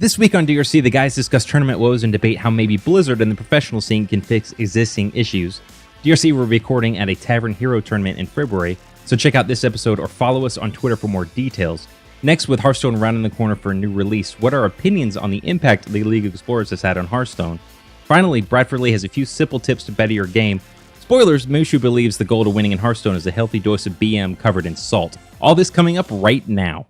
This week on DRC, the guys discuss tournament woes and debate how maybe Blizzard and the professional scene can fix existing issues. DRC will be recording at a Tavern Hero tournament in February, so check out this episode or follow us on Twitter for more details. Next, with Hearthstone rounding the corner for a new release, what are our opinions on the impact the League of Explorers has had on Hearthstone? Finally, Bradford Lee has a few simple tips to better your game. Spoilers, Mushu believes the goal to winning in Hearthstone is a healthy dose of BM covered in salt. All this coming up right now.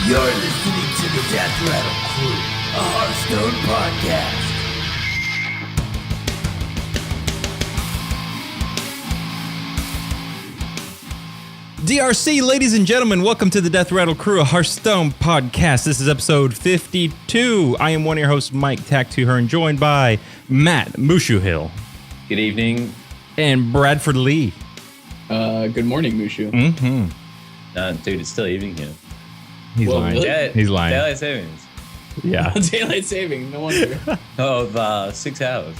You're listening to the Death Rattle Crew, a Hearthstone podcast. DRC, ladies and gentlemen, welcome to the Death Rattle Crew, a Hearthstone podcast. This is episode 52. I am one of your hosts, Mike Tactuher, joined by Matt Mushu Hill. Good evening. And Bradford Lee. Good morning, Mushu. Dude, it's still evening here. He's lying. Really? He's lying. Daylight savings. Yeah. Daylight saving, no wonder. Of 6 hours.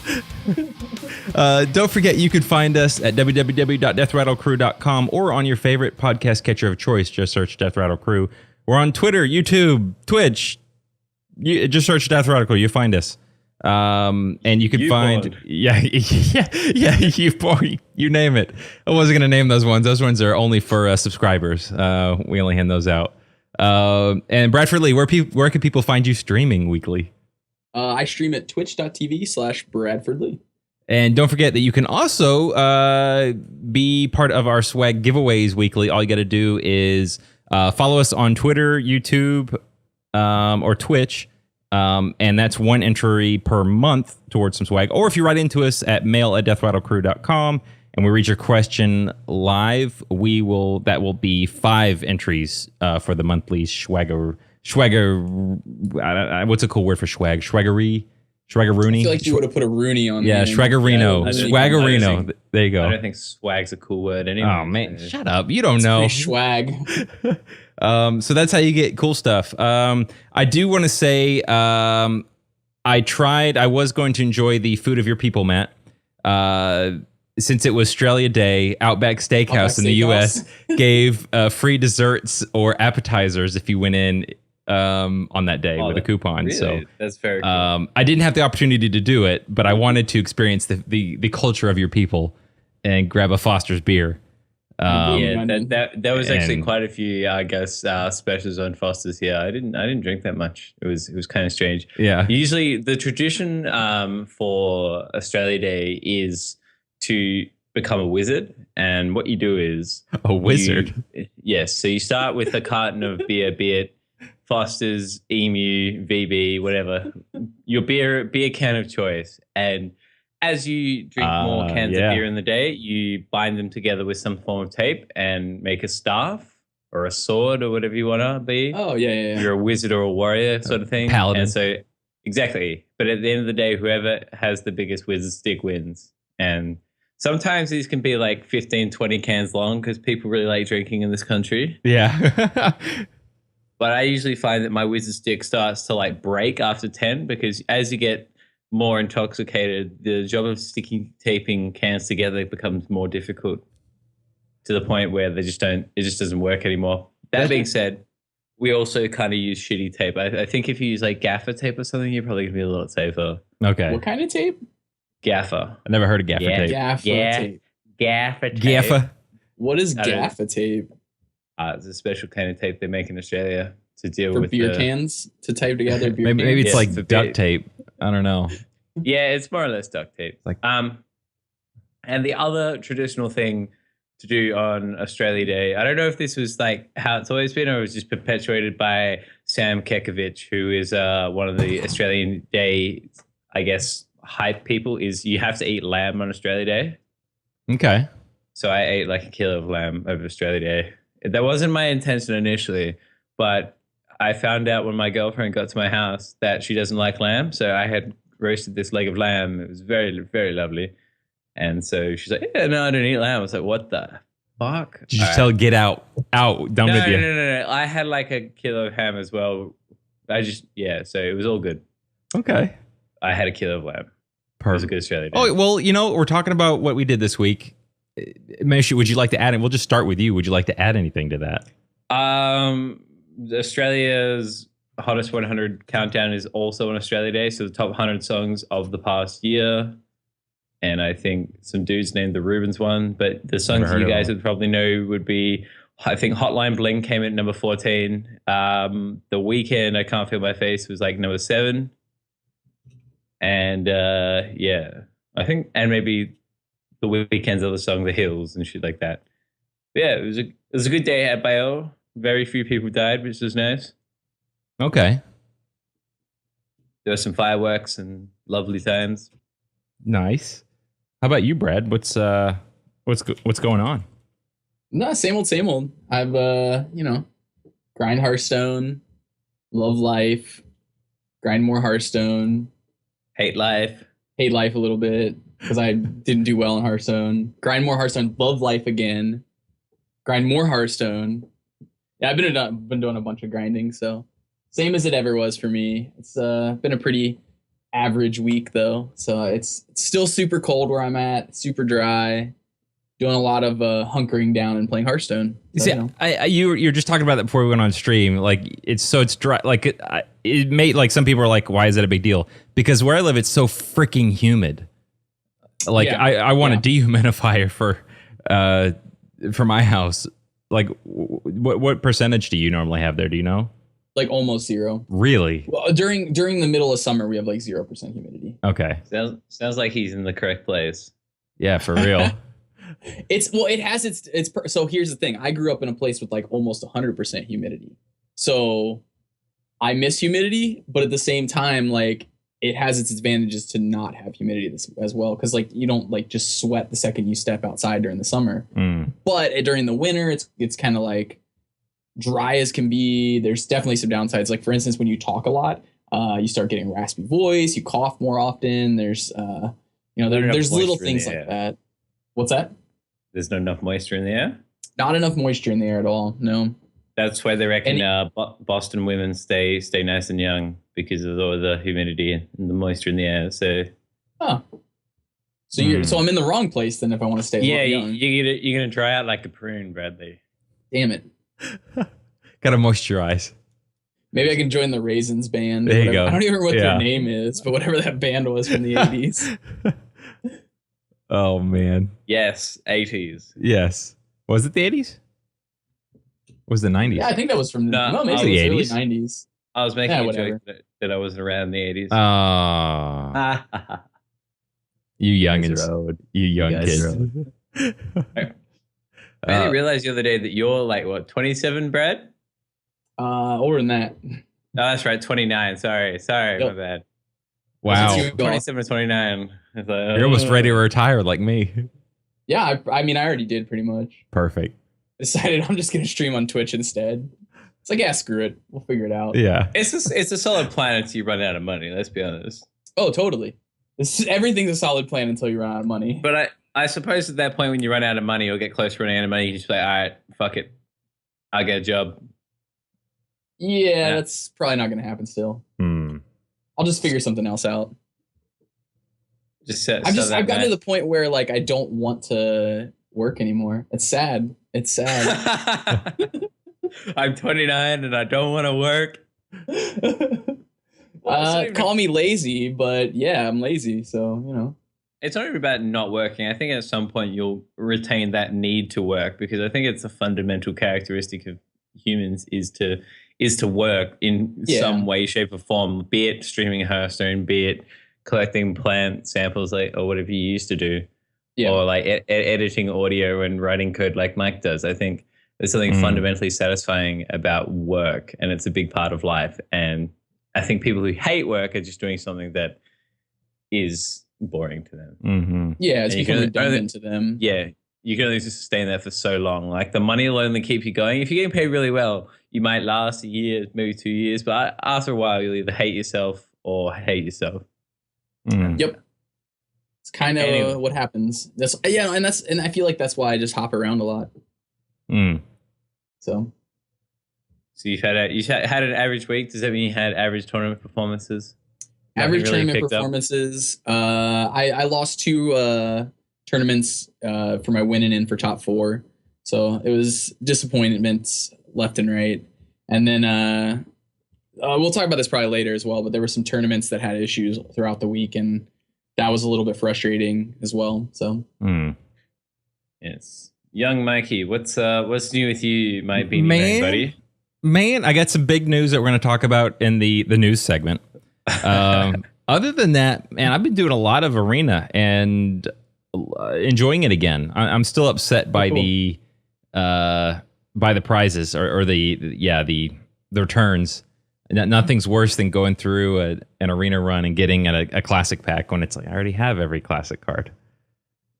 Don't forget, you can find us at www.deathrattlecrew.com or on your favorite podcast catcher of choice. Just search Death Rattle Crew. We're on Twitter, YouTube, Twitch. Just search Death Rattle Crew. You'll find us. And you can find, you name it. I wasn't going to name those ones. Those ones are only for subscribers. We only hand those out. And Bradford Lee, where can people find you streaming weekly? I stream at twitch.tv/BradfordLee. And don't forget that you can also be part of our swag giveaways weekly. All you got to do is follow us on Twitter, YouTube, or Twitch. And that's one entry per month towards some swag. Or if you write into us at mail@deathrattlecrew.com and we read your question live, that will be 5 entries for the monthly swagger. What's a cool word for swag? Swaggery? Swaggeroony? I feel like you would have put a Rooney on. Yeah, Swaggerino. Swaggerino. There you go. I don't think swag's a cool word anyway. Oh man, shut up! You don't know. Swag. So that's how you get cool stuff. I do want to say, I was going to enjoy the food of your people, Matt. Since it was Australia Day, Outback Steakhouse in the U.S. gave free desserts or appetizers if you went in on that day with a coupon. Really? So that's very cool. I didn't have the opportunity to do it, but I wanted to experience the culture of your people and grab a Foster's beer. That was actually quite a few, I guess, specials on Foster's here. I didn't drink that much. It was kind of strange. Yeah. Usually the tradition for Australia Day is to become a wizard, and what you do is a wizard. Yes. So you start with a carton of beer, be it Foster's, Emu, VB, whatever, your beer can of choice, and as you drink more cans of beer in the day, you bind them together with some form of tape and make a staff or a sword or whatever you want to be. Oh, yeah. You're a wizard or a warrior sort of thing. Paladin. And so, exactly. But at the end of the day, whoever has the biggest wizard stick wins. And sometimes these can be like 15, 20 cans long because people really like drinking in this country. Yeah. But I usually find that my wizard stick starts to like break after 10 because as you get more intoxicated, the job of taping cans together becomes more difficult to the point where it just doesn't work anymore. That being said, we also kind of use shitty tape. I think if you use like gaffer tape or something, you're probably gonna be a lot safer. Okay. What kind of tape? Gaffer. I never heard of gaffer tape. Gaffer tape. Gaffer tape. Gaffer. What is gaffer tape? It's a special kind of tape they make in Australia to deal For with beer cans to tape together. Beer Maybe it's Yes, like for duct tape. I don't know. Yeah, it's more or less duct tape. And the other traditional thing to do on Australia Day, I don't know if this was like how it's always been or it was just perpetuated by Sam Kekovich, who is one of the Australian Day, I guess, hype people, is you have to eat lamb on Australia Day. Okay. So I ate like a kilo of lamb over Australia Day. That wasn't my intention initially, but I found out when my girlfriend got to my house that she doesn't like lamb. So I had roasted this leg of lamb. It was very, very lovely. And so she's like, yeah, no, I don't eat lamb. I was like, what the fuck? Did you tell get out, done with you? No. I had like a kilo of ham as well. So it was all good. Okay. I had a kilo of lamb. Perfect. It was a good Australia day. Oh, well, we're talking about what we did this week. Meshi, would you like to add it? We'll just start with you. Would you like to add anything to that? Australia's Hottest 100 countdown is also on Australia Day. So the top 100 songs of the past year. And I think some dudes named the Rubens one. But the songs you guys would probably know would be, I think Hotline Bling came in number 14. The Weekend, I Can't Feel My Face was like number 7. And I think, and maybe the Weekend's other song, The Hills and shit like that. But yeah, it was a good day at Bayo. Very few people died, which was nice. Okay. There were some fireworks and lovely times. Nice. How about you, Brad? What's going on? No, same old. I've grind Hearthstone, love life, grind more Hearthstone, hate life a little bit because I didn't do well in Hearthstone. Grind more Hearthstone, love life again, grind more Hearthstone. Yeah, I've been doing a bunch of grinding, so same as it ever was for me. It's been a pretty average week though, so it's still super cold where I'm at, super dry. Doing a lot of hunkering down and playing Hearthstone. So, See, you're just talking about that before we went on stream. Like it's dry. Like it made like some people are like, why is that a big deal? Because where I live, it's so freaking humid. Like I want a dehumidifier for my house. Like what percentage do you normally have there? Do you know? Like almost 0. Really? Well, during the middle of summer, we have like 0% humidity. Okay. Sounds like he's in the correct place. Yeah, for real. So here's the thing. I grew up in a place with like almost 100% humidity. So I miss humidity, but at the same time, like it has its advantages to not have humidity as well. Cause like you don't like just sweat the second you step outside during the summer. But during the winter, it's kind of like dry as can be. There's definitely some downsides. Like for instance, when you talk a lot, you start getting a raspy voice, you cough more often. There's there's little things like that. What's that? There's not enough moisture in the air? Not enough moisture in the air at all, no. That's why they reckon Boston women stay nice and young because of all the humidity and the moisture in the air. So, so I'm in the wrong place then if I want to stay young. You're gonna dry out like a prune, Bradley. Damn it. Gotta moisturize. Maybe I can join the Raisins band. There you go. I don't even remember what their name is, but whatever that band was from the 80s. Oh, man. Yes, 80s. Yes. Was it the 80s? Was the 90s? Yeah, I think that was from maybe it was the 80s. 90s. I was making a joke that I wasn't around the 80s. You youngins. You young kids. I didn't realize the other day that you're like, what, 27, Brad? Older than that. No, that's right, 29. Sorry, Yep. my bad. Wow. 27 or 29. Like, You're almost ready to retire like me. Yeah, I mean, I already did pretty much. Perfect. Decided I'm just going to stream on Twitch instead. It's like, yeah, screw it. We'll figure it out. Yeah. It's a solid plan until you run out of money, let's be honest. Oh, totally. Everything's a solid plan until you run out of money. But I suppose at that point when you run out of money or get close to running out of money, you just be like, all right, fuck it. I'll get a job. Yeah, that's probably not going to happen still. I'll just figure something else out. I've gotten to the point where like I don't want to work anymore. It's sad. I'm 29 and I don't want to work. Call me lazy, but yeah, I'm lazy. So, It's not even about not working. I think at some point you'll retain that need to work because I think it's a fundamental characteristic of humans is to work in some way, shape, or form, be it streaming Hearthstone, be it collecting plant samples or whatever you used to do, or like editing audio and writing code like Mike does. I think there's something fundamentally satisfying about work, and it's a big part of life. And I think people who hate work are just doing something that is boring to them. Mm-hmm. Yeah, it's becoming redundant to them. Yeah, you can only sustain that for so long. Like the money will only keep you going. If you're getting paid really well, you might last a year, maybe 2 years, but after a while, you'll either hate yourself or hate yourself. Mm. Yep. It's kind of Anyway. what happens. And I feel like that's why I just hop around a lot. So you've had an average week. Does that mean you had average tournament performances? average tournament performances. I lost 2 tournaments for my winning in for top 4. So it was disappointments left and right. And then we'll talk about this probably later as well, but there were some tournaments that had issues throughout the week, and that was a little bit frustrating as well. So yes. Young Mikey, what's new with you, my beanie man buddy? Man, I got some big news that we're going to talk about in the news segment. Other than that, man, I've been doing a lot of Arena and enjoying it again. I'm still upset by the prizes or the returns. Nothing's worse than going through an Arena run and getting a classic pack when it's like I already have every classic card.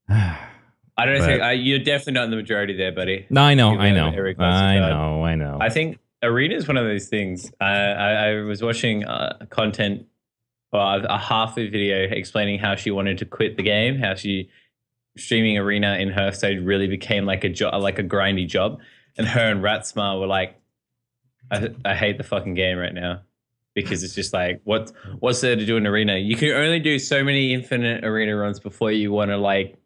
I don't think you're definitely not in the majority there, buddy. No, I know. I think Arena is one of those things. I was watching content, a half a video explaining how she wanted to quit the game, how streaming Arena in Hearthstone really became like a job, like a grindy job, and her and Ratsmar were like, I hate the fucking game right now because it's just like what's there to do in Arena? You can only do so many infinite Arena runs before you want to like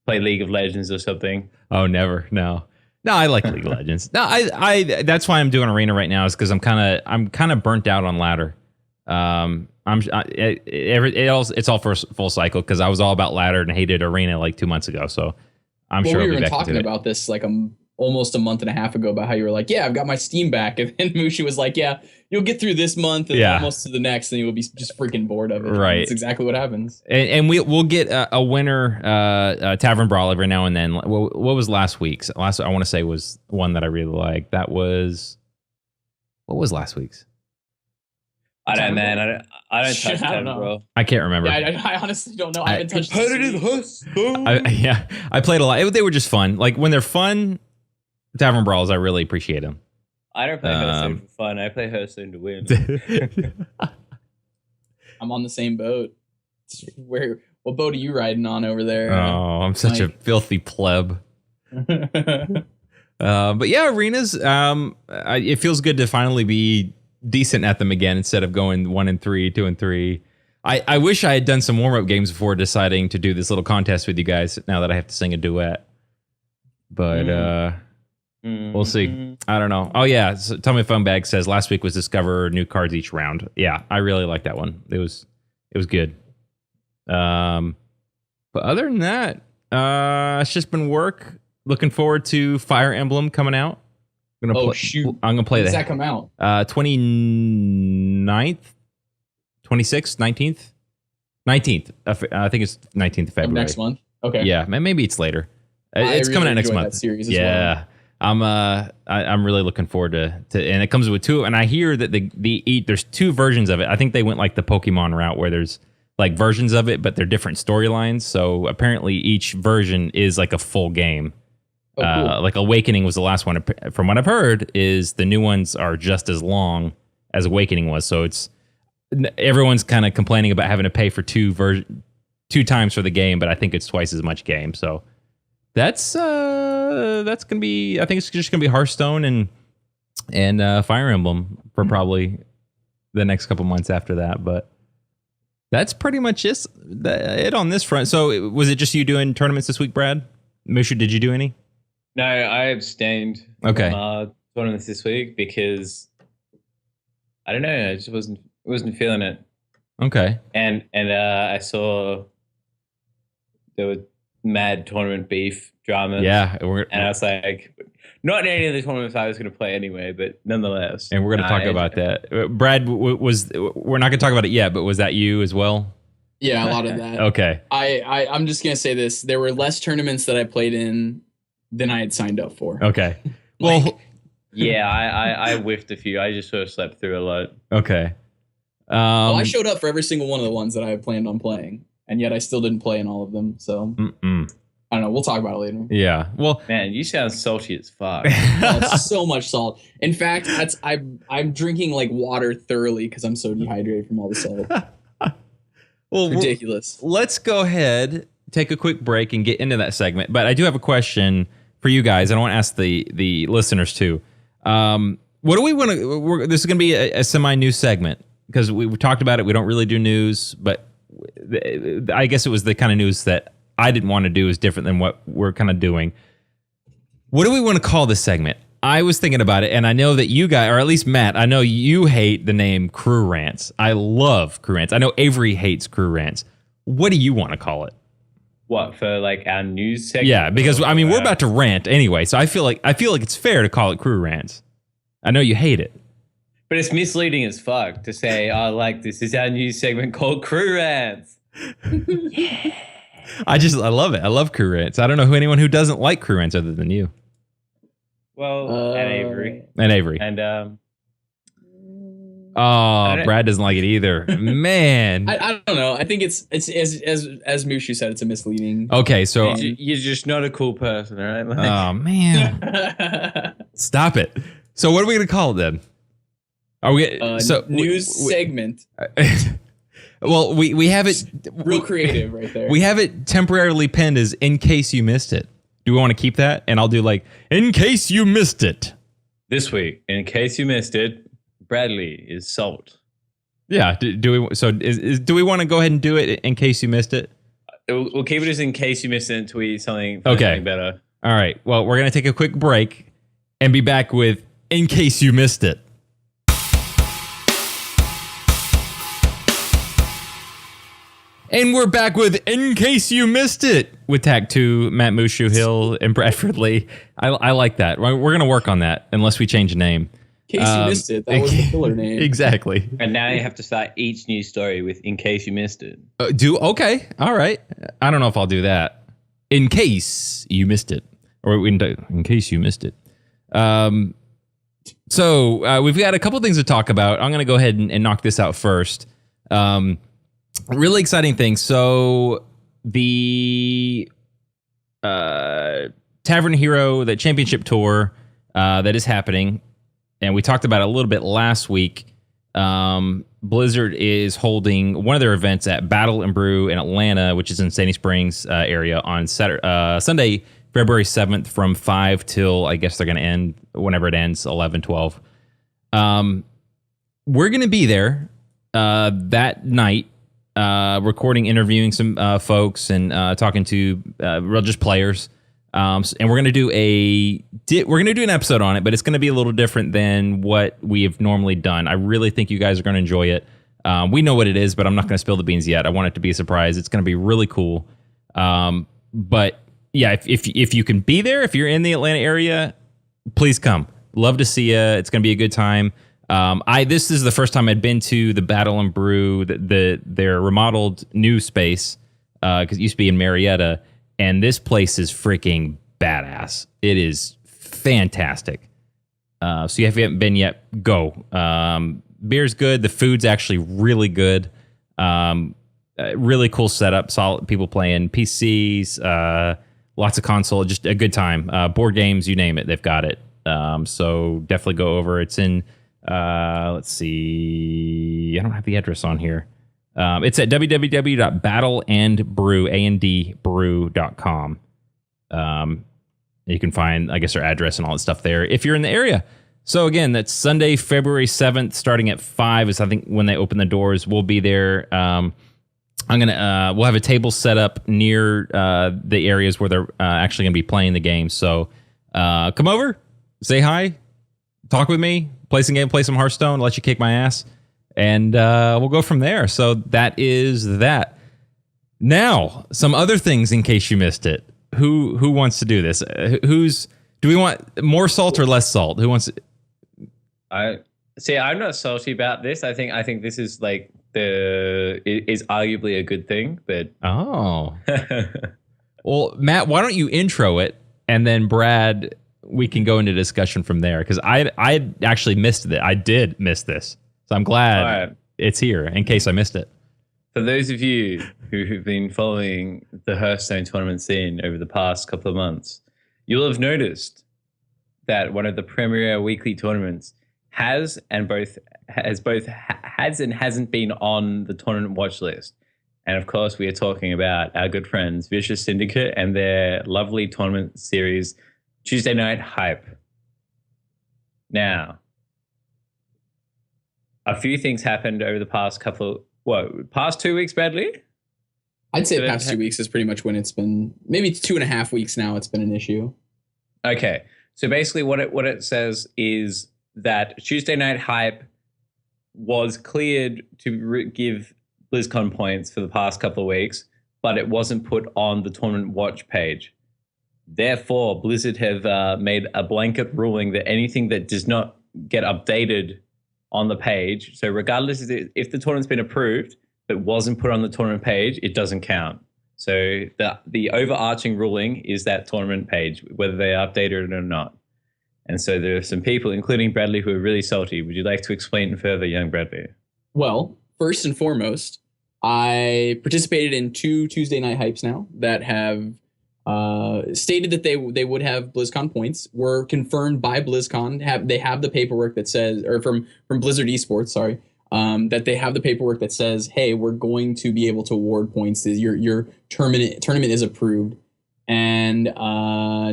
play League of Legends or something. Oh, never. No, I like League of Legends. No, I that's why I'm doing Arena right now is because I'm kind of burnt out on ladder. It's all for full cycle because I was all about ladder and hated Arena like 2 months ago. So I'm sure we were talking about this like almost a month and a half ago about how you were like, yeah, I've got my Steam back, and then Mushi was like, yeah, you'll get through this month and almost to the next, and you'll be just freaking bored of it. Right, that's exactly what happens. And we'll get a winner Tavern Brawl every now and then. What was last week's? I want to say was one that I really liked. That was what was last week's? I don't, man. I don't touch Tavern Brawl. I can't remember. Yeah, I honestly don't know. I haven't touched competitive Hearthstone. I played a lot. They were just fun. Like when they're fun, Tavern Brawls, I really appreciate them. I don't play Hearthstone for fun. I play Hearthstone to win. I'm on the same boat. What boat are you riding on over there? Oh, I'm such a filthy pleb. But yeah, Arenas. It feels good to finally be decent at them again instead of going 1-3, 2-3. I wish I had done some warm up games before deciding to do this little contest with you guys. Now that I have to sing a duet, but we'll see. I don't know. Oh yeah, so Tell Me Phone Bag says last week was discover new cards each round. Yeah, I really like that one. It was good. But other than that, it's just been work. Looking forward to Fire Emblem coming out. Shoot! I'm gonna play that. When does that come out? 29th, 26th, 19th, 19th. I think it's 19th of February. Next month. Okay. Yeah, maybe it's later. It's really coming out next month. That series as well. I'm really looking forward to, and it comes with 2. And I hear that there's 2 versions of it. I think they went like the Pokemon route where there's like versions of it, but they're different storylines. So apparently each version is like a full game. Cool. Like Awakening was the last one. From what I've heard, is the new ones are just as long as Awakening was. So everyone's kind of complaining about having to pay for 2 times for the game, but I think it's twice as much game. So that's gonna be. I think it's just gonna be Hearthstone and Fire Emblem for probably the next couple months after that. But that's pretty much it on this front. So was it just you doing tournaments this week, Brad? Mushu, did you do any? No, I abstained from tournaments this week because I don't know. I just wasn't feeling it. Okay. And I saw there was mad tournament beef drama. Yeah, and I was like, not any of the tournaments I was going to play anyway, but nonetheless. And we're going to talk about that. Brad, we're not going to talk about it yet, but was that you as well? Yeah, a lot of that. Okay. I'm just going to say this. There were less tournaments that I played in than I had signed up for. Okay. Well, yeah, I whiffed a few. I just sort of slept through a lot. Okay. Well, I showed up for every single one of the ones that I had planned on playing, and yet I still didn't play in all of them. So I don't know. We'll talk about it later. Yeah. Well, man, you sound salty as fuck. It's so much salt. In fact, I'm drinking like water thoroughly because I'm so dehydrated from all the salt. Well, Ridiculous. Let's go ahead, take a quick break, and get into that segment. But I do have a question for you guys. I want to ask the listeners too. What do we want to? This is going to be a semi-news segment because we talked about it. We don't really do news, but I guess it was the kind of news that I didn't want to do is different than what we're kind of doing. What do we want to call this segment? I was thinking about it, and I know that you guys, or at least Matt, I know you hate the name Crew Rants. I love Crew Rants. I know Avery hates Crew Rants. What do you want to call it? What, for like our news segment? Yeah, because I mean we're about to rant anyway, so I feel like it's fair to call it Crew Rants. I know you hate it, but it's misleading as fuck to say, "Oh, like this is our news segment called Crew Rants." Yeah. I love it. I love Crew Rants. I don't know anyone who doesn't like Crew Rants other than you. Well, and Avery. And Brad doesn't like it either. Man. I don't know. I think it's as Mushu said, it's a misleading. Okay, so you're just not a cool person, all right? Like, oh man. Stop it. So what are we gonna call it then? Are we news segment? Well, we have it real creative right there. We have it temporarily pinned as in case you missed it. Do we want to keep that? And I'll do like in case you missed it. This week, in case you missed it, Bradley is salt. Yeah. Do we? So do we want to go ahead and do it in case you missed it? We'll keep it as in case you missed it and tweet something better. All right. Well, we're gonna take a quick break and be back with in case you missed it. And we're back with In Case You Missed It with Tag 2, Matt Mushu Hill, and Bradford Lee. I like that. We're going to work on that unless we change the name. In case you missed it. That was the filler name. Exactly. And now you have to start each news story with In Case You Missed It. Okay. All right. I don't know if I'll do that. In case you missed it. Or in case you missed it. So we've got a couple things to talk about. I'm going to go ahead and knock this out first. Really exciting thing. So the Tavern Hero, the championship tour that is happening, and we talked about it a little bit last week. Blizzard is holding one of their events at Battle and Brew in Atlanta, which is in Sandy Springs area on Sunday, February 7th from 5 till, I guess they're going to end whenever it ends, 11, 12. We're going to be there that night. Recording, interviewing some folks, and talking to real just players. And we're gonna do an episode on it, but it's gonna be a little different than what we have normally done. I really think you guys are gonna enjoy it. We know what it is, but I'm not gonna spill the beans yet. I want it to be a surprise. It's gonna be really cool. But yeah, if you can be there, if you're in the Atlanta area, please come. Love to see you. It's gonna be a good time. This is the first time I'd been to the Battle and Brew, their remodeled new space, because it used to be in Marietta, and this place is freaking badass. It is fantastic. So if you haven't been yet, go. Beer's good. The food's actually really good. Really cool setup. Solid people playing PCs, lots of console. Just a good time. Board games, you name it, they've got it. So definitely go over. It's in. Let's see. I don't have the address on here. It's at www.battleandbrew.com. You can find, I guess, their address and all that stuff there if you're in the area. So again, that's Sunday, February 7th, starting at 5 is I think when they open the doors. We'll be there. We'll have a table set up near the areas where they're actually going to be playing the game. So come over, say hi, talk with me. Play some game, play some Hearthstone, let you kick my ass, and we'll go from there. So that is that. Now, some other things in case you missed it. Who wants to do this? Do we want more salt or less salt? Who wants? I'm not salty about this. I think this is like is arguably a good thing, but oh, well, Matt, why don't you intro it, and then Brad, we can go into discussion from there, because I actually missed it. I did miss this, so I'm glad it's here in case I missed it. For those of you who've been following the Hearthstone tournament scene over the past couple of months, you'll have noticed that one of the premier weekly tournaments has and hasn't been on the tournament watch list, And of course, we are talking about our good friends Vicious Syndicate and their lovely tournament series, Tuesday Night Hype. Now, a few things happened over the past past 2 weeks, Bradley? I'd say the past 2 weeks is pretty much when it's been, maybe 2.5 weeks now, it's been an issue. Okay. So basically what it says is that Tuesday Night Hype was cleared to give BlizzCon points for the past couple of weeks, but it wasn't put on the Tournament Watch page. Therefore, Blizzard have made a blanket ruling that anything that does not get updated on the page, so regardless if the tournament's been approved but wasn't put on the tournament page, it doesn't count. So the overarching ruling is that tournament page, whether they updated it or not. And so there are some people, including Bradley, who are really salty. Would you like to explain further, young Bradley? Well, first and foremost, I participated in 2 Tuesday Night Hypes now that have stated that they would have BlizzCon points, were confirmed by BlizzCon. They have the paperwork that says, or from Blizzard Esports, sorry, that they have the paperwork that says, hey, we're going to be able to award points. Your tournament is approved. And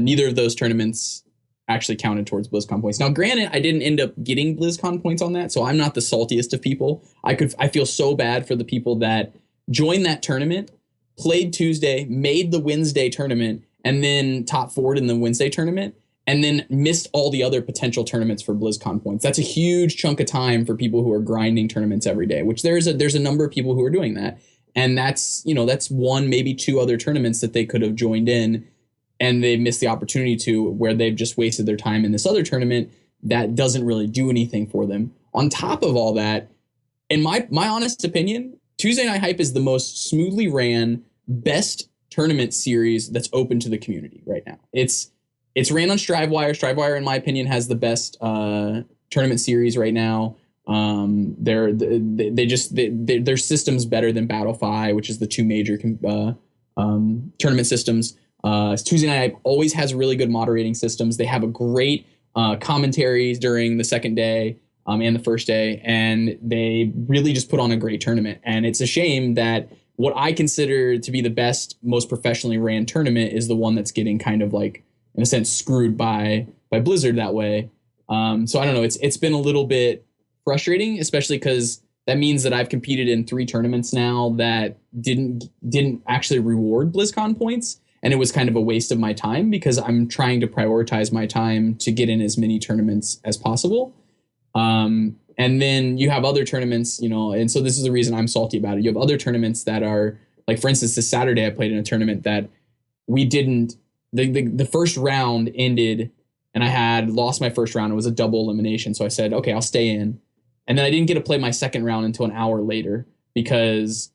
neither of those tournaments actually counted towards BlizzCon points. Now, granted, I didn't end up getting BlizzCon points on that, so I'm not the saltiest of people. I feel so bad for the people that joined that tournament, played Tuesday, made the Wednesday tournament, and then top forward in the Wednesday tournament, and then missed all the other potential tournaments for BlizzCon points. That's a huge chunk of time for people who are grinding tournaments every day, which there's a number of people who are doing that. And that's one, maybe 2 other tournaments that they could have joined in, and they missed the opportunity to, where they've just wasted their time in this other tournament that doesn't really do anything for them. On top of all that, in my honest opinion, Tuesday Night Hype is the most smoothly ran, best tournament series that's open to the community right now. It's ran on Strivewire. Strivewire, in my opinion, has the best tournament series right now. Their system's better than Battlefy, which is the 2 major tournament systems. Tuesday Night Hype always has really good moderating systems. They have a great commentaries during the second day and the first day, and they really just put on a great tournament. And it's a shame that what I consider to be the best, most professionally ran tournament is the one that's getting kind of like, in a sense, screwed by Blizzard that way. So I don't know. It's been a little bit frustrating, especially because that means that I've competed in 3 tournaments now that didn't actually reward BlizzCon points. And it was kind of a waste of my time because I'm trying to prioritize my time to get in as many tournaments as possible. And then you have other tournaments, and so this is the reason I'm salty about it. You have other tournaments that are, like, for instance, this Saturday I played in a tournament that we didn't, the first round ended and I had lost my first round. It was a double elimination. So I said, okay, I'll stay in. And then I didn't get to play my second round until an hour later because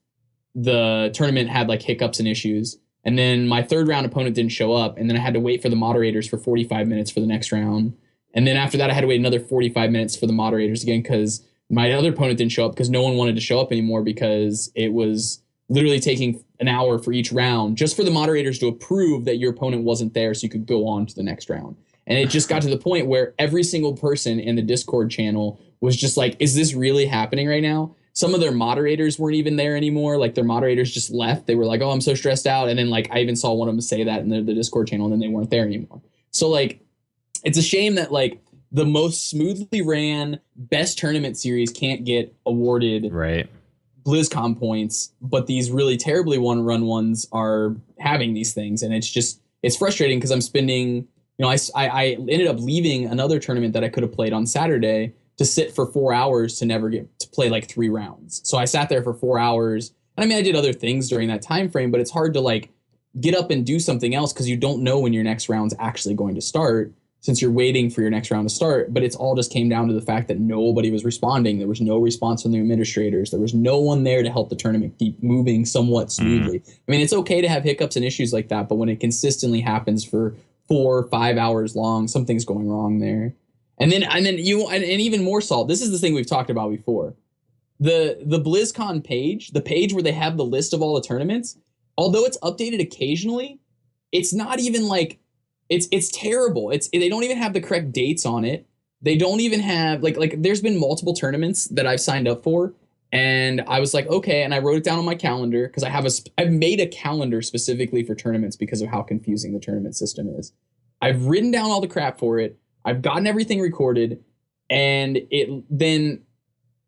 the tournament had like hiccups and issues. And then my third round opponent didn't show up. And then I had to wait for the moderators for 45 minutes for the next round. And then after that, I had to wait another 45 minutes for the moderators again because my other opponent didn't show up because no one wanted to show up anymore because it was literally taking an hour for each round just for the moderators to approve that your opponent wasn't there so you could go on to the next round. And it just got to the point where every single person in the Discord channel was just like, is this really happening right now? Some of their moderators weren't even there anymore. Like, their moderators just left. They were like, oh, I'm so stressed out. And then, like, I even saw one of them say that in the Discord channel, and then they weren't there anymore. So, like, it's a shame that, like, the most smoothly ran best tournament series can't get awarded BlizzCon points, but these really terribly run ones are having these things. And it's frustrating because I'm spending, I ended up leaving another tournament that I could have played on Saturday to sit for 4 hours to never get to play like 3 rounds. So I sat there for 4 hours. And I mean, I did other things during that time frame, but it's hard to like get up and do something else because you don't know when your next round's actually going to start since you're waiting for your next round to start. But it's all just came down to the fact that nobody was responding. There was no response from the administrators. There was no one there to help the tournament keep moving somewhat smoothly. I mean, it's okay to have hiccups and issues like that, but when it consistently happens for 4 or 5 hours long, something's going wrong there. And then even more salt. This is the thing we've talked about before. The BlizzCon page, the page where they have the list of all the tournaments, although it's updated occasionally, it's not even like it's terrible. They don't even have the correct dates on it. They don't even have like there's been multiple tournaments that I've signed up for, And I was like, okay, and I wrote it down on my calendar because I've made a calendar specifically for tournaments because of how confusing the tournament system is. I've written down all the crap for it. I've gotten everything recorded, and then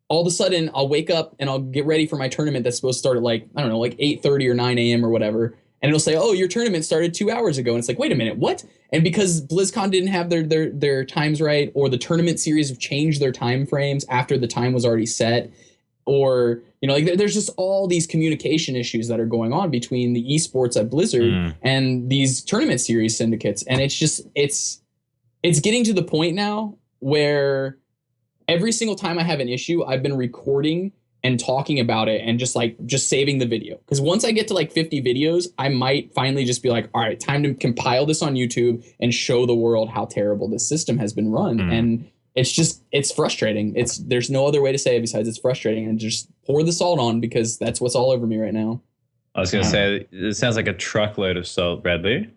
all of a sudden I'll wake up and I'll get ready for my tournament that's supposed to start at like, I don't know, like 8:30 or 9 a.m. or whatever. And it'll say, oh, your tournament started 2 hours ago. And it's like, wait a minute, what? And because BlizzCon didn't have their times right, or the tournament series have changed their time frames after the time was already set, or, you know, like there's just all these communication issues that are going on between the esports at Blizzard and these tournament series syndicates. And it's just, it's getting to the point now where every single time I have an issue, I've been recording and talking about it and just saving the video. Because once I get to like 50 videos, I might finally just be like, all right, time to compile this on YouTube and show the world how terrible this system has been run. And it's frustrating. There's no other way to say it besides it's frustrating, and just pour the salt on because that's what's all over me right now. I was going to say, it sounds like a truckload of salt, Bradley.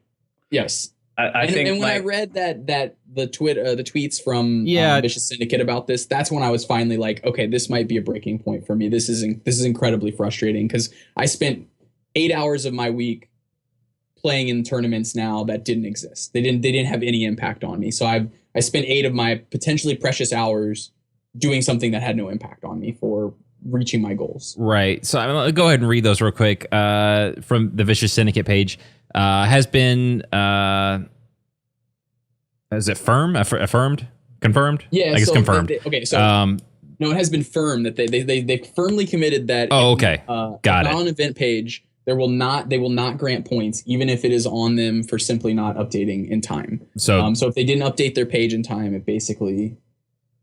Yes. I think when I read that the tweets from Vicious Syndicate about this, that's when I was finally like, okay, this might be a breaking point for me. This is incredibly frustrating because I spent 8 hours of my week playing in tournaments now that didn't exist. They didn't have any impact on me. So I spent 8 of my potentially precious hours doing something that had no impact on me for reaching my goals. Right. So I'm gonna go ahead and read those real quick from the Vicious Syndicate page. Has been is it affirmed, confirmed? Yeah, I guess confirmed. No, it has been firm that they firmly committed that. Oh, okay, got it. On an event page, they will not grant points even if it is on them for simply not updating in time. So if they didn't update their page in time, it basically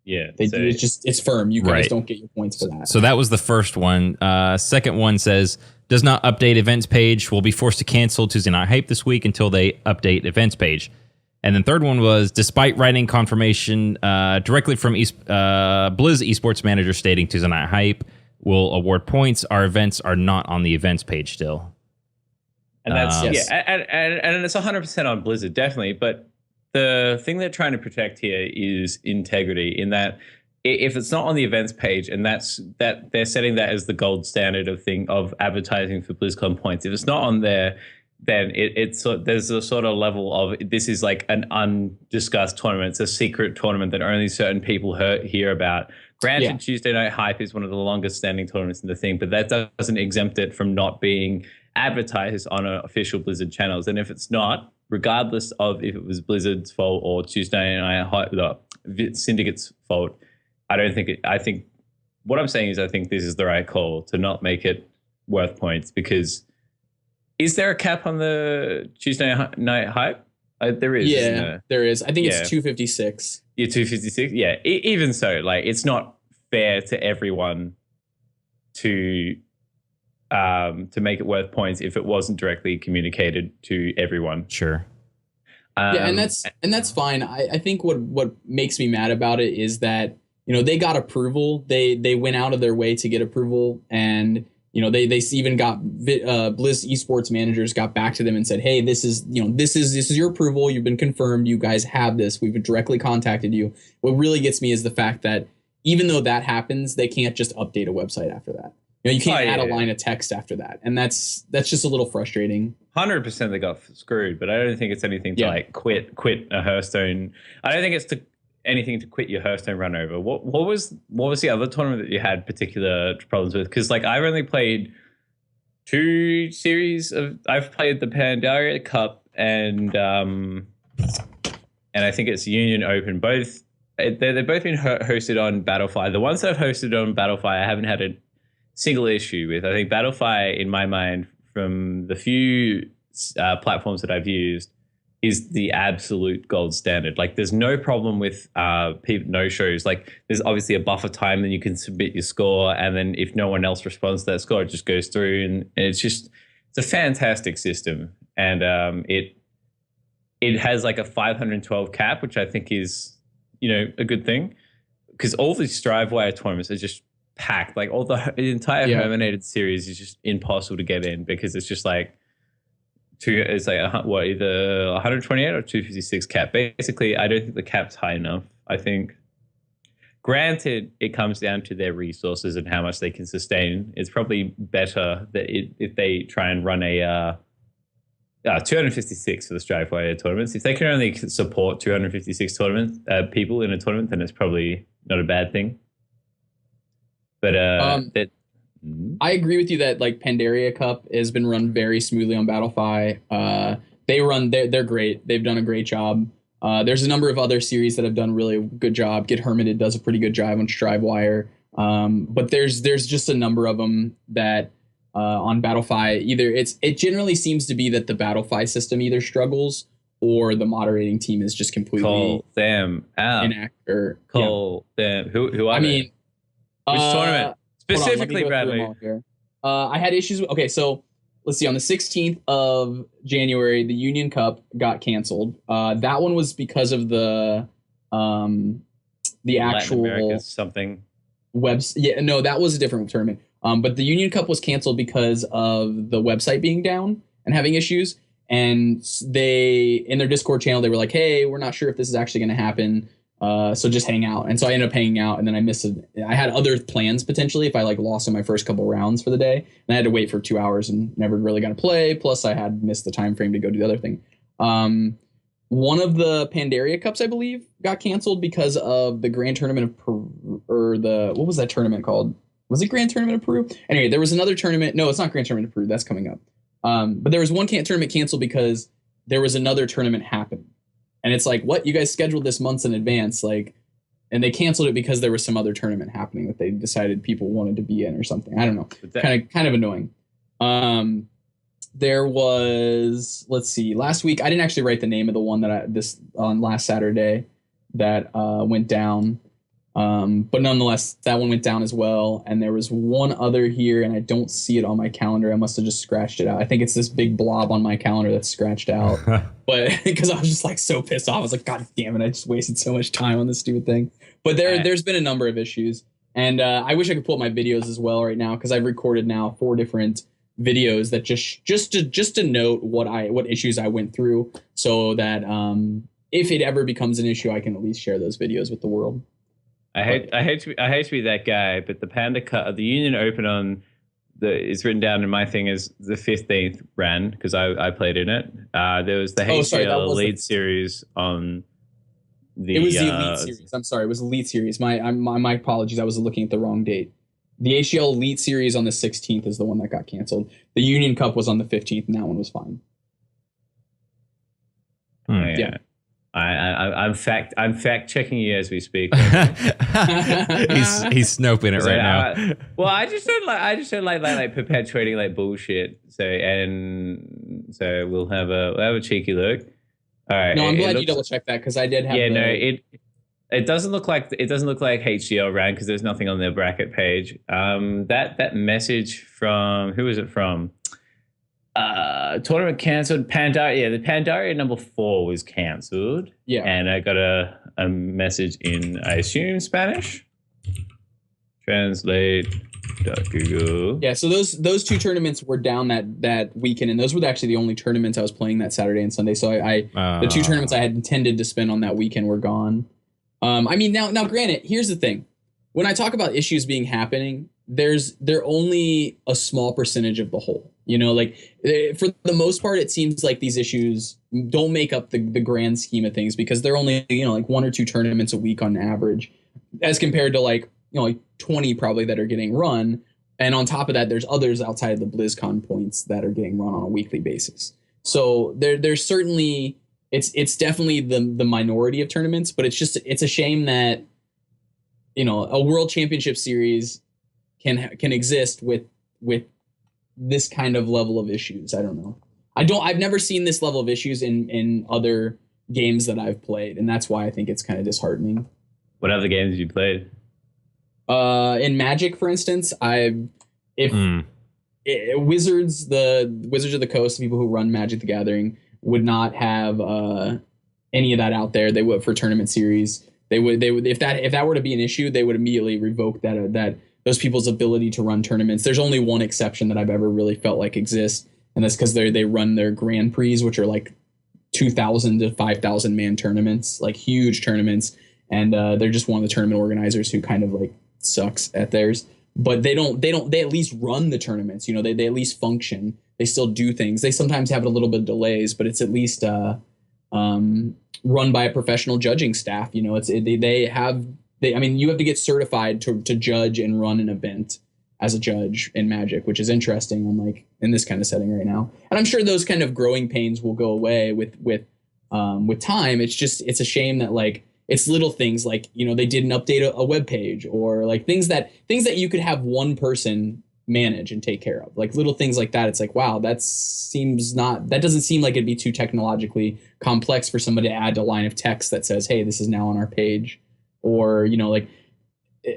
it's firm. You guys don't get your points for that. So that was the first one. Second one says, does not update events page, will be forced to cancel Tuesday Night Hype this week until they update events page. And then third one was, despite writing confirmation directly from Blizz esports manager stating Tuesday Night Hype will award points, our events are not on the events page still. And that's and it's 100% on Blizzard, definitely. But the thing they're trying to protect here is integrity, in that if it's not on the events page, and that they're setting that as the gold standard of advertising for BlizzCon points. If it's not on there, then there's a sort of level of, this is like an undiscussed tournament. It's a secret tournament that only certain people hear about. Granted, Tuesday Night Hype is one of the longest standing tournaments in the thing, but that doesn't exempt it from not being advertised on official Blizzard channels. And if it's not, regardless of if it was Blizzard's fault or Tuesday Night Hype, Syndicate's fault, I think what I'm saying is I think this is the right call to not make it worth points, because is there a cap on the Tuesday Night Hype? There is. Yeah, there is. I think it's 256. Yeah, 256. Yeah, even so, like, it's not fair to everyone to make it worth points if it wasn't directly communicated to everyone. Sure. And that's fine. I think what makes me mad about it is that, you know, they got approval. They went out of their way to get approval, and you know, they even got Blizz esports managers got back to them and said, hey, this is your approval. You've been confirmed. You guys have this. We've directly contacted you. What really gets me is the fact that even though that happens, they can't just update a website after that. You know, you can't add a line of text after that. And that's just a little frustrating. 100% they got screwed, but I don't think it's anything to like quit a Hearthstone. I don't think it's anything to quit your Hearthstone run over. What was the other tournament that you had particular problems with? Because like I've only played 2 series of. I've played the Pandaria Cup and I think it's Union Open. Both they've both been hosted on Battlefy. The ones that I've hosted on Battlefy, I haven't had a single issue with. I think Battlefy, in my mind, from the few platforms that I've used, is the absolute gold standard. Like, there's no problem with no-shows. Like, there's obviously a buffer time, then you can submit your score, and then if no one else responds to that score, it just goes through, and it's a fantastic system. And it has like a 512 cap, which I think is, you know, a good thing, because all these Strivewire tournaments are just packed. Like, the entire Herminated series is just impossible to get in, because it's just like it's like either 128 or 256 cap. Basically, I don't think the cap's high enough. I think, Granted, it comes down to their resources and how much they can sustain. It's probably better that if they try and run a 256 for the Strive Warrior tournaments. If they can only support 256 people in a tournament, then it's probably not a bad thing. But I agree with you that like Pandaria Cup has been run very smoothly on BattleFi. They're great. They've done a great job. There's a number of other series that have done really good job. Get Hermited does a pretty good job on Strivewire. But there's just a number of them that on BattleFi, it generally seems to be that the BattleFi system either struggles or the moderating team is just completely call them out. Call them. Who are they? Which tournament? Specifically, Bradley. I had issues with, okay, so let's see, on the 16th of January, the Union Cup got canceled. That one was because of the actual something yeah, no, that was a different tournament. But the Union Cup was canceled because of the website being down and having issues. And they, in their Discord channel, they were like, hey, we're not sure if this is actually going to happen. So just hang out. And so I ended up hanging out, and then I missed it. I had other plans potentially if I like lost in my first couple rounds for the day, and I had to wait for 2 hours and never really got to play. Plus I had missed the time frame to go do the other thing. One of the Pandaria Cups, I believe, got canceled because of the Grand Tournament of Peru, or what was that tournament called? Was it Grand Tournament of Peru? Anyway, there was another tournament. No, it's not Grand Tournament of Peru. That's coming up. But there was one tournament canceled because there was another tournament happening. And it's like, what? You guys scheduled this months in advance, like, and they canceled it because there was some other tournament happening that they decided people wanted to be in or something. I don't know. Kind of annoying. There was, let's see, last week I didn't actually write the name of the one that on last Saturday that went down. But nonetheless, that one went down as well. And there was one other here, and I don't see it on my calendar. I must have just scratched it out. I think it's this big blob on my calendar that's scratched out. But because I was just like so pissed off. I was like, God damn it, I just wasted so much time on this stupid thing. But there's been a number of issues. And I wish I could pull up my videos as well right now, because I've recorded now 4 different videos that just to note what issues I went through, so that if it ever becomes an issue, I can at least share those videos with the world. I hate to be that guy, but the Panda Cup, the Union Open it's written down in my thing as the 15th ran, because I played in it. There was the HCL Elite Series on the. It was the Elite Series. I'm sorry, it was Elite Series. My apologies. I was looking at the wrong date. The HCL Elite Series on the 16th is the one that got canceled. The Union Cup was on the 15th, and that one was fine. Yeah. I'm fact checking you as we speak. he's snoping it right now. Well, I just don't like perpetuating like bullshit. So we'll have a cheeky look. All right. No, I'm glad you double checked that, because I did have. Yeah, it doesn't look like HCL ran, because there's nothing on their bracket page. That message from, who is it from? Tournament cancelled. Pandaria. The Pandaria number 4 was cancelled. Yeah. And I got a message in, I assume, Spanish. Translate. Google. Yeah, so those 2 tournaments were down that weekend, and those were actually the only tournaments I was playing that Saturday and Sunday. So the 2 tournaments I had intended to spend on that weekend were gone. I mean, now granted, here's the thing. When I talk about issues happening, they're only a small percentage of the whole. You know, like for the most part, it seems like these issues don't make up the grand scheme of things, because they're only, like 1 or 2 tournaments a week on average, as compared to like 20 probably that are getting run. And on top of that, there's others outside of the BlizzCon points that are getting run on a weekly basis. So there's certainly, it's definitely the minority of tournaments, but it's a shame that, a World Championship Series can exist with this kind of level of issues. I don't know. I've never seen this level of issues in other games that I've played, and that's why I think it's kind of disheartening. What other games have you played? In Magic, for instance, Wizards of the Coast, the people who run Magic the Gathering, would not have any of that out there. They would, for tournament series. They would if that were to be an issue, they would immediately revoke that those people's ability to run tournaments. There's only one exception that I've ever really felt like exists, and that's because they run their Grand Prix, which are like 2,000 to 5,000 man tournaments, like huge tournaments. and they're just one of the tournament organizers who kind of like sucks at theirs. But they at least run the tournaments. You know, they at least function. They still do things. They sometimes have a little bit of delays, but it's at least run by a professional judging staff. You know, I mean, you have to get certified to judge and run an event as a judge in Magic, which is interesting on like in this kind of setting right now. And I'm sure those kind of growing pains will go away with time. It's a shame that like it's little things like, you know, they didn't update a web page, or like things that you could have one person manage and take care of, like little things like that. It's like, wow, that doesn't seem like it'd be too technologically complex for somebody to add a line of text that says, hey, this is now on our page, or, you know, like,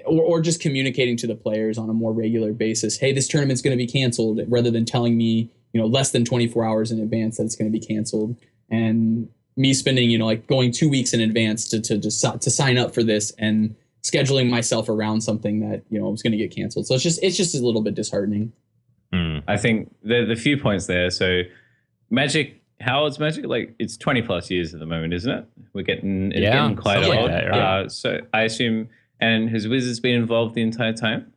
or just communicating to the players on a more regular basis. Hey, this tournament's going to be canceled, rather than telling me, you know, less than 24 hours in advance that it's going to be canceled, and me spending, you know, like going 2 weeks in advance to sign up for this and scheduling myself around something that, you know, was going to get canceled. So it's just a little bit disheartening. I think the few points there. So Magic, how old's Magic? Like it's 20 plus years at the moment, isn't it? We're getting quite old. Like that, right? So I assume, and has Wizards been involved the entire time?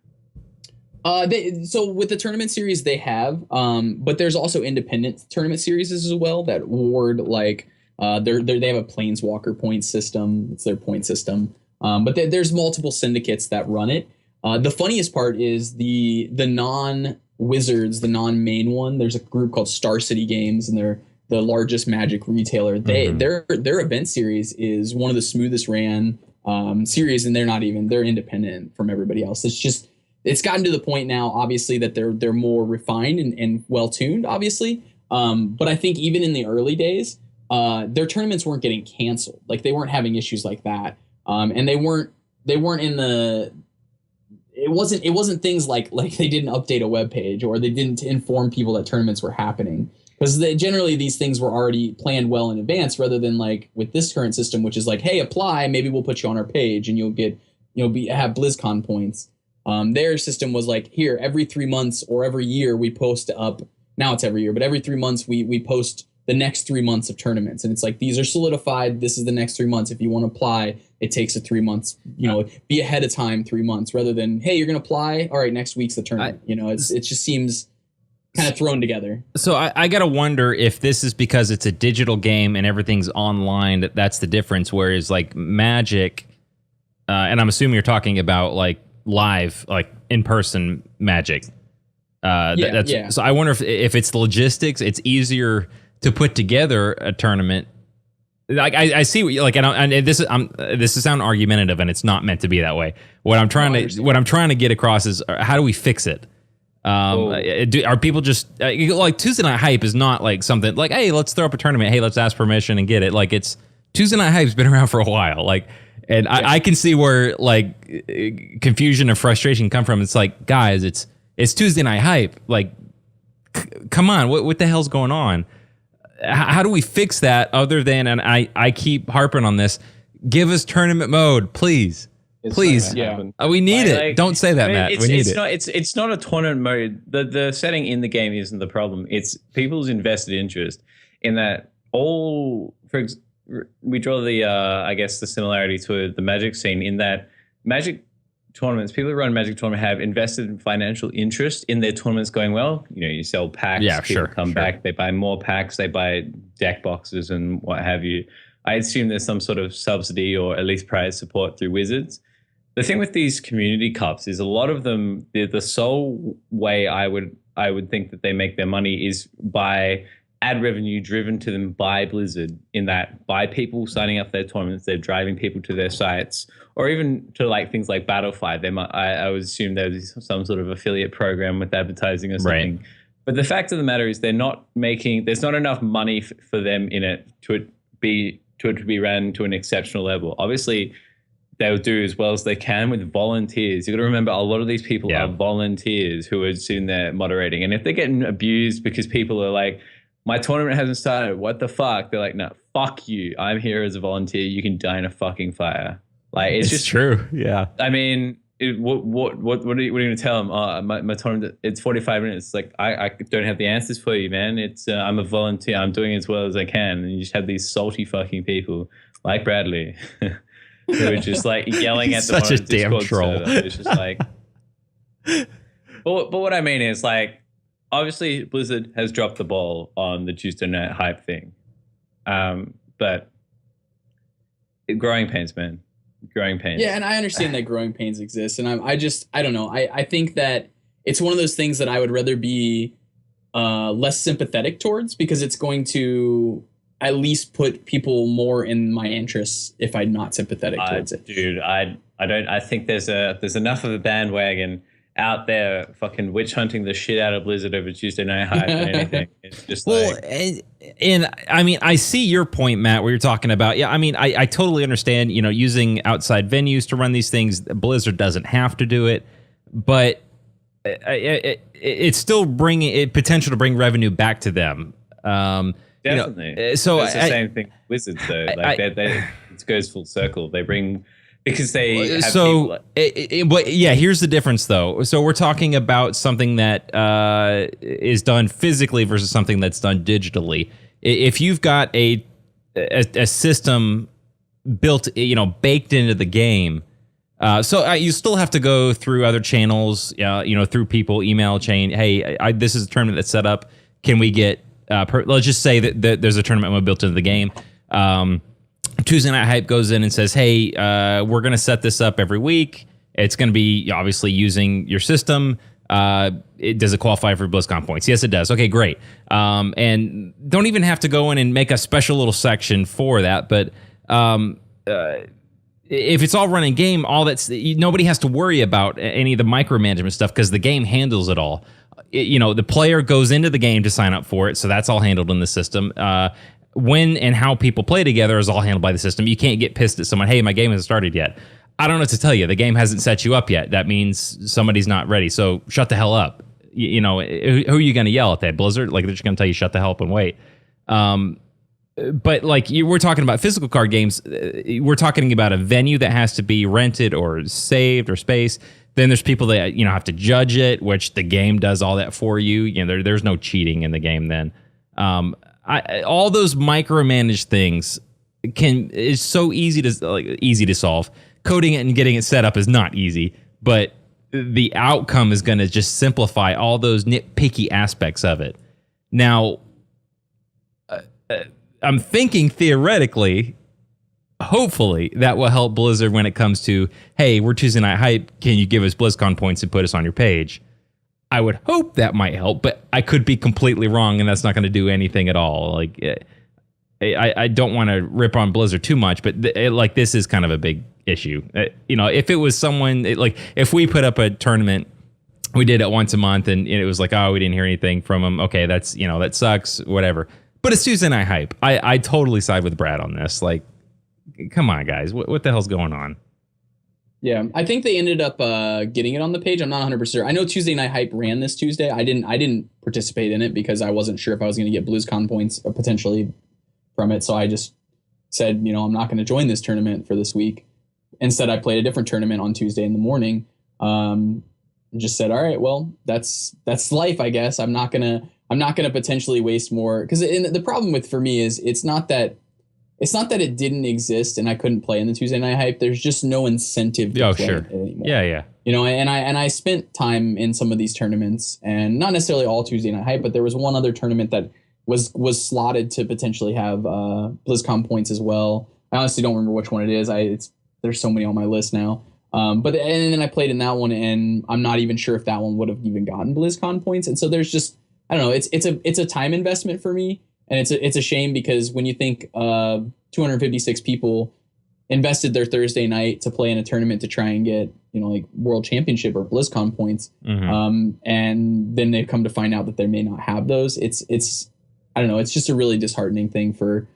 So with the tournament series they have, but there's also independent tournament series as well that award like they have a Planeswalker point system. It's their point system. But there's multiple syndicates that run it. The funniest part is the non-Wizards, the non-main one. There's a group called Star City Games, and they're the largest Magic retailer. Their event series is one of the smoothest ran series, and they're independent from everybody else. It's gotten to the point now, obviously, that they're more refined and well tuned, obviously. But I think even in the early days, their tournaments weren't getting canceled. Like they weren't having issues like that. And they weren't in the, it wasn't things like they didn't update a web page, or they didn't inform people that tournaments were happening, because generally these things were already planned well in advance, rather than like with this current system, which is like, hey, apply, maybe we'll put you on our page and you'll get, have BlizzCon points. Their system was like, here, every 3 months or every year we post up, now it's every year, but every 3 months we post the next 3 months of tournaments. And it's like, these are solidified. This is the next 3 months. If you want to apply, it takes a 3 months, be ahead of time 3 months, rather than, hey, you're going to apply. All right, next week's the tournament. It just seems kind of thrown together. So I got to wonder if this is because it's a digital game and everything's online, that's the difference. Whereas like Magic, and I'm assuming you're talking about like live, like in-person Magic. So I wonder if it's the logistics, it's easier to put together a tournament. Like I see what you like, and this is sound argumentative, and it's not meant to be that way. What I'm trying to get across is, how do we fix it? Are people just like Tuesday Night Hype is not like something like, hey, let's throw up a tournament, hey, let's ask permission and get it. Like it's Tuesday Night Hype's been around for a while, like, and I can see where like confusion and frustration come from. It's like, guys, it's Tuesday Night Hype, like, come on, what the hell's going on? How do we fix that other than, and I keep harping on this, give us tournament mode, please. Please. Yeah. We need it. Don't say that, Matt. We need it. It's not a tournament mode. The setting in the game isn't the problem. It's people's invested interest in that we draw the, I guess, the similarity to the Magic scene in that Magic tournaments, people who run Magic tournament have invested in financial interest in their tournaments going well. You sell packs, people come back, they buy more packs, they buy deck boxes and what have you. I assume there's some sort of subsidy or at least prize support through Wizards. The thing with these community cups is a lot of them, the sole way I would think that they make their money is by ad revenue driven to them by Blizzard, in that by people signing up for their tournaments, they're driving people to their sites, or even to like things like Battlefy. I would assume there's some sort of affiliate program with advertising or something. Right. But the fact of the matter is there's not enough money for them in it to it to be ran to an exceptional level. Obviously, they'll do as well as they can with volunteers. You've got to remember, a lot of these people are volunteers who are sitting there moderating. And if they're getting abused because people are like, my tournament hasn't started, what the fuck? They're like, no, fuck you. I'm here as a volunteer. You can die in a fucking fire. Like, it's just true. Yeah. I mean, what are you going to tell them? Oh, my tournament, it's 45 minutes. Like, I don't have the answers for you, man. It's I'm a volunteer. I'm doing as well as I can. And you just have these salty fucking people like Bradley. who are just like yelling at them Such on a a damn Discord troll. server. It's just like, but what I mean is like, obviously Blizzard has dropped the ball on the Tuesday night hype thing, but growing pains, man, growing pains. Yeah, and I understand that growing pains exist, and I don't know. I think that it's one of those things that I would rather be less sympathetic towards, because it's going to at least put people more in my interests if I'm not sympathetic towards it. Dude, I don't. I think there's enough of a bandwagon out there fucking witch hunting the shit out of Blizzard over Tuesday night hype or anything. It's just like, and I mean, I see your point, Matt, where you're talking about, yeah, I mean, I totally understand, you know, using outside venues to run these things. Blizzard doesn't have to do it, but it's still bringing potential to bring revenue back to them. definitely. You know, so it's the same thing with Wizards though. Like it goes full circle. They bring, because they have but yeah, here's the difference though. So we're talking about something that is done physically versus something that's done digitally. If you've got a system built, you know, baked into the game, so you still have to go through other channels, you know, through people, email chain. Hey, this is a tournament that's set up. Can we get? Let's just say that there's a tournament mode built into the game. Tuesday Night Hype goes in and says, hey, we're going to set this up every week. It's going to be obviously using your system. Does it qualify for BlizzCon points? Yes, it does. Okay, great. And don't even have to go in and make a special little section for that. But if it's all running game, nobody has to worry about any of the micromanagement stuff because the game handles it all. You know, the player goes into the game to sign up for it, so that's all handled in the system. When and how people play together is all handled by the system. You can't get pissed at someone, hey, my game hasn't started yet. I don't know what to tell you. The game hasn't set you up yet. That means somebody's not ready, so shut the hell up. You know, who are you going to yell at that? Blizzard? Like, they're just going to tell you shut the hell up and wait. But like we're talking about physical card games, we're talking about a venue that has to be rented or saved or space. Then there's people that, you know, have to judge it, which the game does all that for you. You know, there's no cheating in the game then. All those micromanaged things is so easy to solve. Coding it and getting it set up is not easy, but the outcome is going to just simplify all those nitpicky aspects of it. Now, I'm thinking theoretically, hopefully, that will help Blizzard when it comes to, hey, we're Tuesday Night Hype. Can you give us BlizzCon points and put us on your page? I would hope that might help, but I could be completely wrong, and that's not going to do anything at all. Like, I don't want to rip on Blizzard too much, but like this is kind of a big issue. You know, if it was someone like if we put up a tournament, we did it once a month, and it was like, oh, we didn't hear anything from them. Okay, that's, you know, that sucks. Whatever. But it's Tuesday Night Hype. I totally side with Brad on this. Like, come on, guys, what the hell's going on? Yeah, I think they ended up getting it on the page. I'm not 100% sure. I know Tuesday Night Hype ran this Tuesday. I didn't participate in it because I wasn't sure if I was going to get BlizzCon points potentially from it. So I just said, you know, I'm not going to join this tournament for this week. Instead, I played a different tournament on Tuesday in the morning. And just said, all right, well, that's life, I guess. I'm not gonna potentially waste more, because the problem for me is it's not that it didn't exist and I couldn't play in the Tuesday Night Hype. There's just no incentive to play it anymore. Yeah. You know, and I spent time in some of these tournaments, and not necessarily all Tuesday Night Hype, but there was one other tournament that was slotted to potentially have BlizzCon points as well. I honestly don't remember which one it is. There's so many on my list now. But then I played in that one, and I'm not even sure if that one would have even gotten BlizzCon points. And so there's just, I don't know, it's a time investment for me. And it's a shame, because when you think 256 people invested their Thursday night to play in a tournament to try and get, you know, like World Championship or BlizzCon points, and then they come to find out that they may not have those, it's I don't know, it's just a really disheartening thing for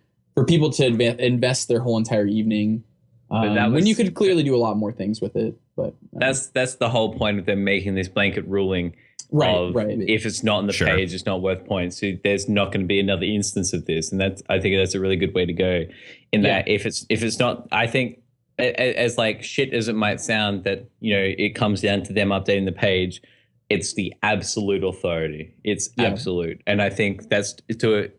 people to invest their whole entire evening when you could clearly do a lot more things with it. But that's the whole point of them making this blanket ruling. Right. If it's not on the page, it's not worth points. So there's not going to be another instance of this, and I think that's a really good way to go. That if it's not, I think, as like shit as it might sound, that, you know, it comes down to them updating the page. It's the absolute authority. It's absolute, and I think that's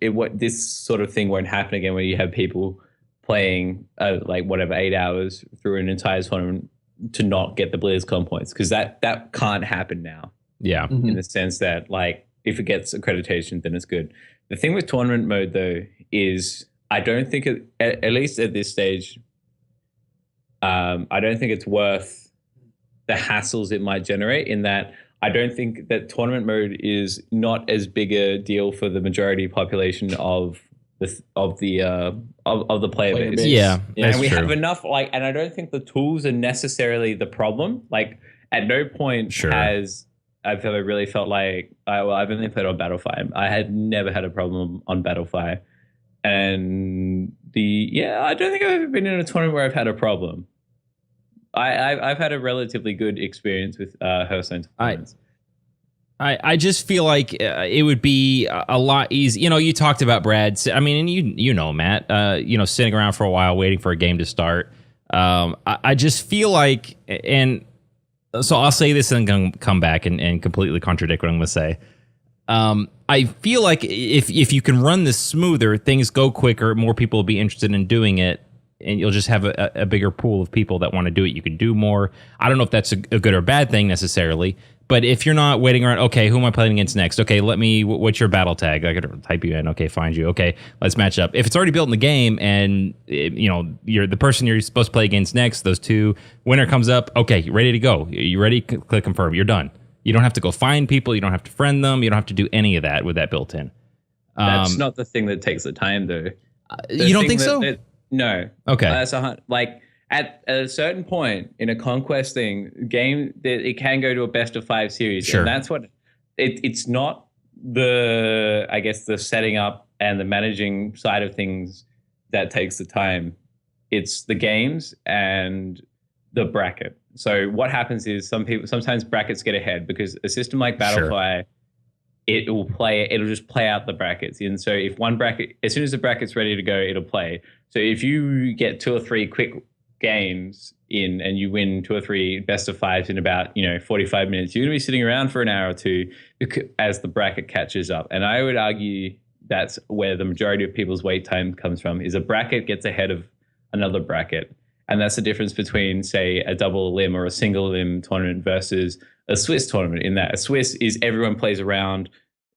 what this sort of thing won't happen again, where you have people playing like whatever 8 hours through an entire tournament to not get the BlizzCon points, because that can't happen now. Yeah. In the sense that, like, if it gets accreditation, then it's good. The thing with tournament mode, though, is I don't think at least at this stage, I don't think it's worth the hassles it might generate, in that I don't think that tournament mode is not as big a deal for the majority population of the player base. Yeah, and we true. have enough, like, and I don't think the tools are necessarily the problem. Like, at no point has I've ever really felt like I've only played on Battlefy. I had never had a problem on Battlefy, and I don't think I've ever been in a tournament where I've had a problem. I've had a relatively good experience with Hearthstone tournaments. I just feel like it would be a lot easier. You know, you talked about Brad. I mean, and you know, Matt, sitting around for a while waiting for a game to start. I just feel like, and so I'll say this and then come back and completely contradict what I'm going to say. I feel like if you can run this smoother, things go quicker, more people will be interested in doing it, and you'll just have a bigger pool of people that want to do it. You can do more. I don't know if that's a good or bad thing necessarily, but if you're not waiting around, okay, who am I playing against next? Okay, what's your battle tag? I gotta type you in. Okay, find you. Okay, let's match up. If it's already built in the game and you're the person you're supposed to play against next, those two, winner comes up. Okay, you're ready to go. You ready? Click confirm. You're done. You don't have to go find people. You don't have to friend them. You don't have to do any of that with that built in. That's not the thing that takes the time, though. You don't think so? No. Okay. That's like at a certain point in a conquest game, that it can go to a best of 5 series. Sure. And that's what it's not the setting up and the managing side of things that takes the time. It's the games and the bracket. So what happens is sometimes brackets get ahead, because a system like Battlefy, it'll just play out the brackets. And so if one bracket, as soon as the bracket's ready to go, it'll play. So if you get 2 or 3 quick games in and you win 2 or 3 best of 5s in about 45 minutes, you're going to be sitting around for an hour or two as the bracket catches up. And I would argue that's where the majority of people's wait time comes from, is a bracket gets ahead of another bracket. And that's the difference between, say, a double limb or a single limb tournament versus a Swiss tournament, in that a Swiss is everyone plays around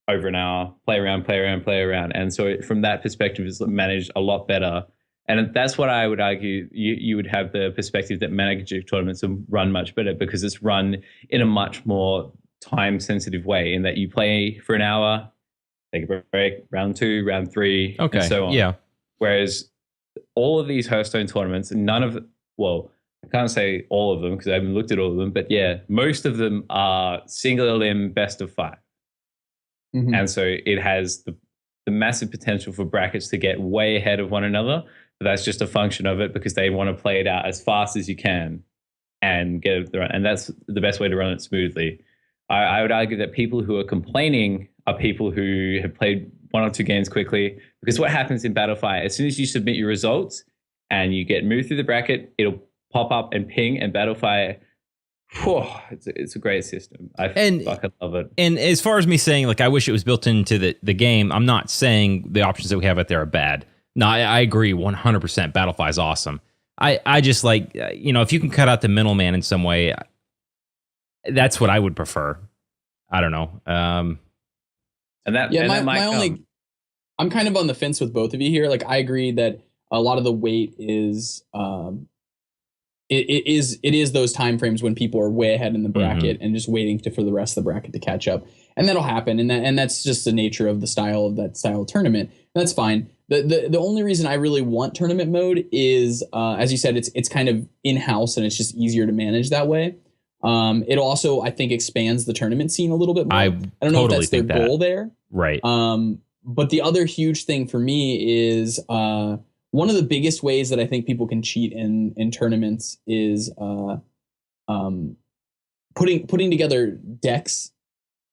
over an hour, play around. And so from that perspective, it's managed a lot better. And that's what I would argue. You would have the perspective that Magic tournaments will run much better, because it's run in a much more time-sensitive way, in that you play for an hour, take a break, round 2, round 3, and so on. Yeah. Whereas all of these Hearthstone tournaments, I can't say all of them because I haven't looked at all of them, but yeah, most of them are single limb best of 5. Mm-hmm. And so it has the massive potential for brackets to get way ahead of one another. But that's just a function of it, because they want to play it out as fast as you can and get it run. And that's the best way to run it smoothly. I would argue that people who are complaining are people who have played 1 or 2 games quickly, because what happens in Battlefy, as soon as you submit your results and you get moved through the bracket, it'll pop up and ping, and Battlefy, it's a great system. I fucking love it. And as far as me saying, like, I wish it was built into the game, I'm not saying the options that we have out there are bad. No, I agree 100%. Battlefy is awesome. I just like, if you can cut out the middleman in some way, that's what I would prefer. I don't know. I'm kind of on the fence with both of you here. Like, I agree that a lot of the wait is it is those time frames when people are way ahead in the bracket and just waiting for the rest of the bracket to catch up, and that'll happen, and that's just the nature of the style of tournament. That's fine. The only reason I really want tournament mode is, as you said, it's kind of in-house and it's just easier to manage that way. It also, I think, expands the tournament scene a little bit more. I don't know if that's their goal there. Right. But the other huge thing for me is one of the biggest ways that I think people can cheat in tournaments is putting together decks.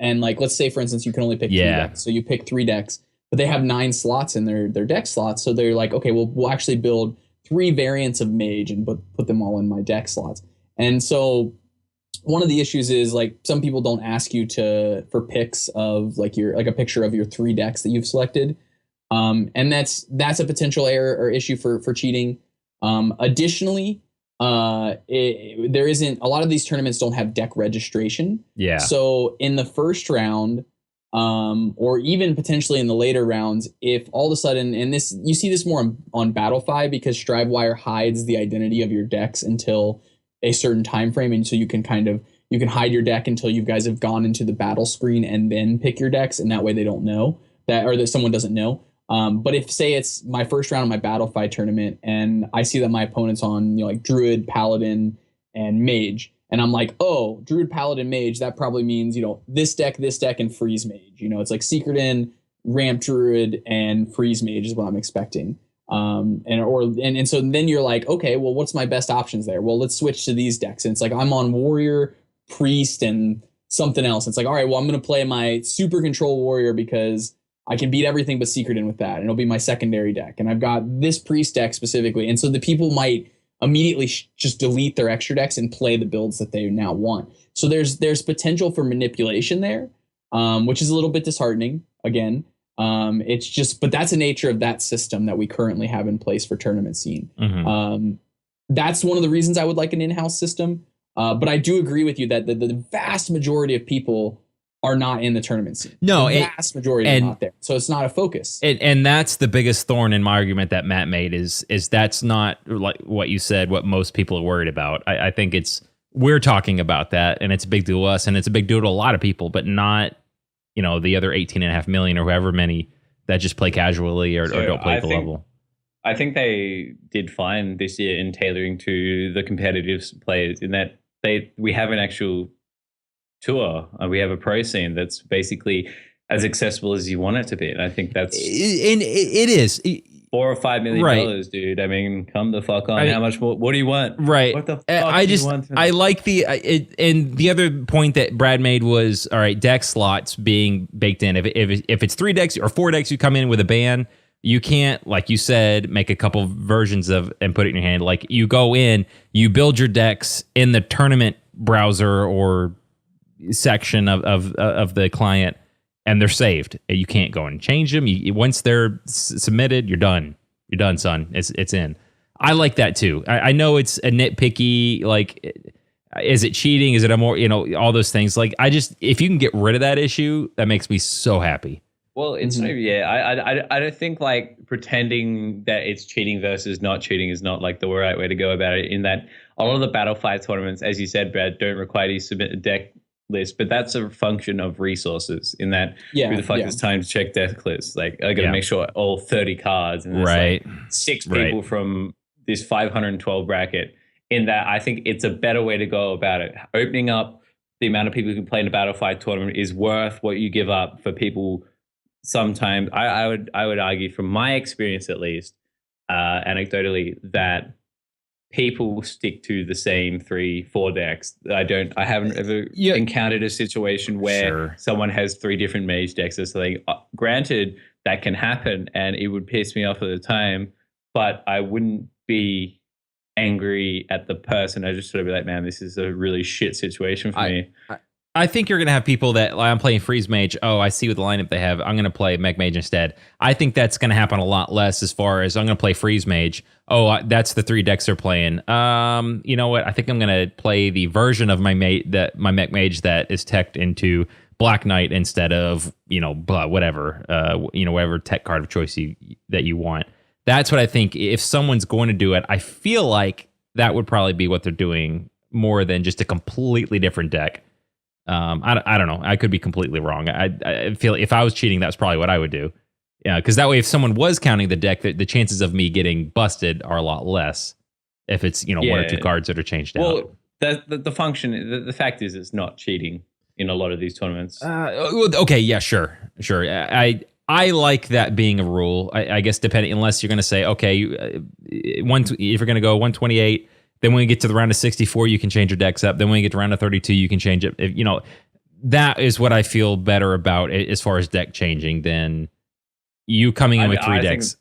And, like, let's say, for instance, you can only pick 3 decks. So you pick 3 decks, but they have 9 slots in their deck slots. So they're like, okay, well, we'll actually build 3 variants of Mage and put them all in my deck slots. And so one of the issues is, like, some people don't ask you for picks of, like, a picture of your 3 decks that you've selected. And that's a potential error or issue for cheating. Additionally, there isn't a lot of these tournaments don't have deck registration. Yeah. So in the first round, or even potentially in the later rounds, if all of a sudden, and this you see this more on Battlefy because Strivewire hides the identity of your decks until a certain time frame, and so you can hide your deck until you guys have gone into the battle screen and then pick your decks, and that way they don't know that someone doesn't know. But if say it's my first round of my Battlefy tournament and I see that my opponent's on like Druid, Paladin, and Mage, and I'm like, oh, Druid, Paladin, Mage, that probably means this deck, and Freeze Mage. It's like Secret In, Ramp Druid, and Freeze Mage is what I'm expecting. And so then you're like, okay, well, what's my best options there? Well, let's switch to these decks. And it's like I'm on Warrior, Priest, and something else. It's like, all right, well, I'm going to play my Super Control Warrior because I can beat everything but Secret In with that, and it'll be my secondary deck. And I've got this Priest deck specifically, and so the people might immediately just delete their extra decks and play the builds that they now want. So there's potential for manipulation there, which is a little bit disheartening. Again, it's just, but that's the nature of that system that we currently have in place for tournament scene. Mm-hmm. That's one of the reasons I would like an in-house system. But I do agree with you that the vast majority of people are not in the tournament scene. No, the vast majority are not there. So it's not a focus. And that's the biggest thorn in my argument that Matt made is that's not like what you said, what most people are worried about. I think we're talking about that, and it's a big deal to us, and it's a big deal to a lot of people, but not, the other 18.5 million or however many that just play casually or don't play at the level. I think they did fine this year in tailoring to the competitive players in that we have an actual tour and we have a pro scene that's basically as accessible as you want it to be, and I think that's and it is $4 or $5 million, right, dude. I mean, come the fuck on. How much more? What do you want? Right. What the fuck do you want? I like and the other point that Brad made was, all right, deck slots being baked in. If it's 3 decks or 4 decks, you come in with a ban. You can't, like you said, make a couple versions of and put it in your hand. Like you go in, you build your decks in the tournament browser or section of the client, and they're saved. You can't go and change them. Once they're submitted, you're done. You're done, son. It's in. I like that too. I know it's a nitpicky, like, is it cheating? Is it a more, all those things. Like, if you can get rid of that issue, that makes me so happy. Well, it's I don't think like pretending that it's cheating versus not cheating is not like the right way to go about it. In that a lot of the Battlefy tournaments, as you said, Brad, don't require you to submit a deck list, but that's a function of resources. In that, who the fuck has time to check deck lists? Like, I got to make sure all 30 cards and there's like 6 people from this 512 bracket. In that, I think it's a better way to go about it. Opening up the amount of people who can play in a Battlefy tournament is worth what you give up for people. Sometimes I would argue, from my experience at least, anecdotally, that people stick to the same 3-4 decks. I haven't ever encountered a situation where someone has 3 different mage decks or something. Granted, that can happen, and it would piss me off at the time, but I wouldn't be angry at the person. I just sort of be like, man, this is a really shit situation for me. I think you're going to have people that, like, I'm playing Freeze Mage. Oh, I see what the lineup they have. I'm going to play Mech Mage instead. I think that's going to happen a lot less as far as I'm going to play Freeze Mage. Oh, that's the 3 decks they're playing. You know what? I think I'm going to play the version of my Mech Mage that is teched into Black Knight instead of, whatever, whatever tech card of choice that you want. That's what I think. If someone's going to do it, I feel like that would probably be what they're doing more than just a completely different deck. I don't know. I could be completely wrong. I feel if I was cheating, that's probably what I would do. Yeah, because that way, if someone was counting the deck, the chances of me getting busted are a lot less. If it's 1 or 2 cards that are changed out. Well, the function, the fact is, it's not cheating in a lot of these tournaments. Okay, yeah, sure. I like that being a rule. I guess depending, unless you're going to say, okay, if you're going to go 128. Then when we get to the round of 64, you can change your decks up. Then when you get to round of 32, you can change it. That is what I feel better about as far as deck changing than you coming in with 3 decks.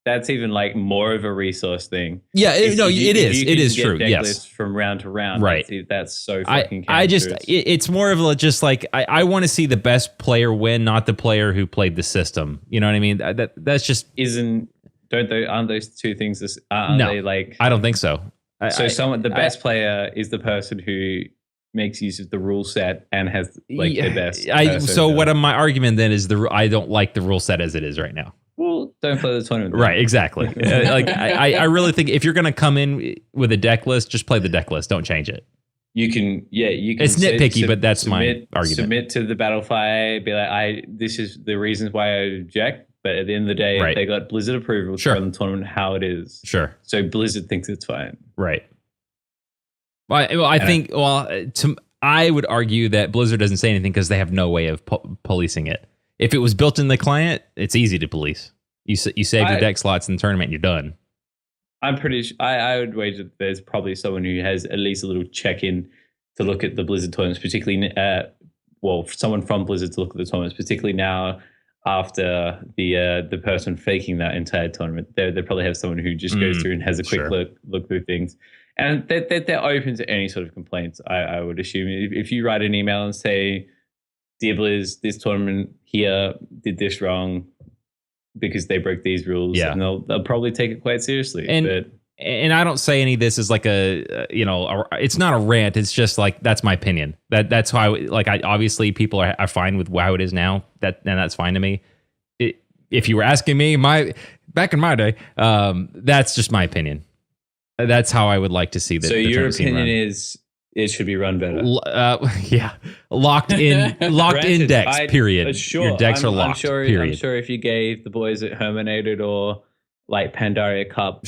that's even like more of a resource thing. Yeah, If no, you- it if is. you It can is get true. deck Yes. lists from round to round. Right. That's so fucking. I just cancerous. it's more of a, just like I want to see the best player win, not the player who played the system. You know what I mean? That's just aren't those two things? Aren't no. they like? I don't think so. The best player is the person who makes use of the rule set and has like the best. So what my argument then is I don't like the rule set as it is right now. Well, don't play the tournament. Right, exactly. Like I really think if you're gonna come in with a deck list, just play the deck list. Don't change it. You can. It's nitpicky, but that's my argument. Submit to the battle fight. Be like, this is the reasons why I object. But at the end of the day, Right. they got Blizzard approval to run the tournament how it is. Sure. So Blizzard thinks it's fine. Right. Well, I would argue that Blizzard doesn't say anything because they have no way of policing it. If it was built in the client, it's easy to police. You save your deck slots in the tournament and you're done. I'm pretty sure. I would wager that there's probably someone who has at least a little check-in to look at the Blizzard tournaments, particularly, someone from Blizzard to look at the tournaments, particularly now after the person faking that entire tournament. They probably have someone who just goes through and has a quick look through things. And they're open to any sort of complaints, I would assume. If you write an email and say, Dear Blizz, this tournament here did this wrong because they broke these rules, and they'll probably take it quite seriously. And I don't say any of this is like it's not a rant. It's just like, that's my opinion. That's how obviously people are fine with how it is now. And that's fine to me. If you were asking me back in my day, that's just my opinion. That's how I would like to see that. So your opinion is it should be run better. Locked in decks. Period. Sure, your decks are locked. I'm sure if you gave the boys at Herminated or like Pandaria Cup,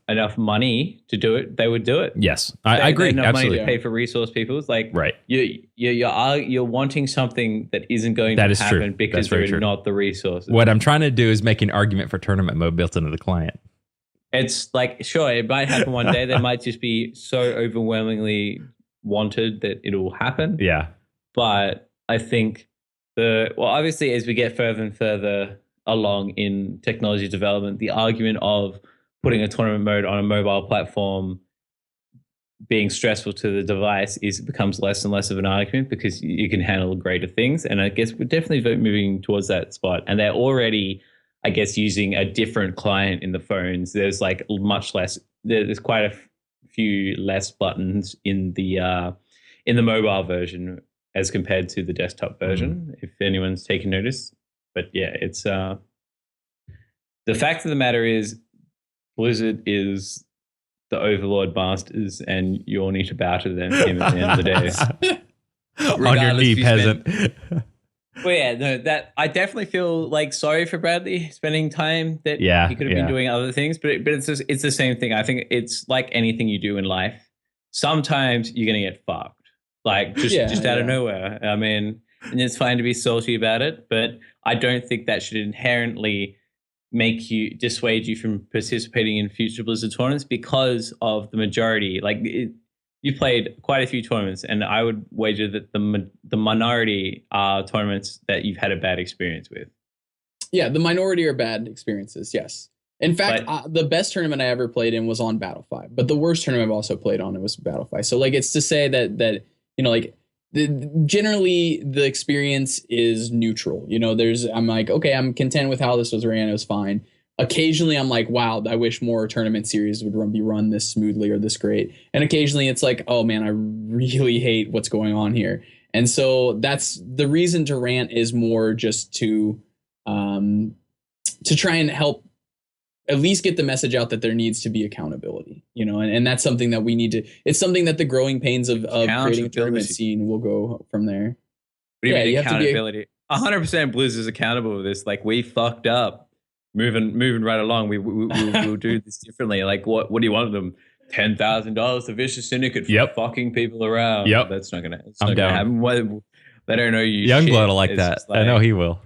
enough money to do it, they would do it. Yes, I agree. Enough absolutely. money to pay for resource people. It's like right. You're wanting something that isn't going to happen because they're not the resources. What I'm trying to do is make an argument for tournament mode built into the client. It's like, sure, it might happen one day. They might just be so overwhelmingly wanted that it will happen. Yeah. But I think obviously as we get further and further along in technology development, the argument of putting a tournament mode on a mobile platform being stressful to the device becomes less and less of an argument because you can handle greater things. And I guess we're definitely moving towards that spot. And they're already, I guess, using a different client in the phones. There's like much less. There's quite a few less buttons in the mobile version as compared to the desktop version. If anyone's taken notice, but yeah, it's the fact of the matter is, Blizzard is the overlord masters, and you all need to bow to them at the end of the day. On your knee, peasant. Well, yeah, no, that I definitely feel like sorry for Bradley spending time that he could have been doing other things, but it's the same thing. I think it's like anything you do in life. Sometimes you're gonna get fucked, like just out of nowhere. I mean, and it's fine to be salty about it, but I don't think that should inherently dissuade you from participating in future Blizzard tournaments because of the majority. Like you played quite a few tournaments, and I would wager that the minority are tournaments that you've had a bad experience with. Yeah, the minority are bad experiences. Yes. In fact, the best tournament I ever played in was on Battle5, but the worst tournament I've also played on it was Battle5. So like, it's to say that generally the experience is neutral. I'm like, okay, I'm content with how this was ran. It was fine. Occasionally I'm like, wow, I wish more tournament series would be run this smoothly or this great. And occasionally it's like, oh man, I really hate what's going on here. And so that's the reason to rant, is more just to try and help at least get the message out that there needs to be accountability, and that's something that we need to, it's something that the growing pains of creating a tournament scene will go from there. What do you mean accountability? 100% Blizz is accountable for this. Like, we fucked up. Moving right along, we'll do this differently. Like, what do you want them? $10,000 to Vicious Syndicate for fucking people around. Yep, that's not gonna happen. They don't know you. Youngblood will like that. I know he will.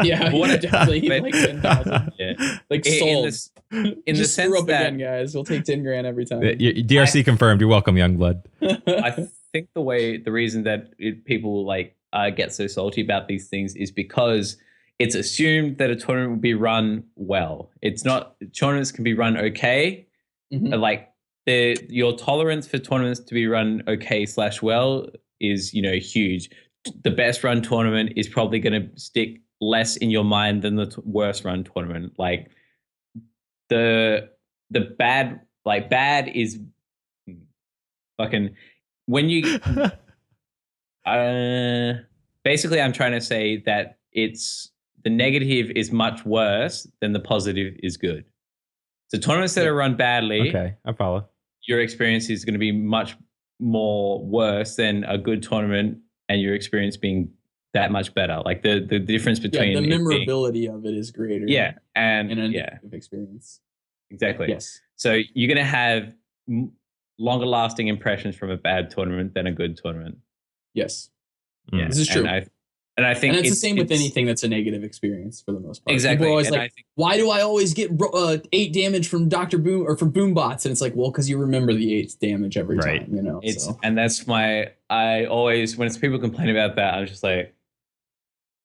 Yeah, definitely like 10,000. Yeah, like sold. In the sense screw up that again, guys, we'll take 10 grand every time. DRC confirmed. You're welcome, Youngblood. I think the reason that people get so salty about these things is because it's assumed that a tournament will be run well. It's not, tournaments can be run okay. But like your tolerance for tournaments to be run okay/well is, huge. The best run tournament is probably going to stick less in your mind than the worst run tournament. Like the bad, like bad is fucking when you basically I'm trying to say that it's the negative is much worse than the positive is good. So tournaments that are run badly, Okay, I follow. Your experience is going to be much more worse than a good tournament, and your experience being that much better. Like the difference between the memorability of it is greater. Yeah, and in a negative experience. Exactly. Yes. So you're going to have longer lasting impressions from a bad tournament than a good tournament. Yes. Yeah, this is true. And I think it's the same with anything that's a negative experience for the most part. Exactly. People are always like, why do I always get 8 damage from Dr. Boom or from Boombots? And it's like, well, because you remember the 8 damage every time, And that's I always, when people complain about that, I'm just like,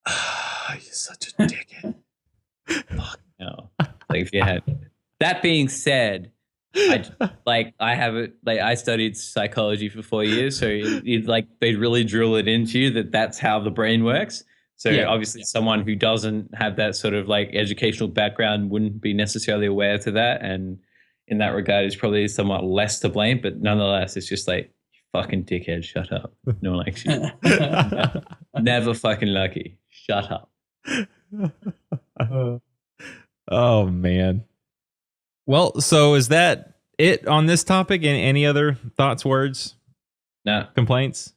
you're such a dickhead. Fuck no. Like if you had. That being said, I studied psychology for 4 years, so they'd really drill it into you that that's how the brain works. So obviously someone who doesn't have that sort of like educational background wouldn't be necessarily aware to that, and in that regard is probably somewhat less to blame, but nonetheless it's just like, you fucking dickhead, shut up. No one likes you. Never fucking lucky. Shut up. Oh man. Well, so is that it on this topic? And any other thoughts, words? No. Complaints?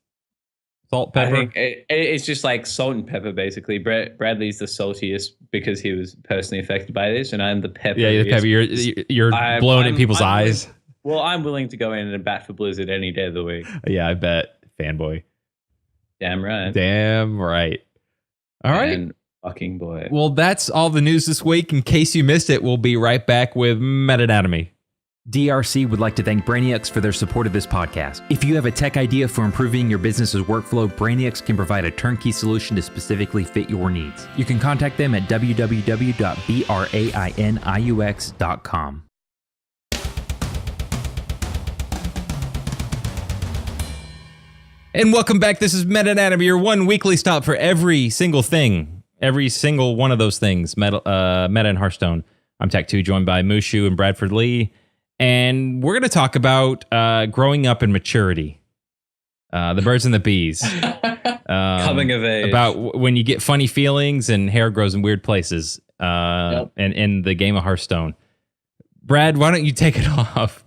Salt, pepper? I think it's just like salt and pepper, basically. Bradley's the saltiest because he was personally affected by this, and I'm the pepper. Yeah, the pepper. You're blown in people's eyes. I'm willing to go in and bat for Blizzard any day of the week. Yeah, I bet. Fanboy. Damn right. Damn right. All right. Fucking boy. Well, that's all the news this week. In case you missed it, we'll be right back with Meta-Anatomy. DRC would like to thank Brainiacs for their support of this podcast. If you have a tech idea for improving your business's workflow, Brainiacs can provide a turnkey solution to specifically fit your needs. You can contact them at www.brainiux.com. And welcome back. This is Meta-Anatomy, your one weekly stop for every single thing. Every single one of those things, Meta and Hearthstone. I'm Tech2, joined by Mushu and Bradford Lee. And we're going to talk about growing up and maturity. The birds and the bees. Coming of age. About when you get funny feelings and hair grows in weird places and in the game of Hearthstone. Brad, why don't you take it off?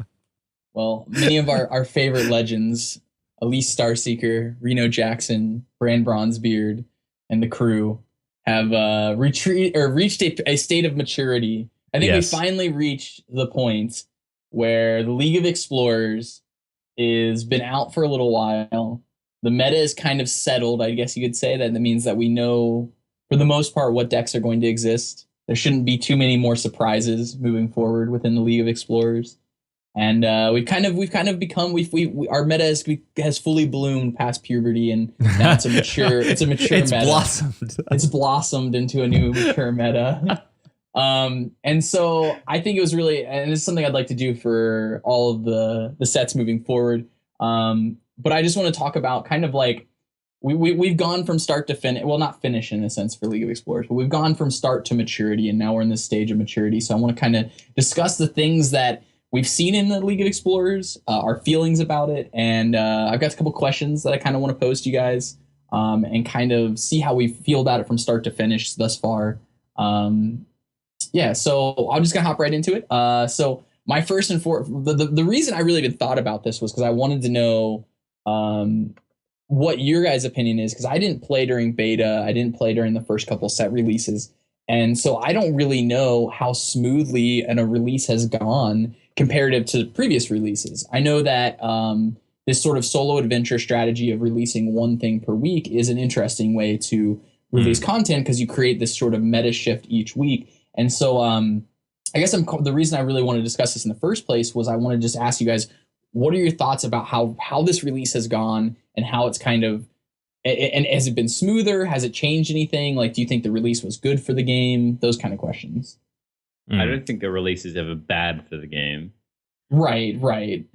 Well, many of our favorite legends, Elise Starseeker, Reno Jackson, Bran Bronzebeard, and the crew have reached a state of maturity. I think we finally reached the point where the League of Explorers is been out for a little while. The meta is kind of settled, I guess you could say. That means that we know, for the most part, what decks are going to exist. There shouldn't be too many more surprises moving forward within the League of Explorers. And we've kind of become our meta has fully bloomed past puberty, and now it's a mature meta. It's blossomed into a new mature meta. And so I think it was really, and it's something I'd like to do for all of the sets moving forward. But I just want to talk about kind of like we've gone from start to finish. Well, not finish in a sense for League of Explorers, but we've gone from start to maturity, and now we're in this stage of maturity. So I want to kind of discuss the things that we've seen in the League of Explorers, our feelings about it, and I've got a couple questions that I kind of want to pose to you guys, and kind of see how we feel about it from start to finish thus far. So I'm just gonna hop right into it. So my first and the reason I really even thought about this was because I wanted to know what your guys' opinion is, because I didn't play during beta, I didn't play during the first couple set releases, and so I don't really know how smoothly a release has gone comparative to previous releases. I know that this sort of solo adventure strategy of releasing one thing per week is an interesting way to release content, because you create this sort of meta shift each week. And so I guess the reason I really wanted to discuss this in the first place was I want to just ask you guys, what are your thoughts about how this release has gone and how it's kind of And has it been smoother? Has it changed anything? Like, do you think the release was good for the game? Those kind of questions. I don't think the release is ever bad for the game. Right.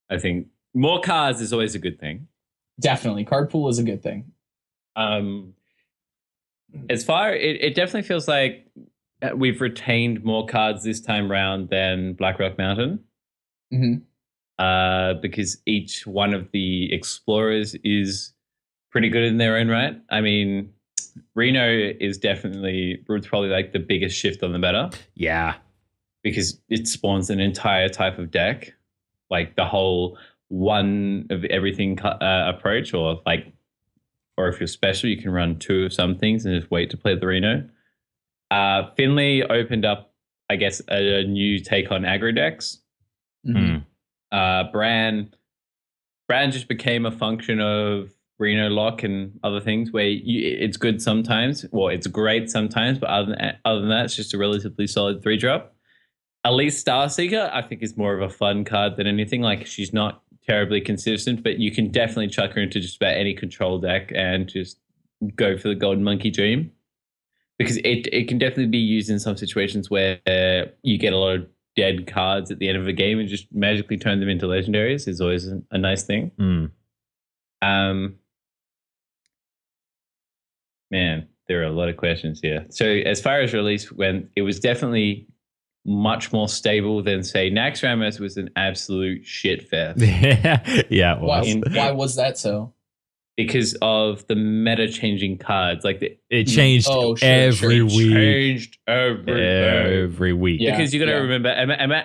I think more cards is always a good thing. Definitely. Card pool is a good thing. As far, it definitely feels like we've retained more cards this time round than Blackrock Mountain. Because each one of the explorers is pretty good in their own right. I mean, Reno is probably like the biggest shift on the meta. Yeah. Because it spawns an entire type of deck, like the whole one of everything approach, or if you're special, you can run two of some things and just wait to play the Reno. Finley opened up, I guess, a new take on aggro decks. Bran just became a function of Reno lock and other things where it's good sometimes. Well, it's great sometimes, but other than that, it's just a relatively solid 3-drop. Elise Starseeker, I think, is more of a fun card than anything. Like, she's not terribly consistent, but you can definitely chuck her into just about any control deck and just go for the Golden Monkey Dream. Because it can definitely be used in some situations where you get a lot of dead cards at the end of a game and just magically turn them into legendaries is always a nice thing. Man, there are a lot of questions here. So as far as release went, it was definitely much more stable than, say, Naxxramas was an absolute shit fest. Yeah, it was. Why was that so? Because of the meta changing cards. Like it changed every week. Changed every week. Yeah, because you got to remember,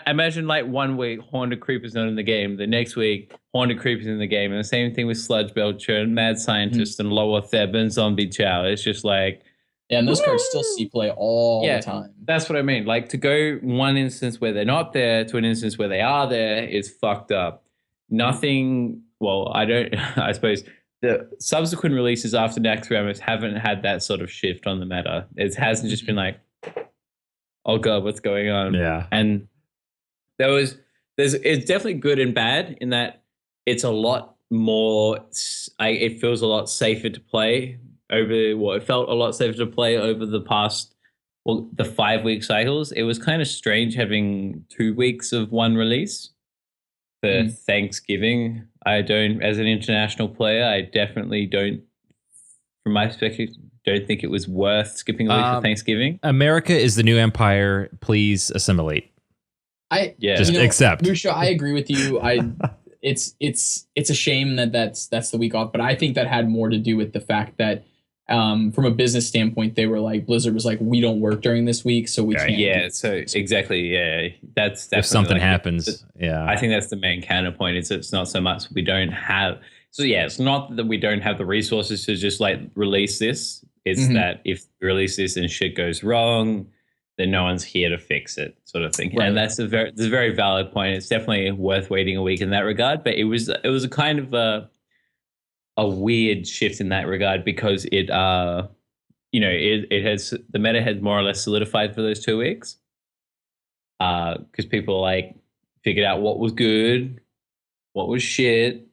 imagine like 1 week Haunted Creeper's not in the game, the next week Haunted Creeper's in the game, and the same thing with Sludge Belcher and Mad Scientist and Lower Theb and Zombie Chow. It's just like, yeah, and those cards still see play all the time. That's what I mean. Like, to go one instance where they're not there to an instance where they are there is fucked up. Nothing. Well, I suppose the subsequent releases after Naxxramas haven't had that sort of shift on the meta. It hasn't just been like, oh god, what's going on? Yeah. And it's definitely good and bad in that it's a lot more. It feels a lot safer to play it felt a lot safer to play over the past, the 5-week cycles. It was kind of strange having 2 weeks of one release for Thanksgiving. As an international player, I definitely don't, from my perspective, don't think it was worth skipping a week for Thanksgiving. America is the new empire. Please assimilate. Accept. Musha, I agree with you. It's a shame that's the week off, but I think that had more to do with the fact that from a business standpoint, they were like, Blizzard was like, we don't work during this week, so we can't. Yeah, so exactly. Yeah, that's if something like happens. I think that's the main counterpoint. It's not so much we don't have. So yeah, it's not that we don't have the resources to just like release this. It's that if we release this and shit goes wrong, then no one's here to fix it, sort of thing. Right. And that's a very valid point. It's definitely worth waiting a week in that regard. But it was a kind of a weird shift in that regard because it has the meta had more or less solidified for those 2 weeks. Because people like figured out what was good, what was shit,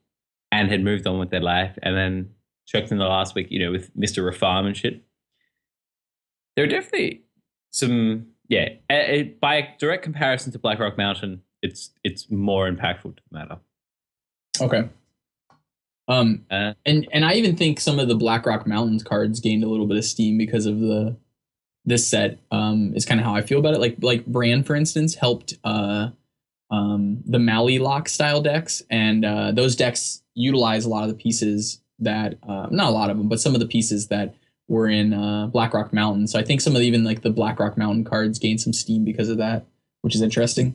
and had moved on with their life. And then checked in the last week, with Mr. Reform and shit. There are definitely some, by direct comparison to Blackrock Mountain, it's more impactful to the meta. Okay. And I even think some of the Blackrock Mountains cards gained a little bit of steam because of this set. Is kind of how I feel about it. Like Bran, for instance, helped the Mali lock style decks, and those decks utilize a lot of the pieces that not a lot of them, but some of the pieces that were in Blackrock Mountain. So I think some of the Blackrock Mountain cards gained some steam because of that, which is interesting.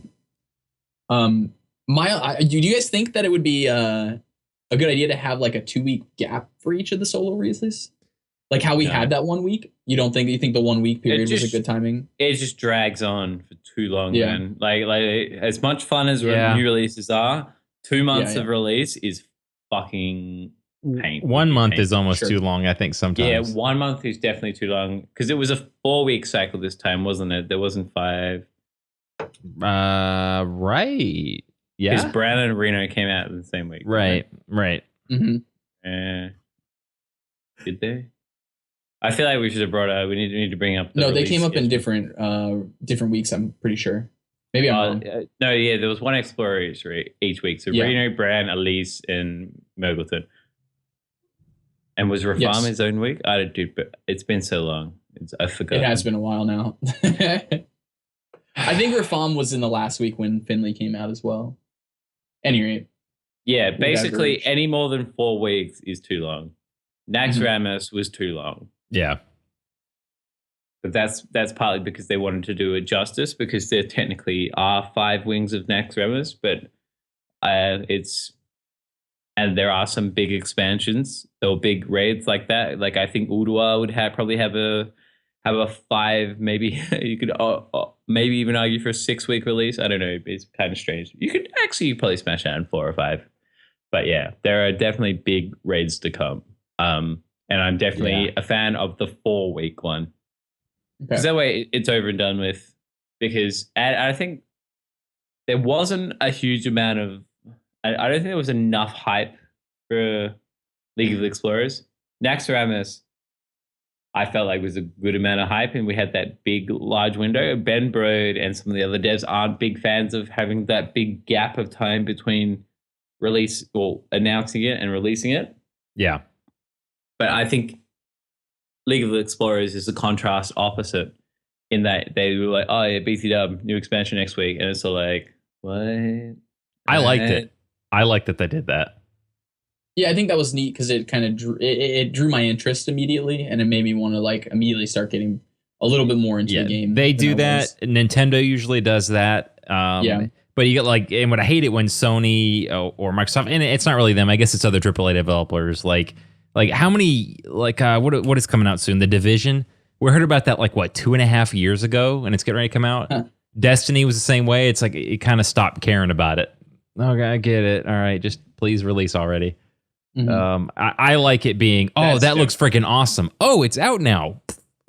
Do you guys think that it would be a good idea to have like a 2-week gap for each of the solo releases? Like how we had that 1 week? You think the 1 week period was a good timing? It just drags on for too long, man. Like as much fun as new releases are, 2 months of release is fucking painful. 1 month is almost too long, I think, sometimes. Yeah, 1 month is definitely too long because it was a 4-week cycle this time, wasn't it? There wasn't 5. Right. Yeah. Because Brown and Reno came out in the same week. Right. Mm-hmm. Did they? I feel like we should have brought up. We need to bring up. No, they came up in schedule. different weeks. I'm pretty sure. Maybe I'm wrong. No, yeah, there was one explorer each week. So Reno, Bran, Elise, and Mergleton. And was Rafam his own week? I don't do, but it's been so long. I forgot. It has been a while now. I think Rafam was in the last week when Finley came out as well. Anyway. Yeah, basically any more than 4 weeks is too long. Naxxramas was too long. Yeah. But that's partly because they wanted to do it justice, because there technically are 5 wings of Naxxramas, but and there are some big expansions or big raids like that. Like I think Ulduar would probably have a 5, maybe you could maybe even argue for a 6-week release. I don't know. It's kind of strange. You could actually probably smash out in 4 or 5. But yeah, there are definitely big raids to come. And I'm definitely a fan of the 4-week one. Because that way it's over and done with. Because I think there wasn't a huge amount of... I don't think there was enough hype for League of Explorers. Naxxramas, I felt like was a good amount of hype, and we had that big, large window. Ben Brode and some of the other devs aren't big fans of having that big gap of time between announcing it and releasing it. Yeah. But I think League of Explorers is the contrast opposite in that they were like, oh yeah, BT-dub, new expansion next week. And it's all like, what? I liked it. I liked that they did that. Yeah, I think that was neat because it kind of drew my interest immediately, and it made me want to like immediately start getting a little bit more into the game. They do that. Nintendo usually does that. But you get like, and what I hate it when Sony or Microsoft, and it's not really them. I guess it's other AAA developers. Like how many what is coming out soon? The Division. We heard about that 2.5 years ago, and it's getting ready to come out. Huh. Destiny was the same way. It's like it kind of stopped caring about it. Okay, I get it. All right, just please release already. Mm-hmm. I like it being, that looks freaking awesome. Oh, it's out now.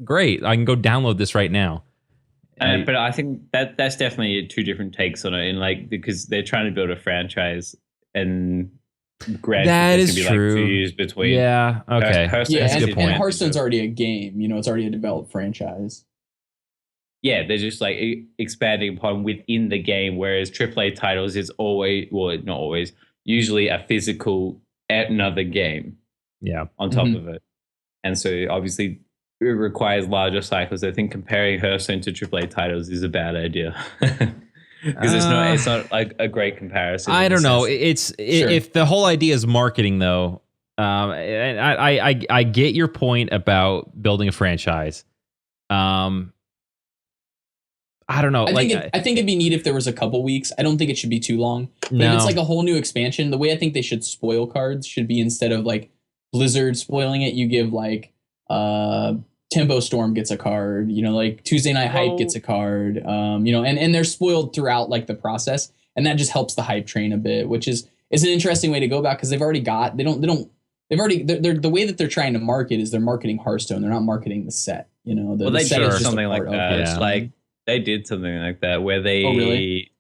Great. I can go download this right now. But I think that's definitely 2 different takes on it, and because they're trying to build a franchise, and that is be true. 2 years between. Yeah. Okay. That's a good point. And Hearthstone's already a game. It's already a developed franchise. Yeah, they're just expanding upon within the game, whereas AAA titles is always, well, not always, usually a physical another game. Yeah. On top of it. And so obviously it requires larger cycles. I think comparing Hearthstone to AAA titles is a bad idea. Because it's not like a great comparison. I don't know. If the whole idea is marketing though, and I get your point about building a franchise. I don't know. I think it'd be neat if there was a couple weeks. I don't think it should be too long. But if it's like a whole new expansion, the way I think they should spoil cards should be, instead of Blizzard spoiling it, you give Tempo Storm gets a card, Tuesday Night Hype gets a card, and they're spoiled throughout the process, and that just helps the hype train a bit, which is an interesting way to go about, because they've already the way that they're trying to market is they're marketing Hearthstone. They're not marketing the set, they did something like that. They did something like that where they... Oh, really?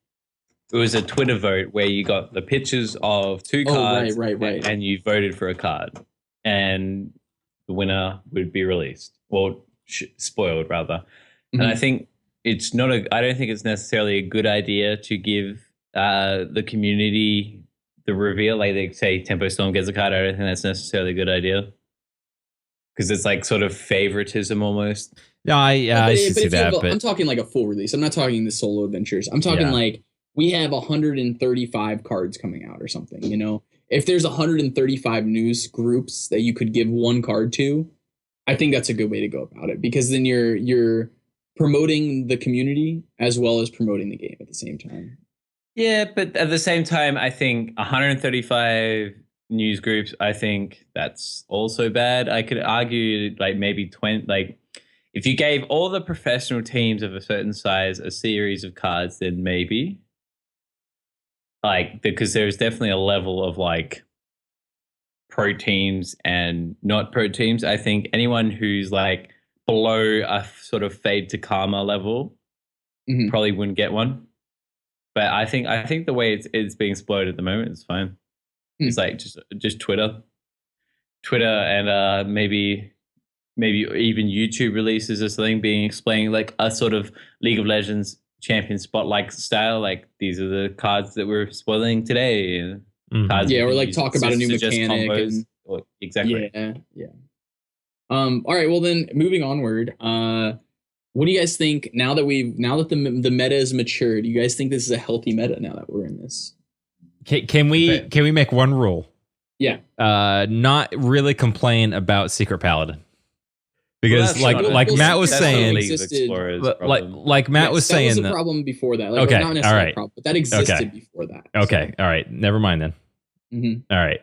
It was a Twitter vote where you got the pictures of 2 cards, right. And you voted for a card, and the winner would be released, or spoiled rather. Mm-hmm. And I think I don't think it's necessarily a good idea to give the community the reveal. They say Tempo Storm gets a card. I don't think that's necessarily a good idea, because it's sort of favoritism almost. No, I see that. I'm talking a full release. I'm not talking the solo adventures. I'm talking we have 135 cards coming out or something. If there's 135 news groups that you could give 1 card to, I think that's a good way to go about it, because then you're promoting the community as well as promoting the game at the same time. Yeah, but at the same time, I think 135 news groups, I think that's also bad. I could argue maybe 20, if you gave all the professional teams of a certain size a series of cards, then maybe. Because there's definitely a level of pro teams and not pro teams. I think anyone who's below a sort of fade to karma level probably wouldn't get one. But I think the way it's being exploited at the moment is fine. It's just Twitter. Twitter and maybe even YouTube releases or something being explaining like a sort of League of Legends champion spotlight style. Like these are the cards that we're spoiling today. Cards Yeah, we or can like use talk to about a new suggest mechanic combos. and Exactly. yeah. All right, well then moving onward, what do you guys think now that the meta is mature? Do you guys think this is a healthy meta now that we're in this? Can we make one rule? Yeah. Not really complain about Secret Paladin. Because Well, like Matt was that's not saying, League of Explorers like Matt was saying, that was a problem before that. Like, okay, not necessarily all right. a problem, but that existed before that. Okay, all right, never mind then. Mm-hmm. All right,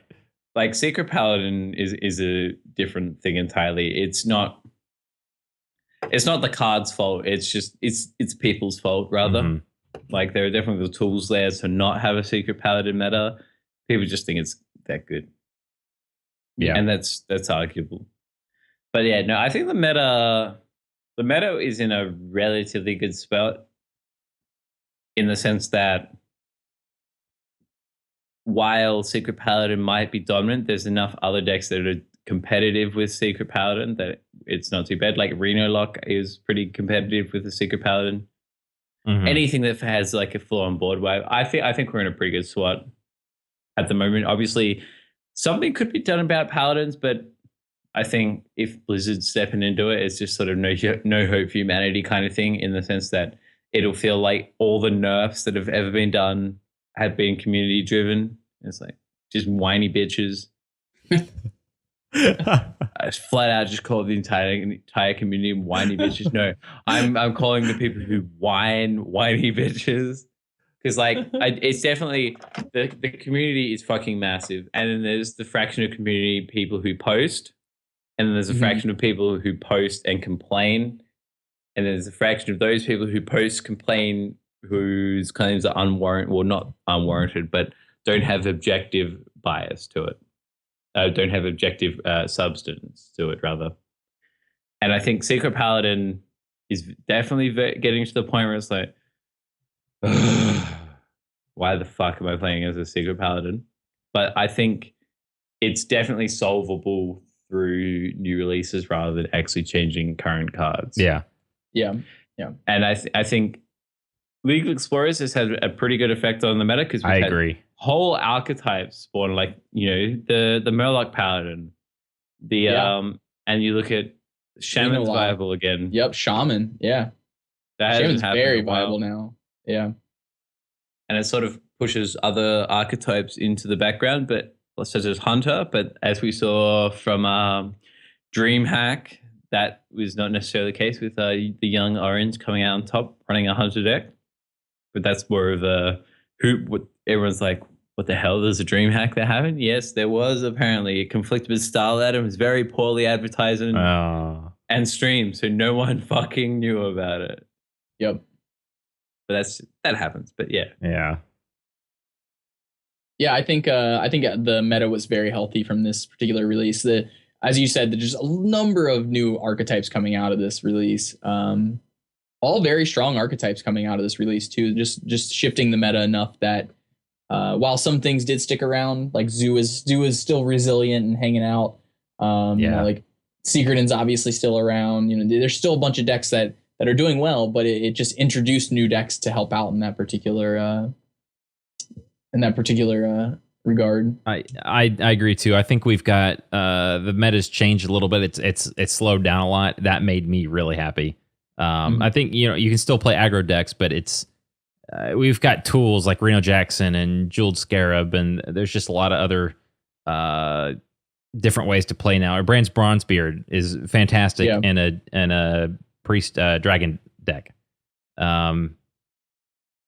like Secret Paladin is a different thing entirely. It's not the card's fault. It's just it's people's fault rather. Mm-hmm. Like there are definitely the tools there to not have a Secret Paladin meta. People just think it's that good. Yeah, and that's arguable. But yeah, no, I think the meta is in a relatively good spot in the sense that while Secret Paladin might be dominant, there's enough other decks that are competitive with Secret Paladin that it's not too bad. Like Reno Lock is pretty competitive with the Secret Paladin. Mm-hmm. Anything that has like a full on board wave, I think we're in a pretty good spot at the moment. Obviously, something could be done about Paladins, but I think if Blizzard's stepping into it, it's just sort of no hope for humanity kind of thing, in the sense that it'll feel like all the nerfs that have ever been done have been community driven. It's like just whiny bitches. I flat out just call the entire community whiny bitches. No, I'm calling the people who whiny bitches. Because it's definitely the community is fucking massive, and then there's the fraction of community people who post, and then there's a fraction of people who post and complain, and then there's a fraction of those people who post, complain, whose claims are unwarranted, well, not unwarranted, but don't have objective bias to it, don't have objective substance to it, rather. And I think Secret Paladin is definitely getting to the point where it's like, why the fuck am I playing as a Secret Paladin? But I think it's definitely solvable through new releases rather than actually changing current cards. Yeah. And I think League of Explorers has had a pretty good effect on the meta, because I agree. Whole archetypes spawn, like, you know, the Murloc Paladin, and you look at Shaman's viable again. Yep, Shaman. Yeah, Shaman's very viable now. Yeah, and it sort of pushes other archetypes into the background, but such as Hunter. But as we saw from DreamHack, that was not necessarily the case with the young Orange coming out on top, running a Hunter deck. But that's more of a everyone's like, what the hell? There's a DreamHack that happened? Yes, there was apparently. It conflicted with Starladder. It was very poorly advertised and streamed, so no one fucking knew about it. Yep. But that happens. But yeah. Yeah, I think the meta was very healthy from this particular release. As you said, there's just a number of new archetypes coming out of this release. All very strong archetypes coming out of this release too. Just shifting the meta enough that while some things did stick around, like Zoo is still resilient and hanging out. You know, like Secretin's obviously still around. You know, there's still a bunch of decks that are doing well, but it just introduced new decks to help out in that particular regard. I agree too. I think we've got the meta's changed a little bit. It's slowed down a lot. That made me really happy. I think, you know, you can still play aggro decks, but it's we've got tools like Reno Jackson and Jeweled Scarab, and there's just a lot of other different ways to play now. Our Brand's Bronzebeard is fantastic in a Priest Dragon deck. I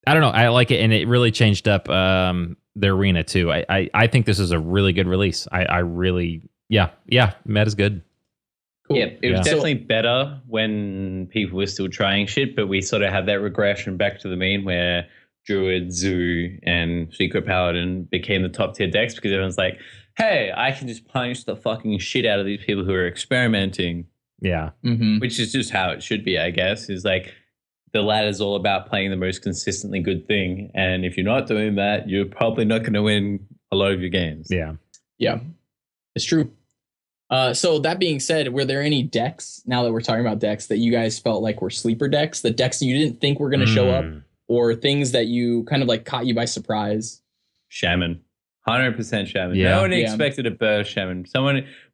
don't know. I like it, and it really changed up the arena too. I think this is a really good release. I really meta's good. Cool. Yeah, it was definitely better when people were still trying shit, but we sort of had that regression back to the mean where Druid, Zoo, and Secret Paladin became the top tier decks because everyone's like, hey, I can just punish the fucking shit out of these people who are experimenting. Yeah. Which is just how it should be, I guess. Is like the ladder's all about playing the most consistently good thing. And if you're not doing that, you're probably not going to win a lot of your games. Yeah. Yeah. It's true. So that being said, were there any decks, now that we're talking about decks, that you guys felt like were sleeper decks, the decks you didn't think were going to show up, or things that you kind of like caught you by surprise? Shaman. 100% Shaman. Yeah. No one expected a burst Shaman.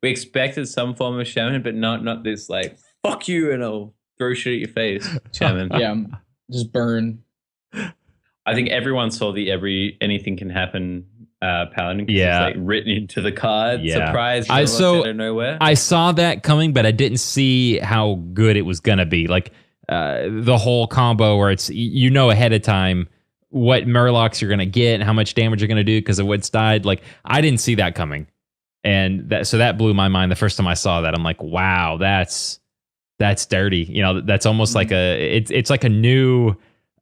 We expected some form of Shaman, but not this like, fuck you and I'll throw shit at your face Shaman. Yeah, just burn. I think everyone saw the anything can happen Paladin. Yeah. It's like written into the card. Yeah. Surprise. Out of nowhere. I saw that coming, but I didn't see how good it was going to be. Like the whole combo where it's, ahead of time what Murlocs you're going to get and how much damage you're going to do because of what's died. Like, I didn't see that coming. And that blew my mind the first time I saw that. I'm like, wow, that's dirty. That's almost like it's like a new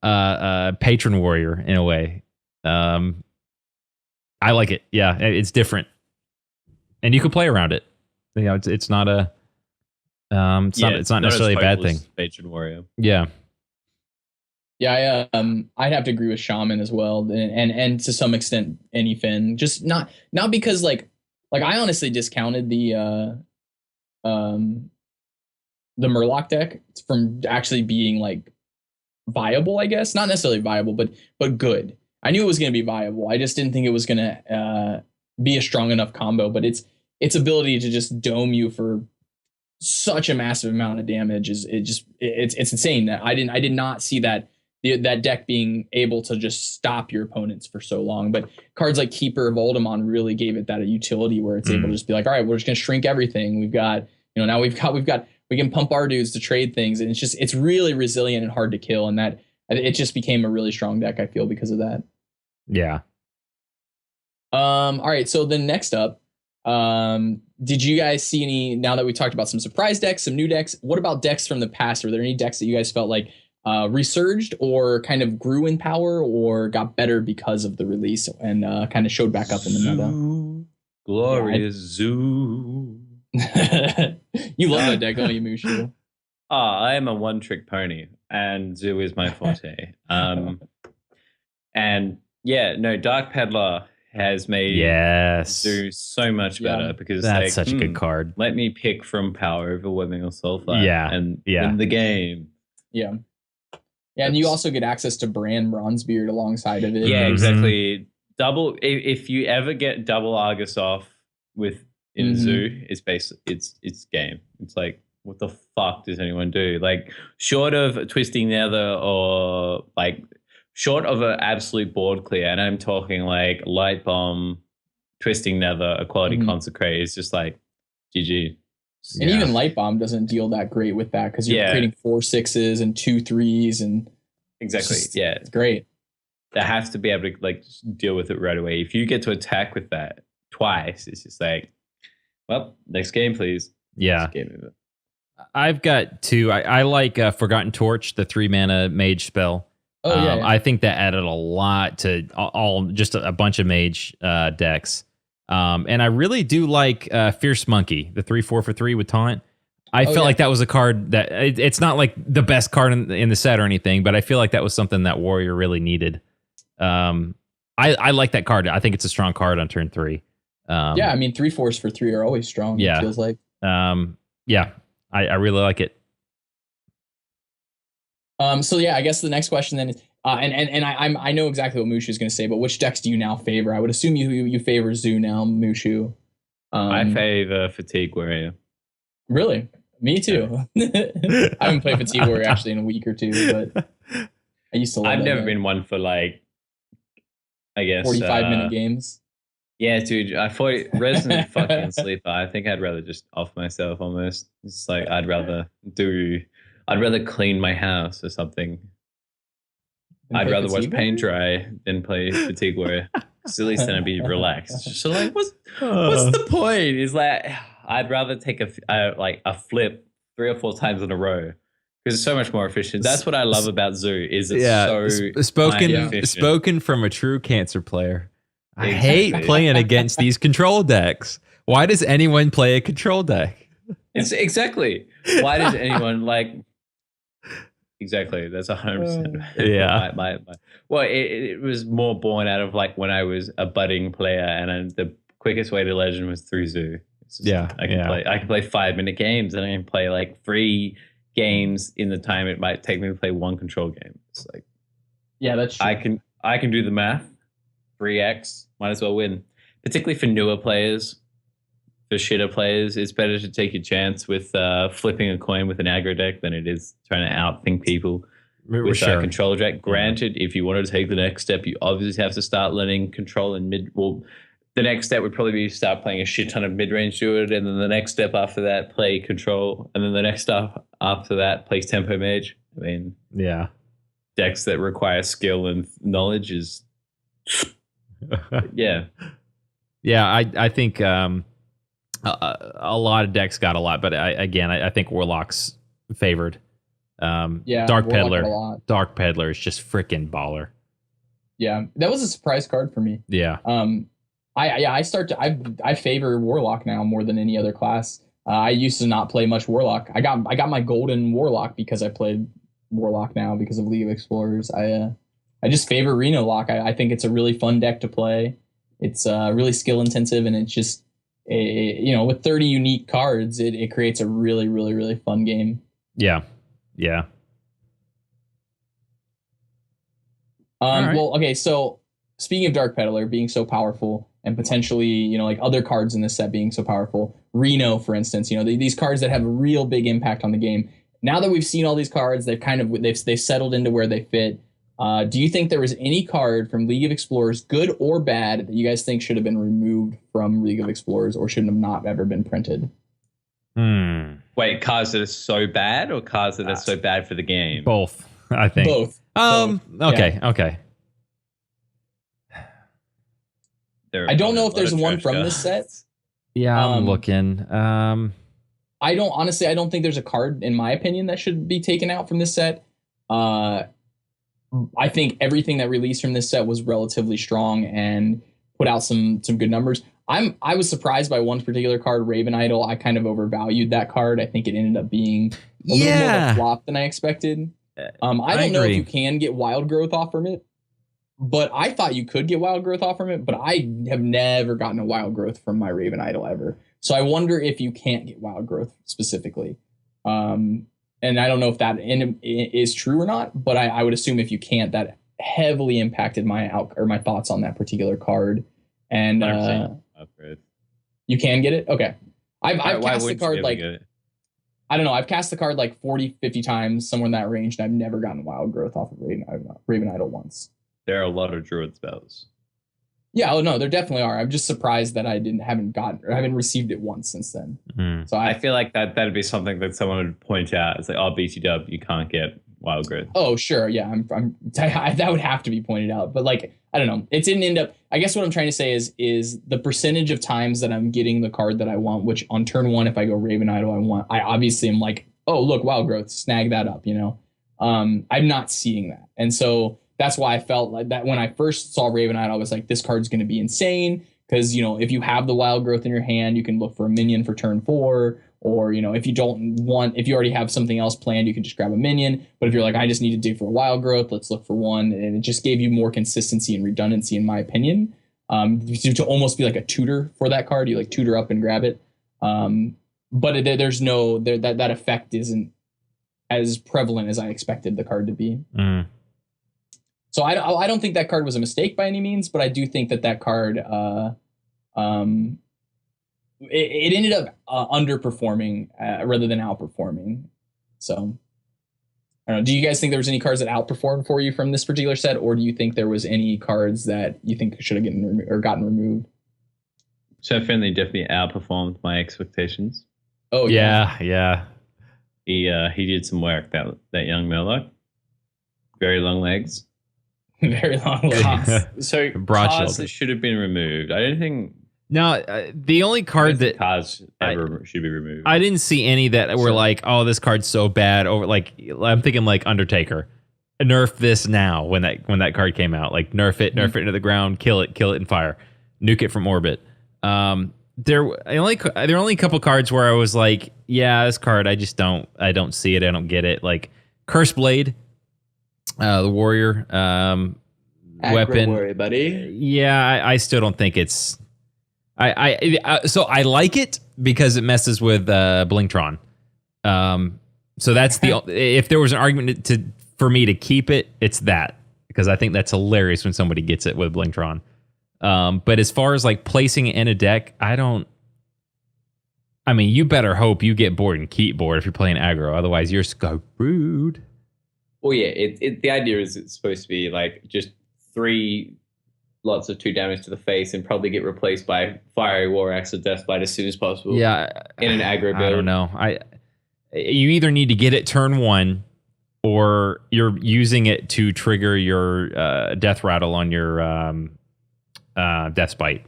patron warrior in a way. I like it. Yeah, it's different. And you can play around it. It's not a it's not necessarily a bad thing. Patron warrior. Yeah. Yeah, I'd have to agree with Shaman as well, and to some extent Anyfin. Just not because like I honestly discounted the Murloc deck from actually being like viable, I guess. Not necessarily viable, but good. I knew it was going to be viable. I just didn't think it was going to be a strong enough combo. But its ability to just dome you for such a massive amount of damage it's insane. That I did not see that deck being able to just stop your opponents for so long. But cards like Keeper of Oldemon really gave it that a utility where it's able to just be like, all right, we're just going to shrink everything. We've got, now we can pump our dudes to trade things, and it's really resilient and hard to kill, and that it just became a really strong deck, I feel, because of that. Yeah. All right, so then next up, did you guys see any, now that we talked about some surprise decks, some new decks, what about decks from the past? Were there any decks that you guys felt like resurged or kind of grew in power or got better because of the release and kind of showed back up in the meta? Glorious Zoo. You love that deck, don't you, Mushu? I am a one-trick pony, and Zoo is my forte. And yeah, no, Dark Peddler has made Zoo so much better because that's such a good card. Let me pick from Power, Overwhelming, or Soulfire, and win the game. Yeah. Yeah, and you also get access to Bran Bronzebeard alongside of it. Yeah, exactly. Double. If you ever get double Argus off in Zoo, it's basically it's game. It's like, what the fuck does anyone do? Like, short of Twisting Nether or like short of an absolute board clear, and I'm talking like Light Bomb, Twisting Nether, Equality Consecrate is just like GG. And even Light Bomb doesn't deal that great with that because you're creating 4 6s and 2 3s and exactly. It's great. That has to be able to like just deal with it right away. If you get to attack with that twice, it's just like, well, next game, please. Yeah. I've got 2. I like Forgotten Torch, the 3 mana mage spell. Oh, yeah. I think that added a lot to all just a bunch of mage decks. And I really do like Fierce Monkey, the 3/4 for 3 with taunt. I felt like that was a card that it's not like the best card in the set or anything, but I feel like that was something that Warrior really needed. I like that card. I think it's a strong card on turn 3. Yeah, I mean 3/4 for 3 are always strong. Yeah, it feels like. Yeah, I really like it. So yeah, I guess the next question then is, and I know exactly what Mushu is going to say, but which decks do you now favor? I would assume you favor Zoo now, Mushu. I favor Fatigue Warrior. Really? Me too. I haven't played Fatigue Warrior actually in a week or 2, but I used to love I've never been one for like, I guess 45-minute games. Yeah, dude, I thought Resident fucking Sleeper. I think I'd rather just off myself almost. It's like I'd rather clean my house or something. I'd rather watch paint dry than play Fatigue Warrior. Because at least then I'd be relaxed. It's just like, what's the point? Is like, I'd rather take a flip 3 or 4 times in a row because it's so much more efficient. That's what I love about Zoo. Is it's spoken from a true Cancer player. I hate playing against these control decks. Why does anyone play a control deck? It's exactly. Why does anyone like? Exactly. That's 100%. Yeah. Well, it was more born out of like when I was a budding player, and the quickest way to legend was through Zoo. It's just I can play 5-minute games, and I can play like 3 games in the time it might take me to play 1 control game. It's like, yeah, that's true. I can do the math. 3x, might as well win. Particularly for newer players, for shitter players, it's better to take your chance with flipping a coin with an aggro deck than it is trying to outthink people with a control deck. Granted, if you wanted to take the next step, you obviously have to start learning control and mid. Well, the next step would probably be start playing a shit ton of mid-range druid, and then the next step after that, play control, and then the next step after that, play tempo mage. I mean, decks that require skill and knowledge is, I think a lot of decks got a lot, but I think Warlock's favored. Dark Peddler is just freaking baller. Yeah, that was a surprise card for me. Yeah. I favor Warlock now more than any other class. I used to not play much Warlock. I got my golden Warlock because I played Warlock now because of League of Explorers. I just favor Reno Lock. I think it's a really fun deck to play. It's really skill intensive, and it's just with 30 unique cards, it creates a really, really, really fun game. Yeah. Right. Well, okay, so speaking of Dark Peddler being so powerful and potentially, like other cards in this set being so powerful, Reno, for instance, these cards that have a real big impact on the game. Now that we've seen all these cards, they've settled into where they fit. Do you think there was any card from League of Explorers, good or bad, that you guys think should have been removed from League of Explorers or shouldn't have not ever been printed? Wait, cards that are so bad or cards that are so bad for the game? Both, I think. Both. Okay. I don't know if there's one from this set. Yeah, I'm looking. I don't think there's a card, in my opinion, that should be taken out from this set. I think everything that released from this set was relatively strong and put out some good numbers. I was surprised by one particular card, Raven Idol. I kind of overvalued that card. I think it ended up being a little more of a flop than I expected. I don't know if you can get Wild Growth off from it, but I thought you could get Wild Growth off from it, but I have never gotten a Wild Growth from my Raven Idol ever. So I wonder if you can't get Wild Growth specifically. And I don't know if that is true or not, but I would assume if you can't, that heavily impacted my thoughts on that particular card. And you can get it? Okay. I've cast the card like, I don't know, I've cast the card like 40, 50 times, somewhere in that range, and I've never gotten Wild Growth off of Raven Idol once. There are a lot of druid spells. Yeah, no, there definitely are. I'm just surprised that I haven't received it once since then. So I feel like that'd be something that someone would point out. It's like, BT Dub, you can't get Wild Growth. Oh, sure, yeah, that would have to be pointed out. But like, I don't know, it didn't end up. I guess what I'm trying to say is the percentage of times that I'm getting the card that I want, which on turn 1, if I go Raven Idol, I obviously am like, oh look, Wild Growth, snag that up, I'm not seeing that, and so. That's why I felt like that when I first saw Raven Idol, I was like, this card's going to be insane. Because, if you have the Wild Growth in your hand, you can look for a minion for turn 4. Or, if you already have something else planned, you can just grab a minion. But if you're like, I just need to dig for a Wild Growth, let's look for one. And it just gave you more consistency and redundancy, in my opinion. To almost be like a tutor for that card. You like tutor up and grab it. But there's that effect isn't as prevalent as I expected the card to be. So I don't think that card was a mistake by any means, but I do think that card it ended up underperforming rather than outperforming. So I don't know. Do you guys think there was any cards that outperformed for you from this particular set, or do you think there was any cards that you think should have gotten removed? So Finley definitely outperformed my expectations. Oh yeah. He did some work, that young Murloc. Very long legs. Very long legs. So cards that should have been removed. I don't think. No, the only card that cards ever should be removed. I didn't see any that were like, oh, this card's so bad. Over like, I'm thinking like Undertaker, nerf this now. When that card came out, like nerf it into the ground, kill it in fire, nuke it from orbit. There were only a couple cards where I was like, yeah, this card I don't see it, I don't get it. Like Curse Blade. The warrior weapon. Warrior, buddy. Yeah, I still don't think it's So I like it because it messes with Blingtron. So that's if there was an argument for me to keep it, it's that, because I think that's hilarious when somebody gets it with Blingtron. But as far as like placing it in a deck, I mean, you better hope you get bored and keep bored if you're playing aggro. Otherwise, you're screwed. Well, yeah, the idea is it's supposed to be like just 3 lots of 2 damage to the face and probably get replaced by Fiery War Axe or Deathbite as soon as possible. Yeah. In an aggro build. I don't know. You either need to get it turn 1 or you're using it to trigger your Death Rattle on your Deathbite.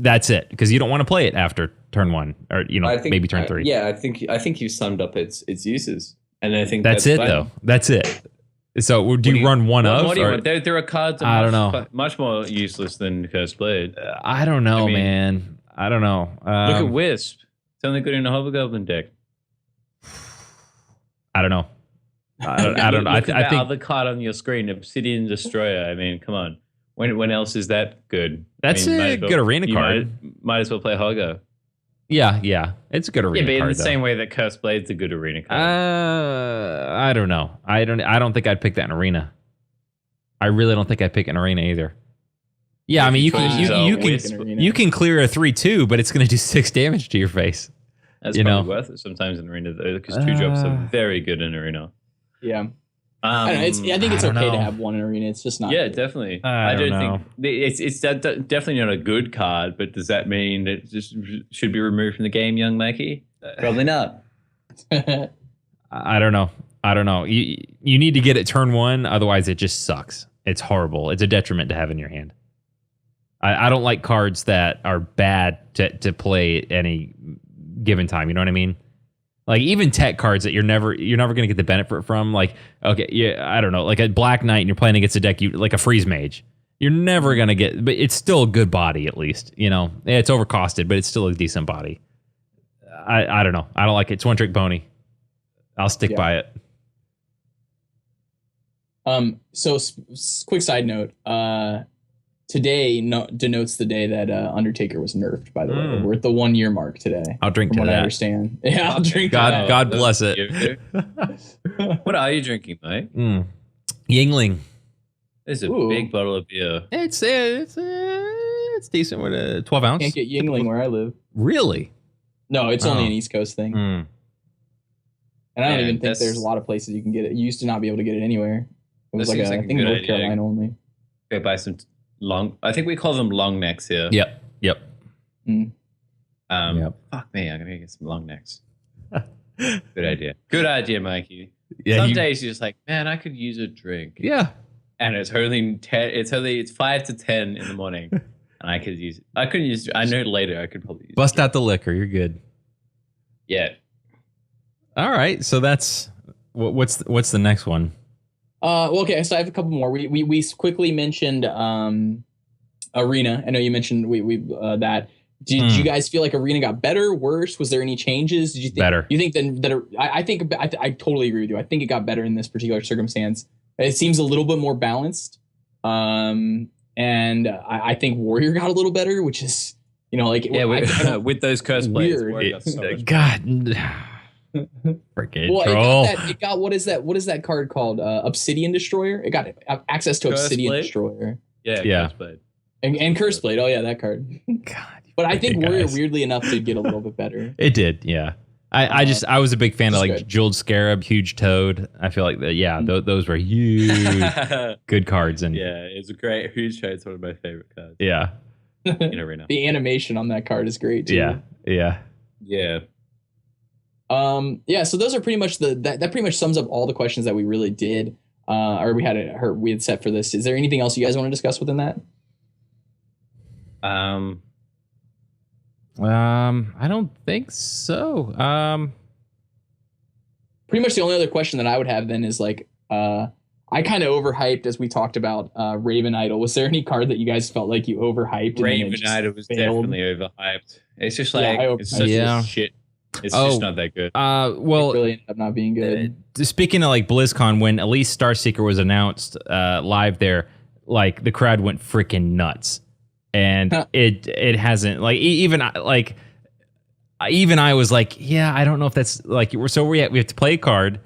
That's it, because you don't want to play it after turn 1 or maybe turn 3. Yeah, I think you summed up its uses, and I think that's it fine. Though. That's it. So do you run one of? There are cards that I don't know. Much more useless than Cursed Blade. I don't know, man. I don't know. Look at Wisp. It's only good in a Hobgoblin deck. I don't know. I don't know. I think other card on your screen, Obsidian Destroyer. I mean, come on. When else is that good? That's a good arena card. Might as well play Hoggo. Yeah, it's a good arena card. Yeah, but in the same way that Cursed Blade's a good arena card. I don't know. I don't think I'd pick that in arena. I really don't think I'd pick an arena either. Yeah, I mean you can clear a 3/2, but it's going to do 6 damage to your face. That's probably worth it sometimes in arena though, because 2 drops are very good in arena. Yeah. I don't know, I think it's okay to have one in arena. It's just not. Yeah, definitely. I don't think it's definitely not a good card. But does that mean it just should be removed from the game, young Mikey? Probably not. I don't know. You need to get it turn 1, otherwise it just sucks. It's horrible. It's a detriment to have in your hand. I don't like cards that are bad to play at any given time. You know what I mean? Like even tech cards that you're never going to get the benefit from. Like, okay, yeah, I don't know, like a Black Knight and you're playing against a deck like a Freeze Mage. You're never going to get, but it's still a good body at least. It's overcosted, but it's still a decent body. I don't know. I don't like it. It's one trick pony. I'll stick by it. So quick side note. Today denotes the day that Undertaker was nerfed, by the way. We're at the 1 year mark today. I'll drink to that. I understand. Yeah, I'll drink to that. God bless it. What are you drinking, mate? Yingling. It's a big bottle of beer. It's decent. With a 12 ounce. Can't get Yingling where I live. Really? No, it's only an East Coast thing. And I don't even think there's a lot of places you can get it. You used to not be able to get it anywhere. It was like I think North Carolina only. Okay, buy some I think we call them long necks here. Yep. Fuck me, I'm gonna get some long necks. Good idea, Mikey. Yeah, some days you're just like, man, I could use a drink. Yeah. And it's 5 to 10 in the morning, and I couldn't use. I know later I could probably bust out the liquor. You're good. Yeah. All right, so that's what's the next one? Well, okay, so I have a couple more. We quickly mentioned Arena. I know you mentioned we that. Did you guys feel like Arena got better, worse? Was there any changes? Did you think better? You think that I think I totally agree with you. I think it got better in this particular circumstance. It seems a little bit more balanced. And I think Warrior got a little better, which is with those curse plays. God. Freaking troll. It got what is that card called? Obsidian Destroyer. It got access to Obsidian Destroyer. Curse Blade. And Curse Blade. Oh yeah, that card. God. But I think Warrior, weirdly enough, did get a little bit better. It did, yeah. I was a big fan of like Jeweled Scarab, Huge Toad. I feel like those were huge good cards. And it's a great Huge Toad's one of my favorite cards. Yeah. In Arena. The animation on that card is great too. Yeah. So those are pretty much that pretty much sums up all the questions that we really did or we had set for this. Is there anything else you guys want to discuss within that? I don't think so. Pretty much the only other question that I would have then is like I kind of overhyped, as we talked about, Raven Idol. Was there any card that you guys felt like you overhyped? Raven Idol was definitely overhyped. It's just like it's such shit. It's just not that good. Well, it really ended up not being good. Speaking of like BlizzCon, when Elise Starseeker was announced live there, like the crowd went freaking nuts. and Huh. it hasn't like even I was like, yeah, I don't know if that's like we have to play a card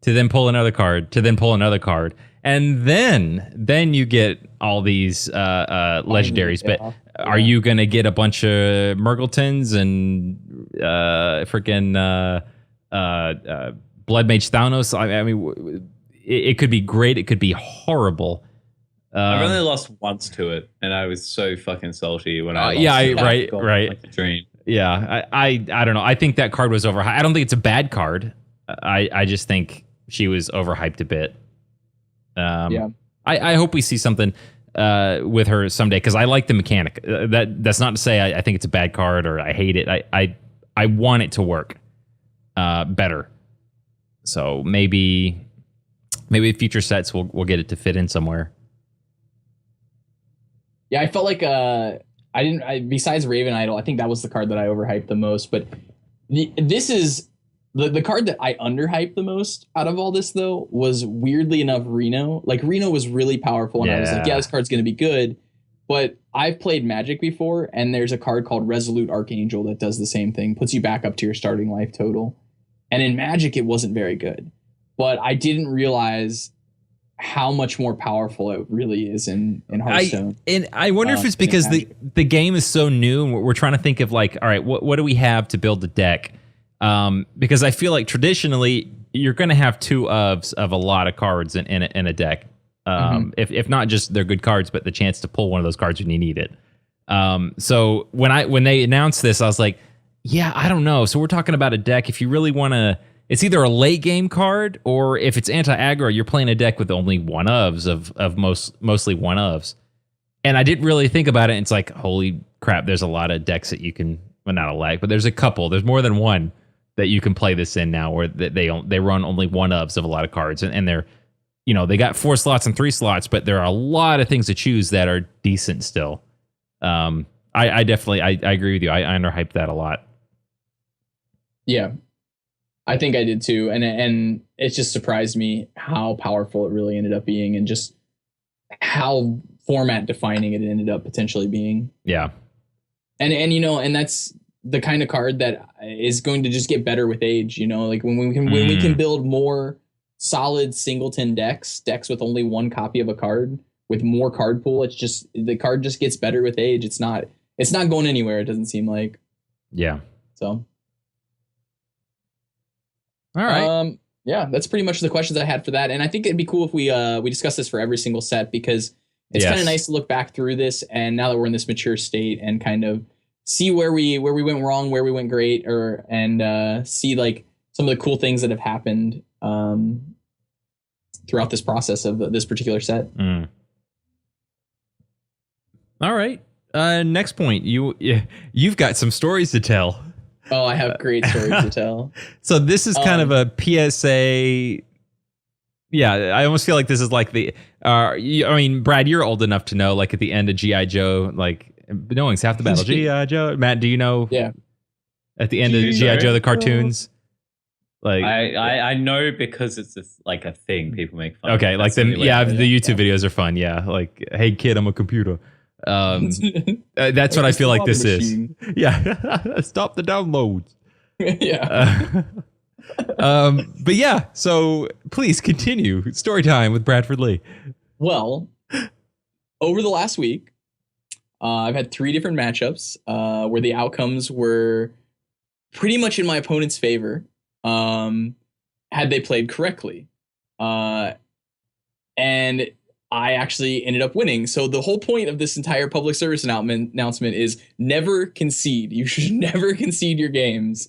to then pull another card to then pull another card, and then you get all these legendaries. Yeah. But are you gonna get a bunch of Murgletons and freaking Blood Mage Thanos? I mean, it could be great. It could be horrible. I've only lost once to it, and I was so fucking salty when I lost yeah, it. right. Like a dream. Yeah, I don't know. I think that card was overhyped. I don't think it's a bad card. I just think she was overhyped a bit. Yeah. I hope we see something with her someday because I like the mechanic. That's not to say I think it's a bad card or I hate it. I want it to work better. So maybe future sets we'll get it to fit in somewhere. Yeah, I felt like besides Raven Idol, I think that was the card that I overhyped the most. But this is the card that I underhyped the most out of all this, though, was weirdly enough Reno. Like Reno was really powerful, and I was like, yeah, this card's gonna be good. But I've played Magic before, and there's a card called Resolute Archangel that does the same thing, puts you back up to your starting life total. And in Magic, it wasn't very good. But I didn't realize how much more powerful it really is in Hearthstone. I wonder if it's because the game is so new and we're trying to think of like, all right, what do we have to build the deck? Because I feel like traditionally you're going to have two ofs of a lot of cards in a deck. If not just they're good cards, but the chance to pull one of those cards when you need it. So when they announced this, I was like, yeah, I don't know. So we're talking about a deck. If you really want to, it's either a late game card or if it's anti-aggro, you're playing a deck with only one ofs of mostly one ofs. And I didn't really think about it. It's like, holy crap, there's a lot of decks that you can, well, not a lag, but there's a couple. There's more than one that you can play this in now where they run only one ofs of a lot of cards. And they're, they got 4 slots and 3 slots, but there are a lot of things to choose that are decent still. I definitely, I agree with you. I underhyped that a lot. Yeah. I think I did too, and it just surprised me how powerful it really ended up being, and just how format defining it ended up potentially being. Yeah, and that's the kind of card that is going to just get better with age. Like when we can build more solid singleton decks with only one copy of a card with more card pool. It's just the card just gets better with age. It's not going anywhere. It doesn't seem like. Yeah. So. All right. Yeah, that's pretty much the questions I had for that. And I think it'd be cool if we discuss this for every single set, because it's kind of nice to look back through this, and now that we're in this mature state, and kind of see where we went wrong, where we went great, and see like some of the cool things that have happened throughout this process of this particular set. All right. Next point, you've got some stories to tell. Oh, I have great stories to tell. So this is kind of a PSA. Yeah, I almost feel like this is like the. I mean, Brad, you're old enough to know, like at the end of G.I. Joe, like knowing's half the battle. G.I. Joe. Matt, do you know? Yeah. At the end of G.I. Joe, the cartoons. Like I know because it's like a thing people make fun. Okay, of. like the YouTube videos are fun. Yeah, like, hey kid, I'm a computer. That's what I feel like this is. Yeah, stop the downloads. Yeah. But yeah, so please continue. Story time with Bradford Lee. Well, over the last week, I've had 3 different matchups where the outcomes were pretty much in my opponent's favor, had they played correctly. And I actually ended up winning. So the whole point of this entire public service announcement is never concede. You should never concede your games.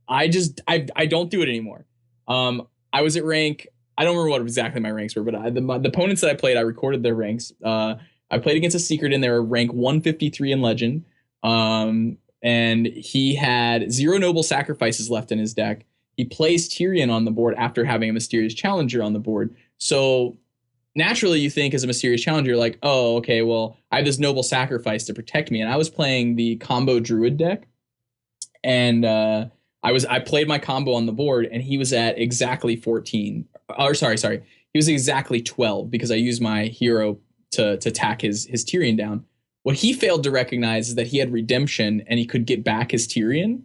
I don't do it anymore. I was at rank, I don't remember what exactly my ranks were, but the opponents that I played, I recorded their ranks. I played against a Secret, and they were rank 153 in Legend. And he had 0 Noble Sacrifices left in his deck. He plays Tyrion on the board after having a Mysterious Challenger on the board. So naturally, you think as a Mysterious Challenger, you're like, oh, okay, well, I have this Noble Sacrifice to protect me. And I was playing the combo Druid deck. And I played my combo on the board, and he was at exactly 14. Or sorry. He was exactly 12 because I used my hero to tack his Tyrion down. What he failed to recognize is that he had redemption and he could get back his Tyrion.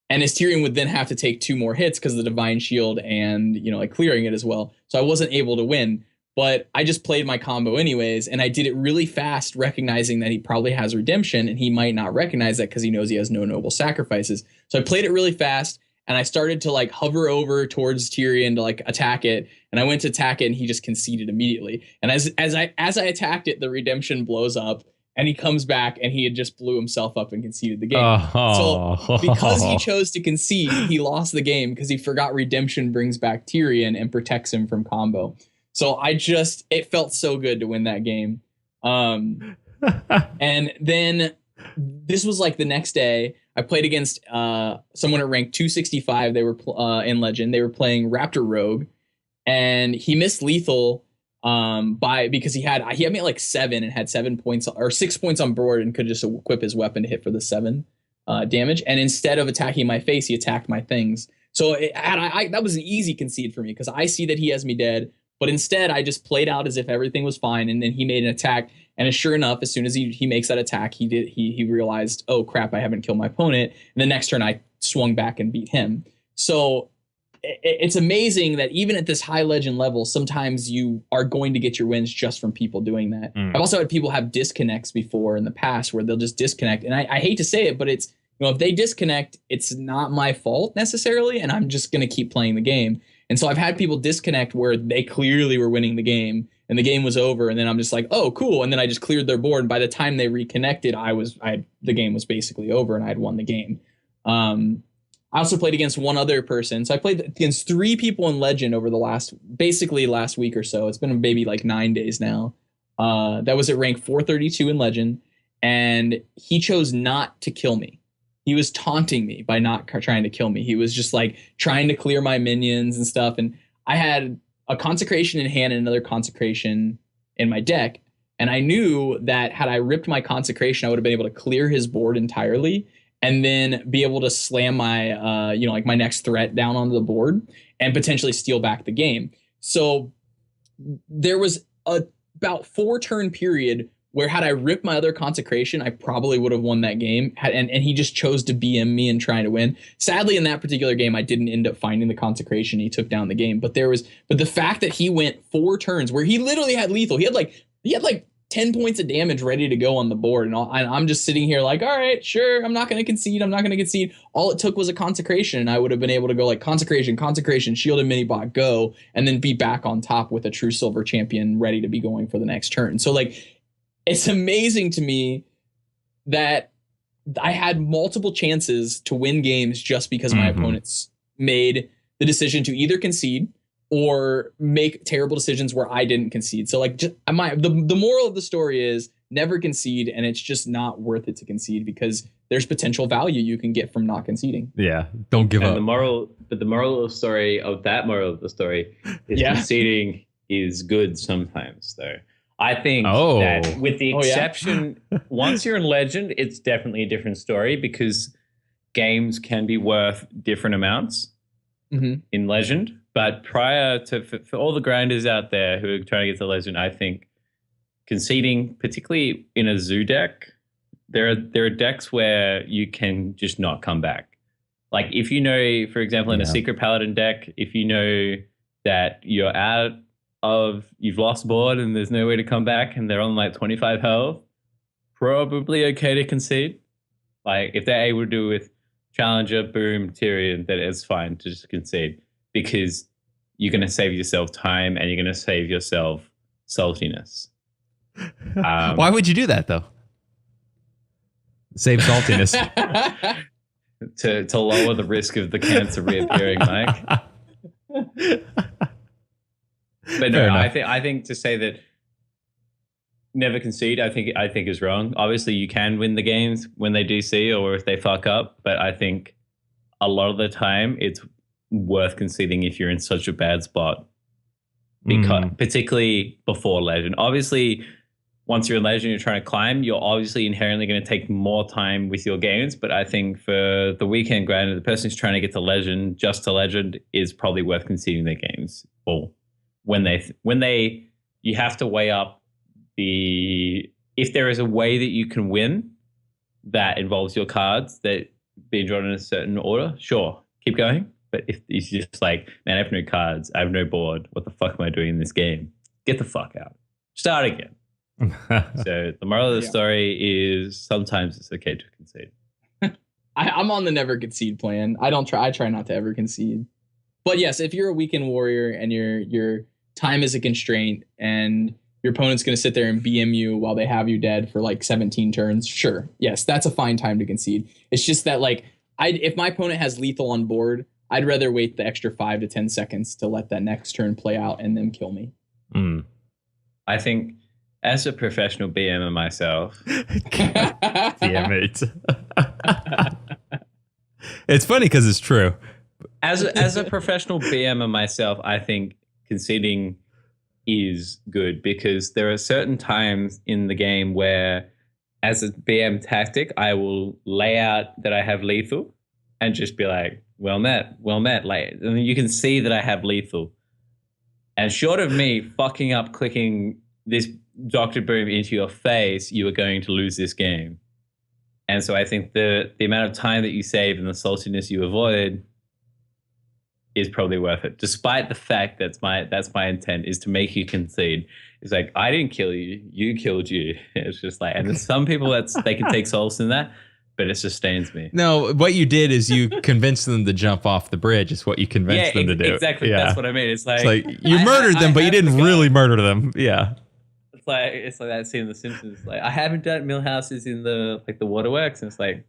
And his Tyrion would then have to take 2 more hits because of the Divine Shield and, like clearing it as well. So I wasn't able to win. But I just played my combo anyways, and I did it really fast, recognizing that he probably has redemption, and he might not recognize that because he knows he has no noble sacrifices. So I played it really fast, and I started to like hover over towards Tyrion to like attack it, and I went to attack it, and he just conceded immediately. And as I attacked it, the redemption blows up, and he comes back, and he had just blew himself up and conceded the game. So because he chose to concede, he lost the game because he forgot redemption brings back Tyrion and protects him from combo. So it felt so good to win that game. And then this was like the next day I played against someone at rank 265. They were in Legend. They were playing Raptor Rogue, and he missed lethal because he had me at like 7 and had 7 points or 6 points on board and could just equip his weapon to hit for the 7 damage. And instead of attacking my face, he attacked my things. So that was an easy concede for me because I see that he has me dead. But instead, I just played out as if everything was fine, and then he made an attack. And sure enough, as soon as he makes that attack, he realized, oh crap, I haven't killed my opponent. And the next turn, I swung back and beat him. So it's amazing that even at this high legend level, sometimes you are going to get your wins just from people doing that. I've also had people have disconnects before in the past where they'll just disconnect. And I hate to say it, but it's, if they disconnect, it's not my fault necessarily, and I'm just going to keep playing the game. And so I've had people disconnect where they clearly were winning the game and the game was over. And then I'm just like, oh, cool. And then I just cleared their board. And by the time they reconnected, the game was basically over and I had won the game. I also played against one other person. So I played against 3 people in Legend over the last week or so. It's been maybe like 9 days now. That was at rank 432 in Legend. And he chose not to kill me. He was taunting me by not trying to kill me. He was just like trying to clear my minions and stuff. And I had a consecration in hand and another consecration in my deck. And I knew that had I ripped my consecration, I would have been able to clear his board entirely and then be able to slam my, like my next threat down onto the board and potentially steal back the game. So there was about 4 turn period where had I ripped my other consecration, I probably would have won that game. And he just chose to BM me and trying to win. Sadly, in that particular game, I didn't end up finding the consecration. He took down the game. But the fact that he went 4 turns where he literally had lethal. He had like 10 points of damage ready to go on the board. And I'm just sitting here like, all right, sure, I'm not going to concede. All it took was a consecration. And I would have been able to go like consecration, shield and minibot, go, and then be back on top with a true silver champion ready to be going for the next turn. So like, it's amazing to me that I had multiple chances to win games just because my opponents made the decision to either concede or make terrible decisions where I didn't concede. So like the moral of the story is never concede, and it's just not worth it to concede because there's potential value you can get from not conceding. Yeah, don't give up. The moral of the story is conceding is good sometimes though. I think that with the exception, once you're in Legend, it's definitely a different story because games can be worth different amounts in Legend. But prior to, for all the grinders out there who are trying to get to Legend, I think conceding, particularly in a zoo deck, there are decks where you can just not come back. Like if you know, for example, in a Secret Paladin deck, if you know that you're out you've lost board and there's no way to come back and they're on like 25 health, probably okay to concede. Like if they're able to do with Challenger, boom, Tyrion, then it's fine to just concede because you're going to save yourself time and you're going to save yourself saltiness. Why would you do that though? Save saltiness. to lower the risk of the cancer reappearing, Mike. But no, I think to say that never concede, I think is wrong. Obviously, you can win the games when they DC or if they fuck up, but I think a lot of the time it's worth conceding if you're in such a bad spot, because particularly before Legend. Obviously, once you're in Legend, you're trying to climb. You're obviously inherently going to take more time with your games, but I think for the weekend grinder, the person who's trying to get to Legend, just to Legend, is probably worth conceding their games. Or when they you have to weigh up the if there is a way that you can win that involves your cards that being drawn in a certain order, sure, keep going. But if it's just like, man, I have no cards, I have no board, what the fuck am I doing in this game? Get the fuck out. Start again. So the moral of the story is sometimes it's okay to concede. I'm on the never concede plan. I try not to ever concede. But yes, if you're a weekend warrior and your time is a constraint and your opponent's going to sit there and BM you while they have you dead for like 17 turns, sure. Yes, that's a fine time to concede. It's just that like if my opponent has lethal on board, I'd rather wait the extra 5 to 10 seconds to let that next turn play out and then kill me. I think as a professional BMer myself, damn it. It's funny because it's true. As a professional BMer myself, I think conceding is good because there are certain times in the game where, as a BM tactic, I will lay out that I have lethal and just be like, well met. Like, and you can see that I have lethal. And short of me fucking up clicking this Dr. Boom into your face, you are going to lose this game. And so I think the amount of time that you save and the saltiness you avoid is probably worth it, despite the fact that's my intent is to make you concede. It's like, I didn't kill you, you killed you. It's just like, and there's some people they can take solace in that, but it sustains me. No, what you did is you convinced them to jump off the bridge. Is what you convinced them to do. Exactly. Yeah. That's what I mean. It's like you murdered them, but you didn't really murder them. Yeah. It's like that scene in The Simpsons. Like, I haven't done millhouses in the waterworks, and it's like,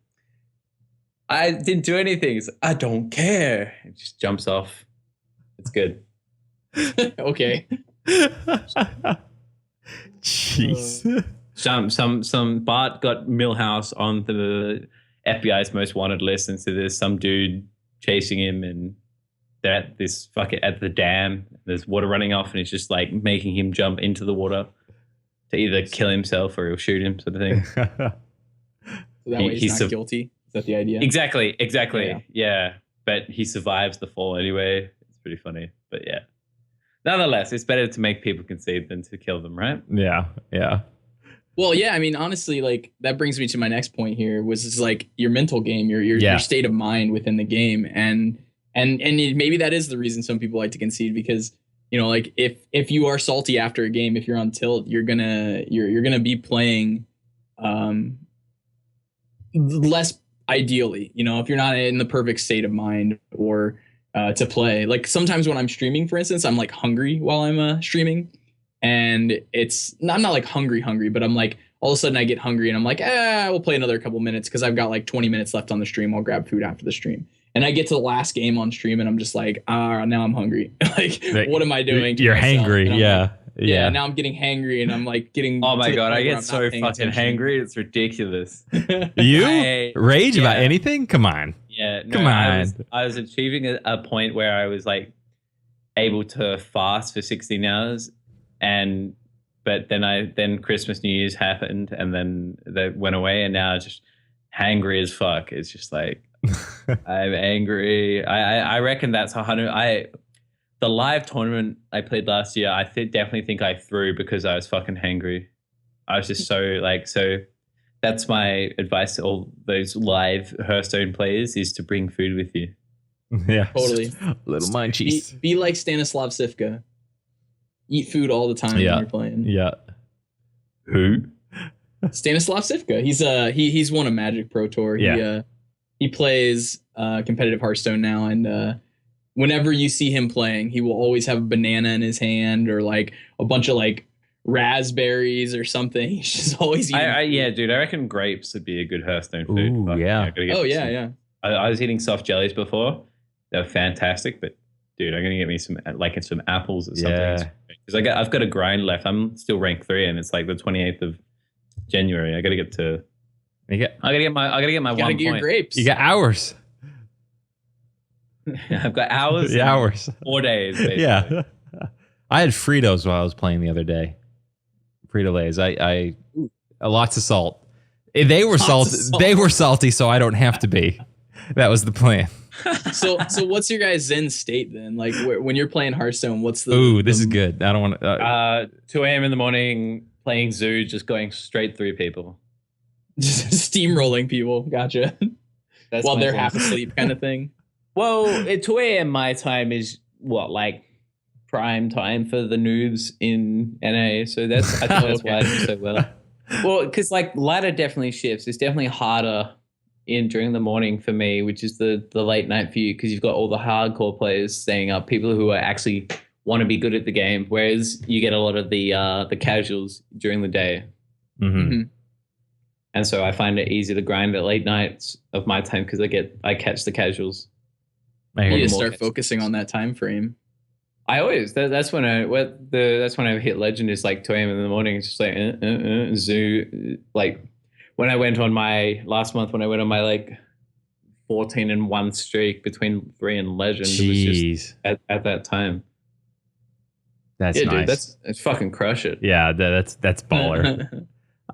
I didn't do anything. It's like, I don't care. It just jumps off. It's good. Okay. Jeez. Some Bart got Millhouse on the FBI's most wanted list, and so there's some dude chasing him, and they're at the dam. There's water running off, and it's just like making him jump into the water to either kill himself or he'll shoot him, sort of thing. So that way he's not guilty. Is that the idea? Exactly. Yeah. But he survives the fall anyway. It's pretty funny. But yeah. Nonetheless, it's better to make people concede than to kill them, right? Yeah. Well, yeah, I mean, honestly, like that brings me to my next point here, was is like your mental game, your state of mind within the game. And maybe that is the reason some people like to concede, because, you know, like if you are salty after a game, if you're on tilt, you're gonna be playing less ideally, you know, if you're not in the perfect state of mind or to play. Like sometimes when I'm streaming, for instance, I'm like hungry while I'm streaming, and I'm not like hungry, but I'm like, all of a sudden I get hungry and I'm like, we'll play another couple minutes because I've got like 20 minutes left on the stream. I'll grab food after the stream. And I get to the last game on stream and I'm just like, now I'm hungry. Like, what am I doing? You're hangry. Yeah. Yeah. Now I'm getting hangry and I'm like getting. Oh my God. I get so fucking hangry. It's ridiculous. You rage about anything? Come on. Yeah. No, Come on. I was achieving a point where I was like able to fast for 16 hours. But then Christmas, New Year's happened and then that went away. And now just hangry as fuck. It's just like, I'm angry. I reckon that's 100. The live tournament I played last year, I definitely think I threw because I was fucking hangry. I was just so that's my advice to all those live Hearthstone players, is to bring food with you. Yeah, totally. Little munchies. Be like Stanislav Sivka. Eat food all the time when you're playing. Yeah. Who? Stanislav Sivka. He's won a Magic Pro Tour. Yeah. He plays competitive Hearthstone now, and whenever you see him playing, he will always have a banana in his hand or like a bunch of like raspberries or something. He's just always eating. Yeah, dude. I reckon grapes would be a good Hearthstone food. Ooh, yeah. Yeah. I was eating soft jellies before. They're fantastic, but dude, I'm gonna get me some apples or something. Because I've got a grind left. I'm still rank 3, and it's like the 28th of January. I gotta get to. I gotta get my 1 point. Your grapes. You got hours. I've got hours. Hours. 4 days. Basically. Yeah. I had Fritos while I was playing the other day. Frito-Lays. I lots of salt. They were salty. They were salty, so I don't have to be. That was the plan. So what's your guys' Zen state then? Like when you're playing Hearthstone, what's the? Ooh, this is good. I don't want to. 2 a.m. in the morning, playing Zoo, just going straight through people. Just steamrolling people. Gotcha. That's While my they're thing. half asleep, kind of thing. Well, 2 a.m. my time is what, like prime time for the noobs in NA. So I think that's why I do so well. Well, because like ladder definitely shifts. It's definitely harder during the morning for me, which is the late night for you, because you've got all the hardcore players staying up, people who are actually want to be good at the game, whereas you get a lot of the casuals during the day. Mm-hmm. And so I find it easy to grind at late nights of my time because I catch the casuals. I hear You you. need to start focusing on that time frame. I always that's when I hit legend is like 2 a.m. in the morning. It's just like zoo. Like when I went on my last month, when I went on my like 14-1 streak between 3 and legend, Jeez. it was just at that time. That's yeah, nice. Dude, that's fucking crush it. Yeah, that's baller.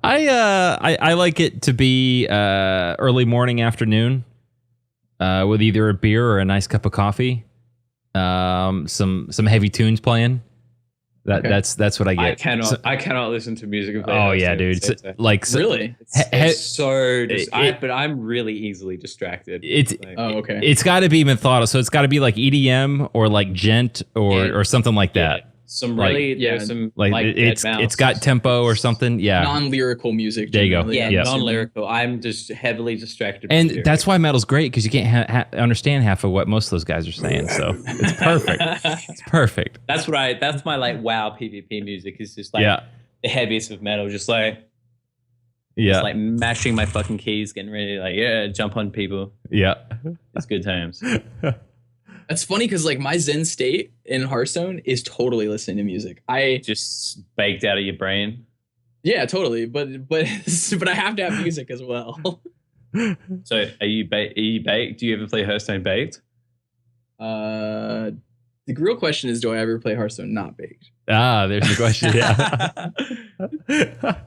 I like it to be early morning, afternoon, with either a beer or a nice cup of coffee. Some heavy tunes playing. That's what I get. I cannot listen to music. Oh yeah, dude. It's like Really? It's so. But I'm really easily distracted. It's like, Oh, okay. It's got to be methodical. So it's got to be like EDM or like gent or something like that. Some Like- really yeah, there's some Like Dead Mouse. it's got tempo or something. Yeah. Non-lyrical music. There you go. generally, yeah, I'm Yeah. assuming. non-lyrical. I'm just heavily distracted. by And lyrics. that's why metal's great, because you can't understand half of what most of those guys are saying. So it's perfect. It's perfect. That's my like WoW PvP music is just like Yeah. the heaviest of metal, just like Yeah. like mashing my fucking keys, getting ready to like jump on people. Yeah. It's good times. That's funny because like my Zen state in Hearthstone is totally listening to music. Just baked out of your brain. Yeah, totally. But but I have to have music as well. So are you baked? Do you ever play Hearthstone baked? The real question is, do I ever play Hearthstone not baked? Ah, there's the question. Yeah.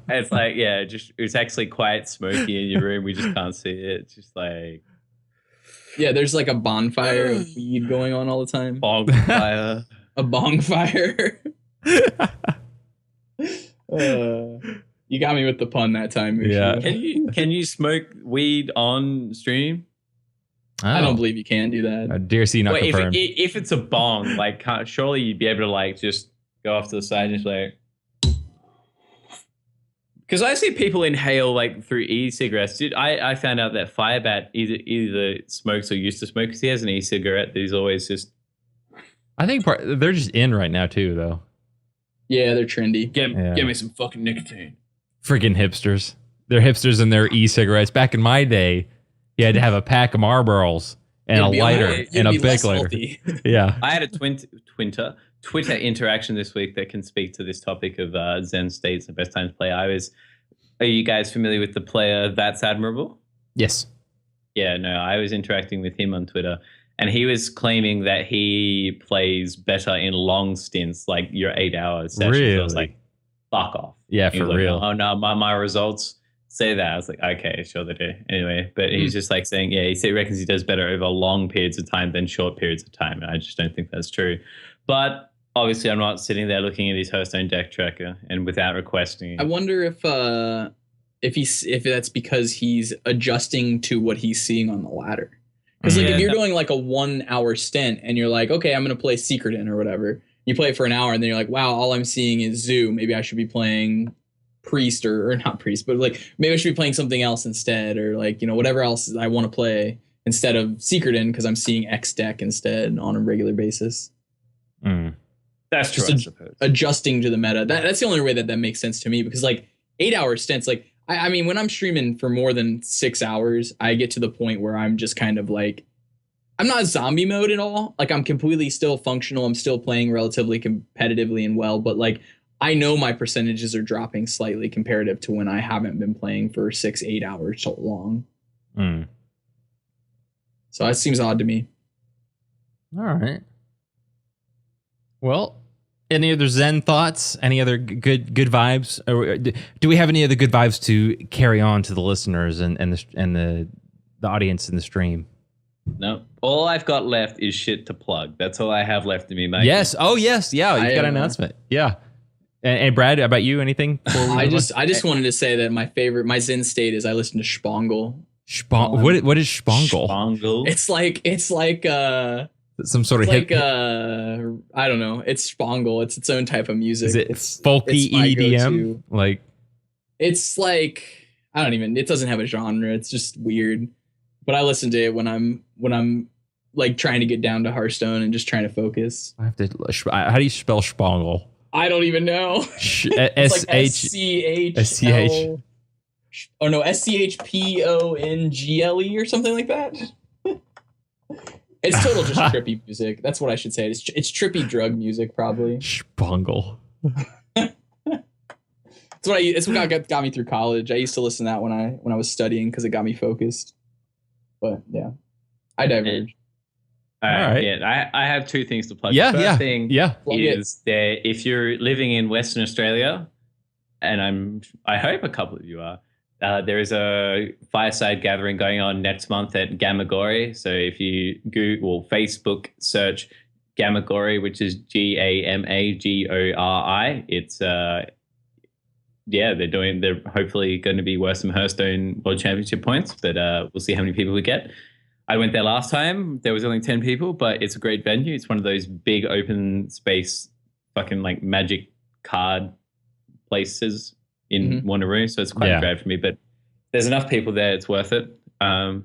It's like it's actually quite smoky in your room. We just can't see it. It's just like Yeah, there's like a bonfire of weed going on all the time. bonfire. A bonfire. You got me with the pun that time. Mushu. Yeah. Can you smoke weed on stream? I don't believe you can do that. DRC not Wait, confirmed. if it's a bong, like surely you'd be able to like just go off to the side and just like. Because I see people inhale like through e-cigarettes. Dude, I found out that Firebat either smokes or used to smoke because he has an e-cigarette that he's always just. I think they're just in right now too, though. Yeah, they're trendy. Give Yeah. me some fucking nicotine. Freaking hipsters. They're hipsters in their e-cigarettes. Back in my day, you had to have a pack of Marlboros and a You'd be lighter like- and a you'd be less big lighter. healthy. Yeah. I had a Twitter interaction this week that can speak to this topic of Zen states, the best time to play. Are you guys familiar with the player That's Admirable? Yes. Yeah, no, I was interacting with him on Twitter, and he was claiming that he plays better in long stints, like your 8-hour sessions. I was Really? like, fuck off. Yeah, He for was like, real. oh no, my results say that. I was like, okay, sure they do. Anyway, but he's just like saying, he reckons he does better over long periods of time than short periods of time, and I just don't think that's true. But obviously, I'm not sitting there looking at his Hearthstone deck tracker and without requesting. I wonder if that's because he's adjusting to what he's seeing on the ladder. Because like if you're doing like a 1 hour stint and you're like, okay, I'm gonna play Secret In or whatever. You play it for an hour and then you're like, wow, all I'm seeing is Zoo. Maybe I should be playing Priest or not Priest, but like maybe I should be playing something else instead, or like, whatever else I want to play instead of Secret In because I'm seeing X deck instead on a regular basis. Mm. That's true, Just I suppose. Adjusting to the meta. That's the only way that makes sense to me, because like 8 hour stints, like I mean, when I'm streaming for more than 6 hours, I get to the point where I'm just kind of like, I'm not zombie mode at all. Like I'm completely still functional. I'm still playing relatively competitively and well, but like I know my percentages are dropping slightly comparative to when I haven't been playing for 6-8 hours so long. Mm. So that seems odd to me. All right. Well, any other Zen thoughts? Any other good vibes? Or do we have any other good vibes to carry on to the listeners and the audience in the stream? No, all I've got left is shit to plug. That's all I have left in me, mate. Yes. Oh, yes. Yeah. You've got an I, announcement. Yeah. And Brad, about you? Anything? I just wanted to say that my Zen state is I listen to Spangle. What is Spangle? Spangle. It's like Some sort of like hip. I don't know. It's Spangle. It's its own type of music. Is it it's folky my EDM? go-to. Like It's like it doesn't have a genre. It's just weird. But I listen to it when I'm like trying to get down to Hearthstone and just trying to focus. I have to. How do you spell Spangle? I don't even know. S H SCHL. Oh no, SCHPONGLE or something like that. It's total just trippy music. That's what I should say. It's trippy drug music, probably. Spangle. It's what got me through college. I used to listen to that when I was studying because it got me focused. But yeah, I diverge. All right. Yeah, I have two things to plug. Yeah, the first thing Plug is that if you're living in Western Australia, and I hope a couple of you are, there is a fireside gathering going on next month at Gamagori. So if you Google Facebook search Gamagori, which is GAMAGORI, it's they're hopefully going to be worth some Hearthstone World Championship points, but we'll see how many people we get. I went there last time. There was only 10 people, but it's a great venue. It's one of those big open space fucking like magic card places in Wanneroo. So it's quite great for me, but there's enough people there. It's worth it. And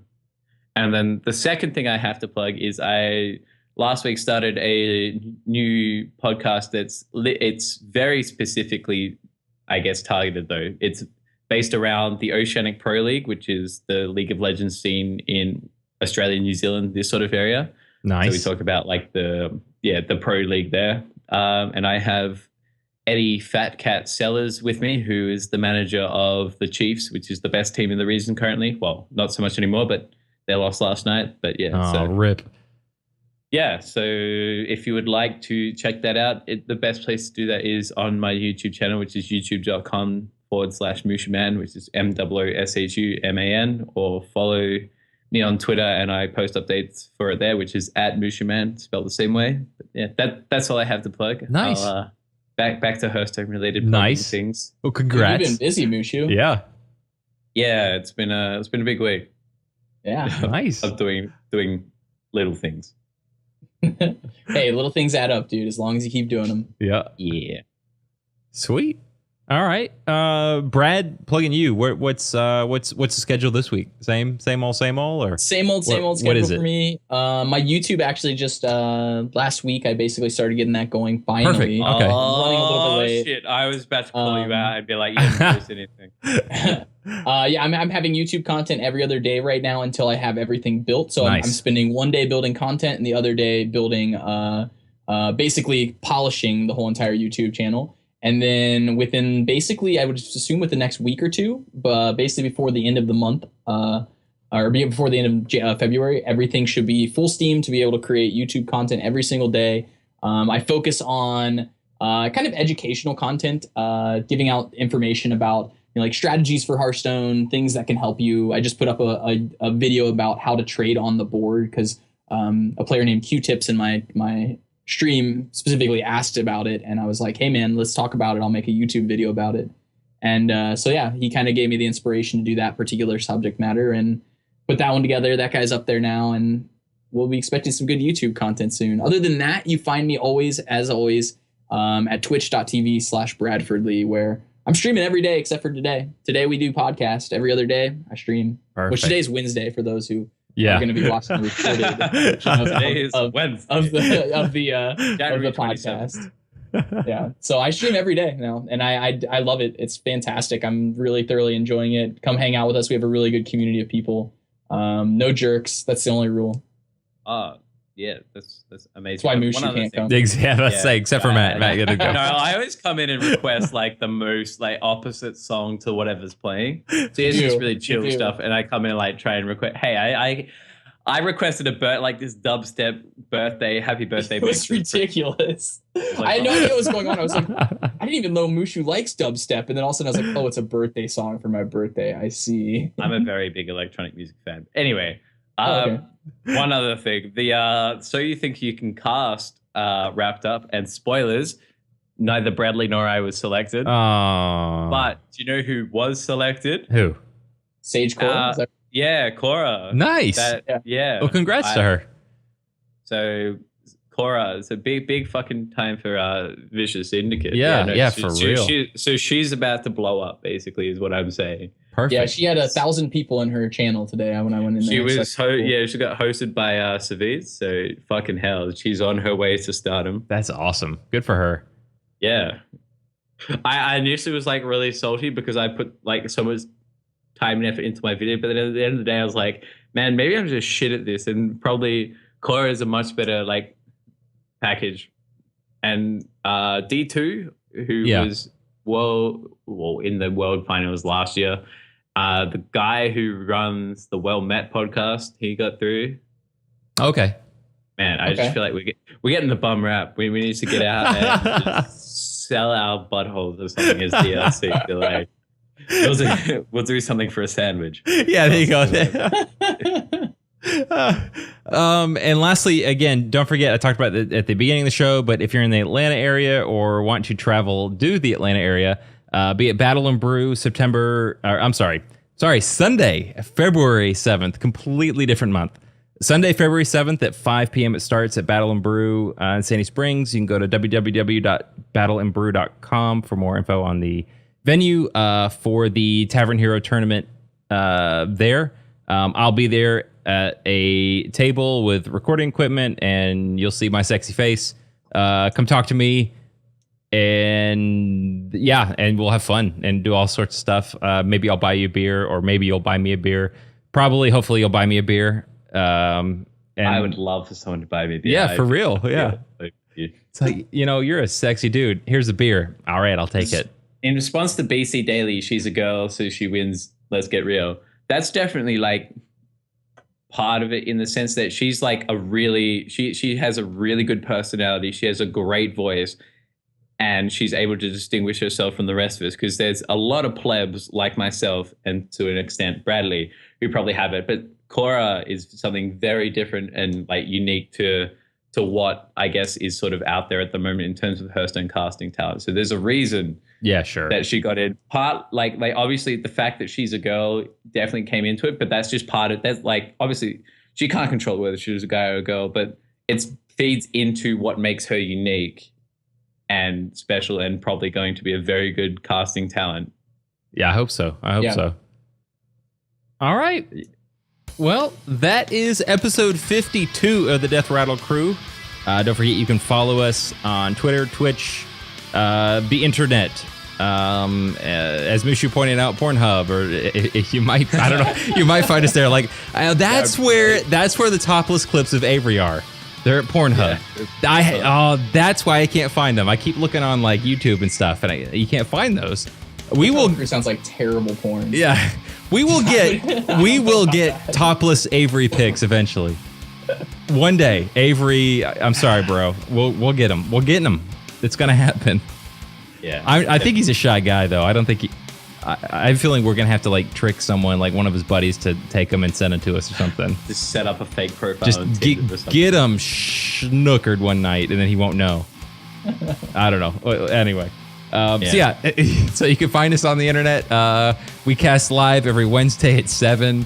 then the second thing I have to plug is I last week started a new podcast it's very specifically, I guess, targeted though. It's based around the Oceanic Pro League, which is the League of Legends scene in Australia, New Zealand, this sort of area. Nice. So we talk about like the pro league there. And I have Eddie Fat Cat Sellers with me, who is the manager of the Chiefs, which is the best team in the region currently. Well, not so much anymore, but they lost last night. But yeah. Rip. Yeah, so if you would like to check that out, the best place to do that is on my YouTube channel, which is youtube.com/Mushuman, which is MOSHUMAN, or follow me on Twitter, and I post updates for it there, which is @Mushuman, spelled the same way. But yeah, that's all I have to plug. Nice. Back to Hearthstone related things. Well, congrats. You've been busy, Mushu. Yeah. Yeah, it's been a big week. Yeah. Nice. Of doing little things. Hey, little things add up, dude, as long as you keep doing them. Yeah. Yeah. Sweet. All right. Brad, plugging you. What's the schedule this week? Same old, or same old schedule for me. My YouTube actually just last week I basically started getting that going finally. Perfect. Okay. Running a little bit late. Shit. I was about to call you out and be like, you didn't post anything. I'm having YouTube content every other day right now until I have everything built. So nice. I'm spending one day building content and the other day building basically polishing the whole entire YouTube channel. And then within basically, I would assume within the next week or two, but basically before the end of the month, or before the end of February, everything should be full steam to be able to create YouTube content every single day. I focus on kind of educational content, giving out information about like strategies for Hearthstone, things that can help you. I just put up a video about how to trade on the board because a player named Q-Tips in my stream specifically asked about it, and I was like, hey man, let's talk about it. I'll make a YouTube video about it. And so yeah, he kind of gave me the inspiration to do that particular subject matter and put that one together. That guy's up there now, and we'll be expecting some good YouTube content soon. Other than that, you find me as always at twitch.tv/BradfordLee, where I'm streaming every day except for today. Today we do podcast. Every other day I stream. Perfect. Which today's Wednesday for those who are going to be watching the recorded of the podcast. Yeah, so I stream every day now, and I love it. It's fantastic. I'm really thoroughly enjoying it. Come hang out with us. We have a really good community of people. No jerks. That's the only rule. Yeah, that's amazing. That's why Mushu can't come. Yeah, let's say, except for Matt. Matt, you gotta go. No, I always come in and request like the most like opposite song to whatever's playing. So it's just really chill stuff, and I come in and like try and request. Hey, I requested this dubstep happy birthday. It was ridiculous. I had no idea what was going on. I was like, I didn't even know Mushu likes dubstep, and then all of a sudden I was like, oh, it's a birthday song for my birthday. I see. I'm a very big electronic music fan. Anyway. Okay. One other thing, So You Think You Can Cast wrapped up, and spoilers, neither Bradley nor I was selected. Oh. But do you know who was selected? Who? Sage Cora? Yeah, Cora. Nice. Yeah. Well, congrats to her. So Cora, it's a big fucking time for Vicious Syndicate. Yeah, for real. So she's about to blow up, basically, is what I'm saying. Perfect. Yeah, she had 1,000 people in her channel today when I went in there. She got hosted by Saviz, so fucking hell, she's on her way to stardom. That's awesome. Good for her. Yeah. I initially was like really salty because I put like so much time and effort into my video, but then at the end of the day I was like, man, maybe I'm just shit at this, and probably Cora is a much better like package. And D2, who was in the world finals last year, the guy who runs the Well Met podcast, he got through. Okay. Man, I just feel like we're getting the bum rap. We need to get out and just sell our buttholes or something as DRC. Feel like we'll do something for a sandwich. Yeah, there you go. And lastly, again, don't forget, I talked about it at the beginning of the show, but if you're in the Atlanta area or want to travel to the Atlanta area, be it Battle and Brew Sunday, February 7th, completely different month. Sunday, February 7th at 5 p.m. it starts at Battle and Brew in Sandy Springs. You can go to www.battleandbrew.com for more info on the venue for the Tavern Hero tournament there. I'll be there at a table with recording equipment, and you'll see my sexy face. Come talk to me, and we'll have fun and do all sorts of stuff. Maybe I'll buy you a beer, or maybe you'll buy me a beer. Hopefully you'll buy me a beer. And I would love for someone to buy me a beer. Yeah, for real. Yeah. It's like, you're a sexy dude. Here's a beer. All right, I'll take it. In response to BC Daily, she's a girl, so she wins. Let's get real. That's definitely like part of it, in the sense that she's like she has a really good personality. She has a great voice, and she's able to distinguish herself from the rest of us, because there's a lot of plebs like myself, and to an extent Bradley, who probably have it. But Cora is something very different and like unique to what I guess is sort of out there at the moment in terms of Hearthstone casting talent. So there's a reason that she got in. Part like obviously the fact that she's a girl definitely came into it, but that's just part of that. Like obviously she can't control whether she's a guy or a girl, but it feeds into what makes her unique and special, and probably going to be a very good casting talent. Yeah, I hope so. All right. Well, that is episode 52 of the Death Rattle Crew. Don't forget, you can follow us on Twitter, Twitch, the internet. As Mushu pointed out, Pornhub, or if you might, I don't know, you might find us there. Like that's where the topless clips of Avery are. They're at Pornhub. Yeah, that's why I can't find them. I keep looking on like YouTube and stuff, and you can't find those. It sounds like terrible porn. Yeah. We will get topless Avery pics eventually. One day, Avery. I'm sorry, bro. We'll get him. We're getting him. It's gonna happen. Yeah. I think he's a shy guy, though. I don't think I have a feeling we're gonna have to like trick someone, like one of his buddies, to take him and send it to us or something. Just set up a fake profile. Just get him snookered one night, and then he won't know. I don't know. Anyway. So you can find us on the internet. We cast live every Wednesday at 7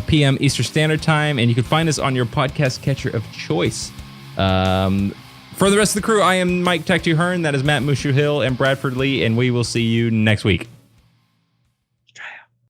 p.m. Eastern Standard Time, and you can find us on your podcast catcher of choice. For the rest of the crew, I am Mike Tech2 Hearn. That is Matt Mushu Hill and Bradford Lee, and we will see you next week.